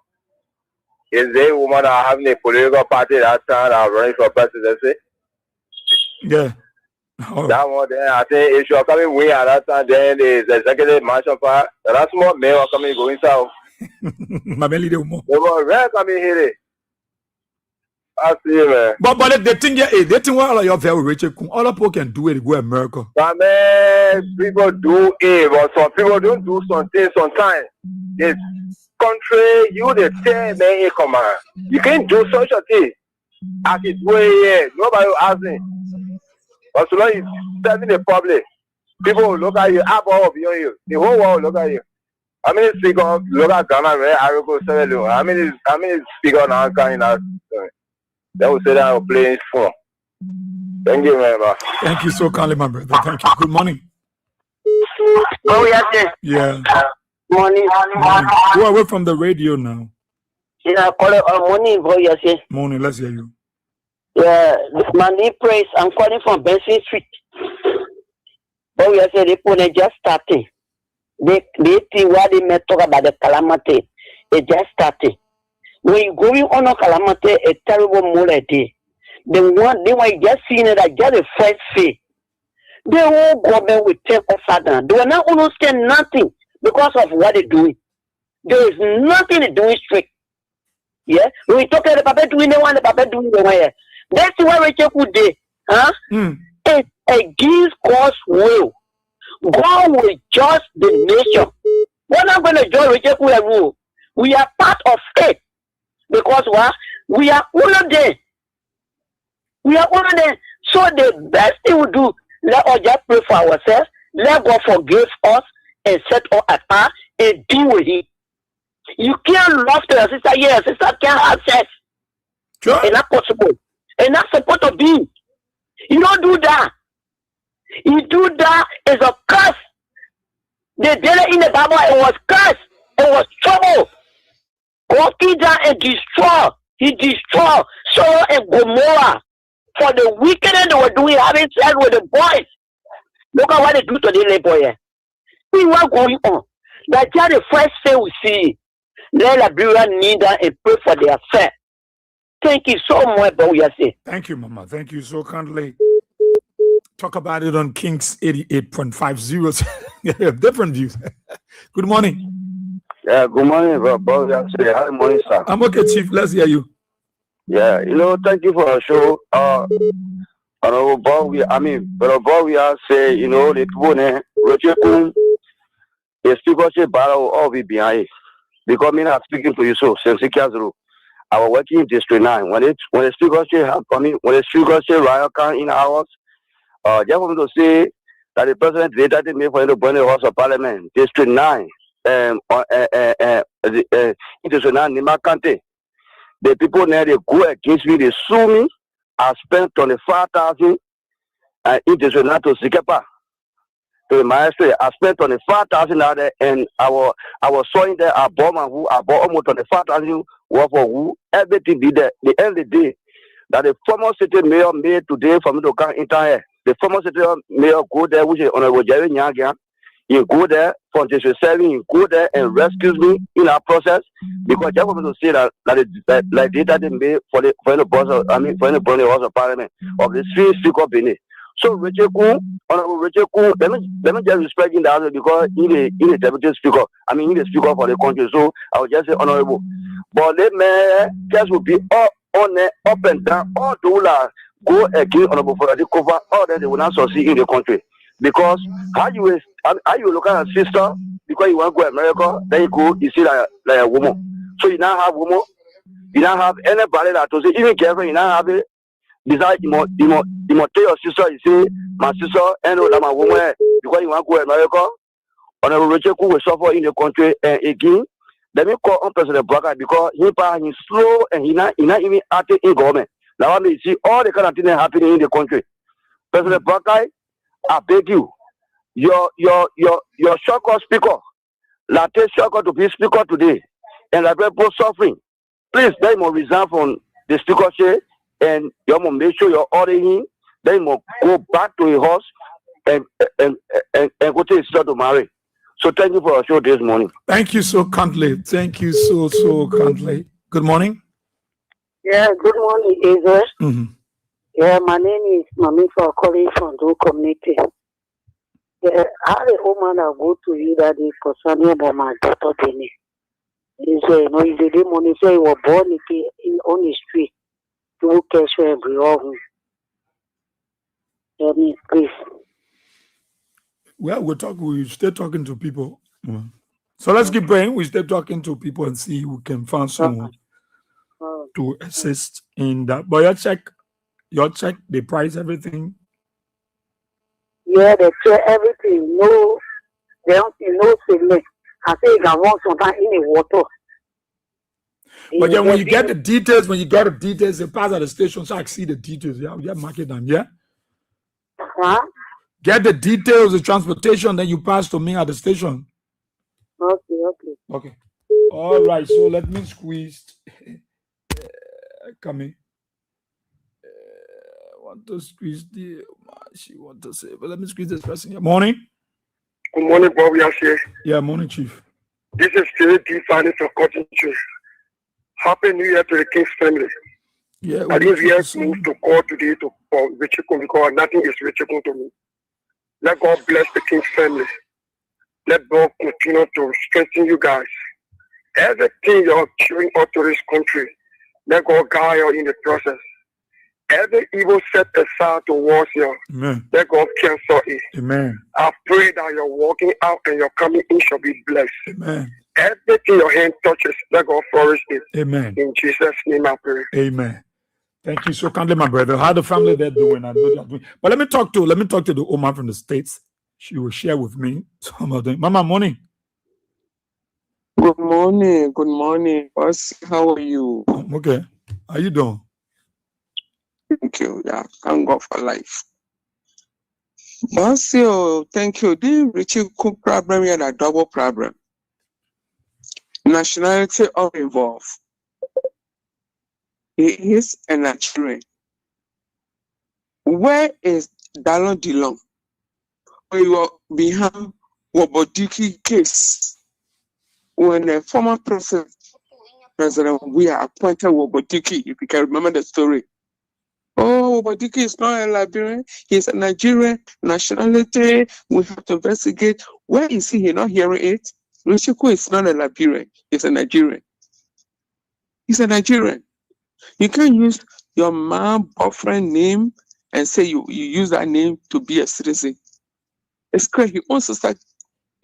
Is there a woman that having a political party that time that running for presidency? Yeah. That one then I think if you're coming win at that time, then the executive mansion part, that's more men are coming going south. Mameli de Umo. They were rare coming here. I see, man. But the thing is, they think all of your very rich. All people can do it. Go America. But man, people do it, but some people don't do something sometimes. This country, you the tell man, come on. You can't do such a thing. As it's way here, nobody will ask me. But so long as you're serving the public, people will look at you, up all beyond you. The whole world will look at you. I mean, speaker, look at Ghana, right? I will go sell you. I mean, speaker now kind of. They will say that I will play his phone. Thank you, man. Thank you so kindly, my brother. Thank you. Good morning. Oh, yes, Yeah. Morning. Go away from the radio now. Yeah, call it morning, boy, yes. Morning, let's hear you. Yeah, my name praise. I'm calling from Benson Street. Oh, yes, they put it just starting. They think what they may talk about the calamity. It just started. When you're going on a calamity, a terrible mood day. They want just seeing it as just the first phase. The whole government will take off down. They will not understand nothing because of what they're doing. There is nothing they're doing straight. Yeah? When we talk about the Papa doing the one, the Papa doing the one. That's why Rachel could do. Huh? It against God's will. God will judge the nation. We're not going to judge Rachel Kuya rule. We are part of it. Because what? We are all of them. We are all of them. So the best thing we do, let us just pray for ourselves. Let God forgive us and set us apart and deal with it. You can't love to your sister. Yes, sister can't have sex. Sure. It's not possible. It's not supposed to be. You don't do that. You do that is a curse. They did it in the Bible. It was curse. It was trouble. God came down and destroy. He destroyed Sodom and Gomorrah for the wickedness they were doing, having sex with the boys. Look at what they do to the little boy. See what's going on. That's just the first thing we see. Let Liberia kneel down and pray for their faith. Thank you so much, Boyase. Thank you, Mama. Thank you so kindly. Talk about it on Kings 88.50. Different views. Good morning. Yeah, good morning, bro. Good morning, sir. I'm okay, Chief. Let's hear you. Yeah, thank you for the show. Brother Bob, we are saying, the people, the speaker say battle all be behind it. because me not speaking to you so since 6 years ago. I was working in District 9. When the speaker say Royal Count in hours, just want to say that the president related me for the Bonnie House of Parliament, District 9, District 9, Nima Kante. The people there, they go against me, they sue me. I spent 25,000 in District 9 to Sikepa. To the master, I spent 25,000 out there, and I was sawing there. I bought almost 25,000 worth of wood. Everything be there. The end of the day, that the former city mayor made today for me to come in here. The former city mayor go there, which is Honorable Jerry Nyagia. He go there from District 7. He go there and rescues me in our process because just want to say that like data they made for the boss of, for the Bonnie House of Parliament of the three speaker of Benin. So Richard Kuhn, Honorable Richard Kuhn, let me just respect in that because he is deputy speaker. He is the speaker for the country. So I would just say honorable. But let me just will be all on there, up and down, all the go against honorable for the cover, all that they will not succeed in the country. Because how you look at a sister because you want to go to America, then you go, you see like a woman. So you now have woman, you now have anybody that to say even girlfriend, you now have it. Besides, you must tell your sister, you say, my sister, and my woman, because you want to go to America, Honorable Richard Kuhn will suffer in the country. And again, let me call on President Braga because he's slow and he's not even acting in government. Now I may see all the kind of things happening in the country. President Braga, I beg you, your shortcut speaker, Latte shortcut to be speaker today, and like people suffering, please let him resign from the speakership. And you must make sure you're ordering him. Then you must go back to his house and go to his sister to marry. So thank you for your show this morning. Thank you so kindly. Thank you so kindly. Good morning. Yeah, good morning, Israel. Mm-hmm. Yeah, my name is Mami for calling from the community. Yeah, I had a woman that go to you that is concerning about my daughter Benny. He said, you know, if they did money, say he was born on the street. To cash for every home. Let me please. Well, we're still talking to people. So let's keep praying. We stay talking to people and see who can find someone to assist in that. But your check, they price everything. Yeah, they check everything. No, they don't see no signal. I say you can walk sometimes in the water. But then when you get the details, they pass at the station, so I see the details. Yeah, market them, yeah? Huh? Get the details, the transportation, then you pass to me at the station. Okay. All right, so let me squeeze. Come in. Want to squeeze she want to say, but let me squeeze this person here. Morning. Good morning, Bob. Yeah, morning, Chief. This is Philip D. Fanny from Cotton Tree. Happy New Year to the King's family. Yeah, I didn't move to call today for Richard Kuhn because nothing is Richard Kuhn to me. Let God bless the King's family. Let God continue to strengthen you guys. Everything you're queuing up to this country, let God guide you in the process. Every evil set aside towards you, Amen. Let God cancel it. Amen. I pray that you're walking out and your coming in shall be blessed. Amen. Everything your hand touches, let God flourish it. Amen. In Jesus' name I pray. Amen. Thank you so kindly, my brother. How the family they're doing? I know they're doing. But let me talk to the woman from the States. She will share with me some of them. Mama, morning. Good morning. Good morning. Boss, how are you? Okay. How you doing? Thank you. Yeah, thank God for life. Boss, thank you. The Richard Kuhn problem is a double problem. Nationality are involved. He is a Nigerian. Where is Dallon Dillon? We were behind Wobodiki case. When the former president we are appointed Wobodiki, if you can remember the story. Oh, Wobodiki is not a Liberian. He's a Nigerian nationality. We have to investigate. Where is he? He's not hearing it. Richard Kuhn is not a Liberian. He's a Nigerian. He's a Nigerian. You can't use your mom, boyfriend name and say you use that name to be a citizen. It's crazy. He wants to start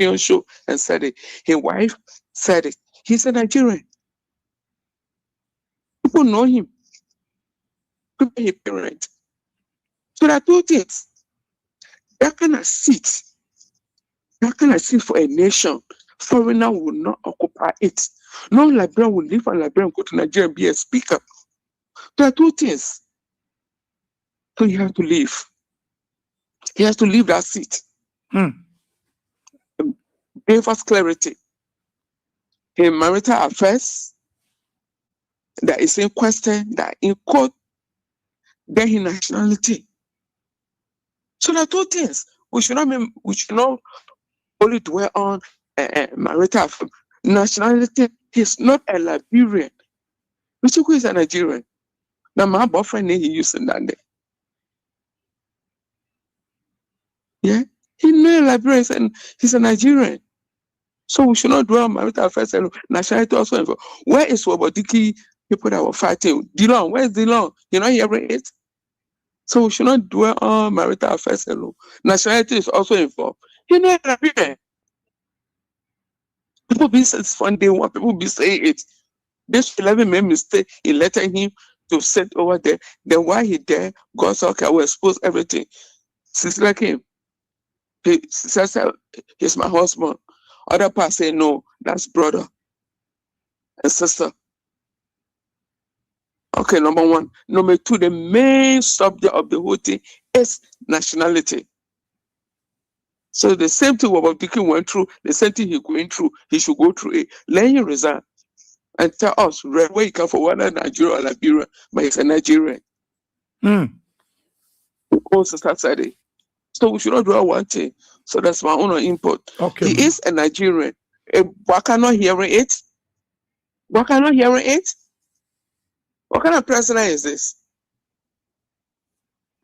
on show and said it. His wife said it. He's a Nigerian. People know him. People his parent. So there are two things. That kind of seat for a nation, foreigner will not occupy it. No Liberian will leave and Liberian go to Nigeria and be a speaker. There are two things. So you have to leave. He has to leave that seat. Give us clarity. In marital affairs that is in question, that in court, then his nationality. So there are two things. We should not only dwell on marital affairs. Nationality. He's not a Liberian. Richieku is a Nigerian. Now my boyfriend he used that day. Yeah, he's not a Liberian and he's a Nigerian. So we should not dwell on marital affairs and nationality also. Where is Wabodiki people that were fighting? Dillon, where's Dillon? You're not hearing it? So we should not dwell on marital affairs alone. Nationality is also involved. He's not a Liberian. People be saying one day, one people be saying it. This 11 made mistake in letting him to sit over there. Then while he there, God said, okay, I will expose everything. Sister like him. Sister said, he's my husband. Other part say, no, that's brother and sister. Okay, number one. Number two, the main subject of the whole thing is nationality. So the same thing what Dickie went through, the same thing he's going through, he should go through it. Let him resign and tell us where he come from, whether Nigeria or Liberia, but he's a Nigerian. Also said it. So we should not do one thing. So that's my own input. Okay. He is a Nigerian. Why cannot hearing it? Why cannot hearing it? What kind of president is this?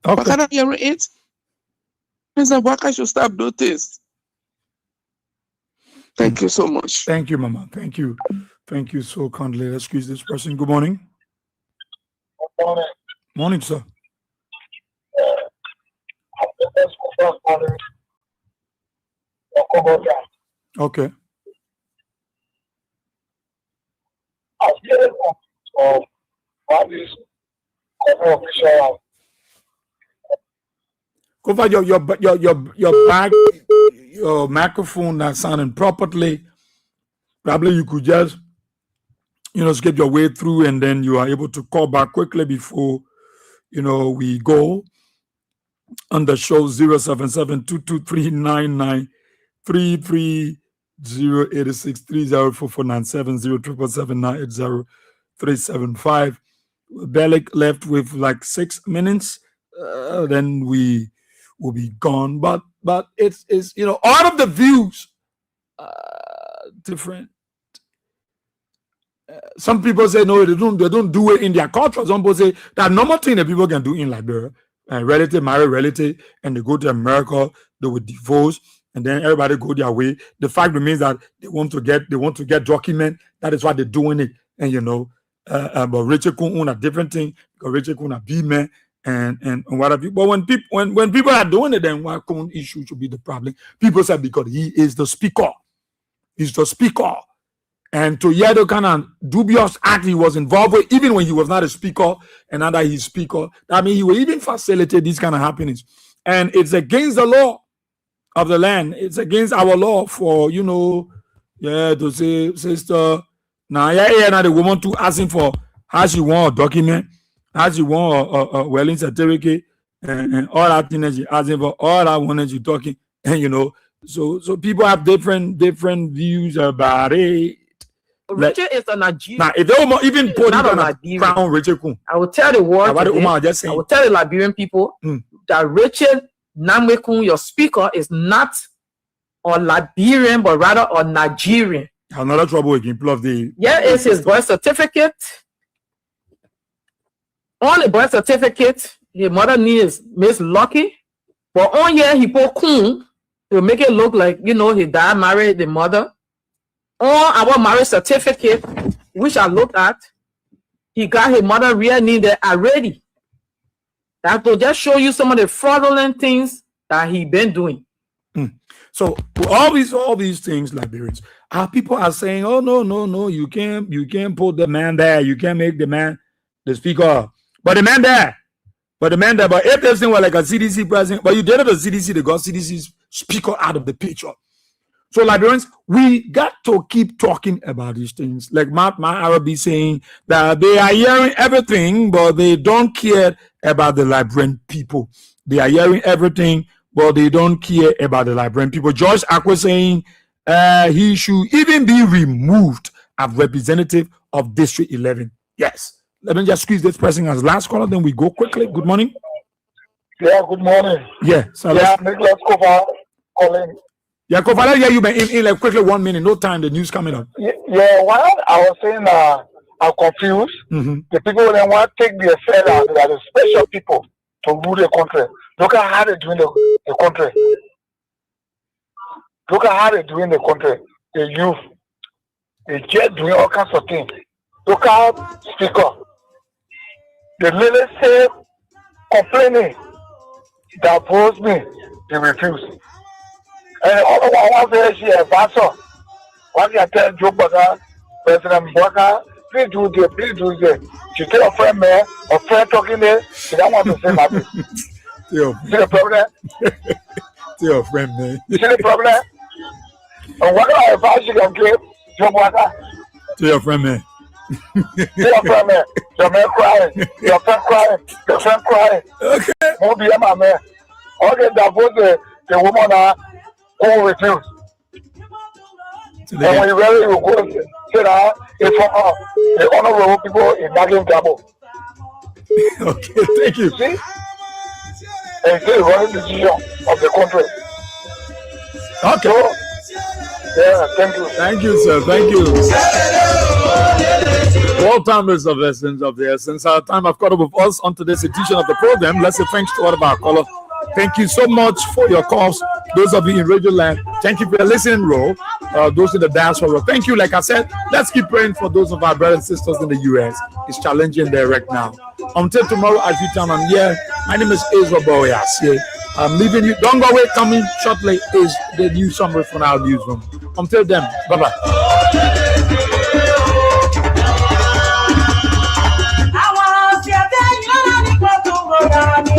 Okay. Why cannot hearing it? Mr. Waka should stop doing this. Thank you so much. Thank you, Mama. Thank you. Thank you so kindly. Let's squeeze this person. Good morning. Good morning. Morning, sir. Okay. Cover your back, your microphone not sounding properly. Probably you could just, skip your way through and then you are able to call back quickly before, we go on the show 077-223-9933-086-304497-077-980-375. Bellic left with like 6 minutes. Then we will be gone. But it's all of the views different. Some people say no, they don't do it in their culture. Some people say that normal thing that people can do in Liberia. Relative marry relative, and they go to America, they will divorce, and then everybody go their way. The fact remains that they want to get document. That is why they're doing it. And but Richard Kun a different thing because Richard Kun a B-man and what have you. But when people are doing it, then why Kun issue should be the problem? People say because he is the speaker. He's the speaker. And to hear the kind of dubious act he was involved with, even when he was not a speaker and now that he's speaker, I mean, he will even facilitate these kind of happenings. And it's against the law of the land. It's against our law for, to say, sister, now the woman to asking for how she want a document, how she want a welling certificate, and all that thing that she asking for, all that one that you talking, and so people have different views about it. Richard is a Nigerian. Now, if they even put it on a crown Richard Kun, I will tell the world. I will tell the Liberian people that Richard Namwekun, your speaker, is not a Liberian, but rather a Nigerian. Another trouble again. It's his birth certificate. On the birth certificate, his mother name is Miss Lucky, but on here he put Kun to make it look like he died, married the mother. On our marriage certificate, which I looked at, he got his mother real name there already. That will just show you some of the fraudulent things that he been doing. So all these things, Liberians, Our people are saying, "Oh no, you can't put the man there. You can't make the man the speaker." But the man there, but if there's thing were like a CDC president, but you did it a CDC, they got CDC's speaker out of the picture. So Liberians, we got to keep talking about these things. Like my Arabi saying that they are hearing everything, but they don't care about the Liberian people. They are hearing everything, but they don't care about the Liberian people. George Aqua saying he should even be removed as representative of District 11. Yes. Let me just squeeze this person as last caller, then we go quickly. Good morning. Yeah, good morning. Yeah. So Nicholas Kofa calling. Yeah, Kofa, yeah, you been in like quickly 1 minute, no time, the news coming up. Yeah, while I was saying I'm confused, the people then want to take the affair out, they are the special people to rule the country. Look at how they're doing the country. Look at how they're doing the country. The youth, they just doing all kinds of things. Look at Speaker. The lady say complaining that opposed me, they refuse. And all of our say she a pastor. What you tell Joe Baka, President Baka, please do this. She tell a friend man, a friend talking there, she don't want to say nothing. See the problem? See your friend, man. See the problem? And what kind of advice you can give Joe Baka? To your friend, man. See your friend man. Your man crying. Your friend crying. Your friend crying. Okay. Won't be my man. Okay, that was the woman who refused. And when you really will go and say that it's for the honorable people in Nagin Gabo. Okay, thank you. See? And it's the running decision of the country. Okay. So, yeah, thank you. Thank you, sir. Thank you. All time is of essence of the essence. Our time have caught up with us on today's edition of the program. Let's say thanks to all of our callers. Thank you so much for your calls. Those of you in Radio Land, thank you for your listening role. Those in the diaspora, thank you. Like I said, let's keep praying for those of our brothers and sisters in the US. It's challenging there right now. Until tomorrow, as you turn on here, my name is Ezra Boyas. I'm leaving you. Don't go away. Coming shortly is the news summary from our newsroom. Until then, bye-bye.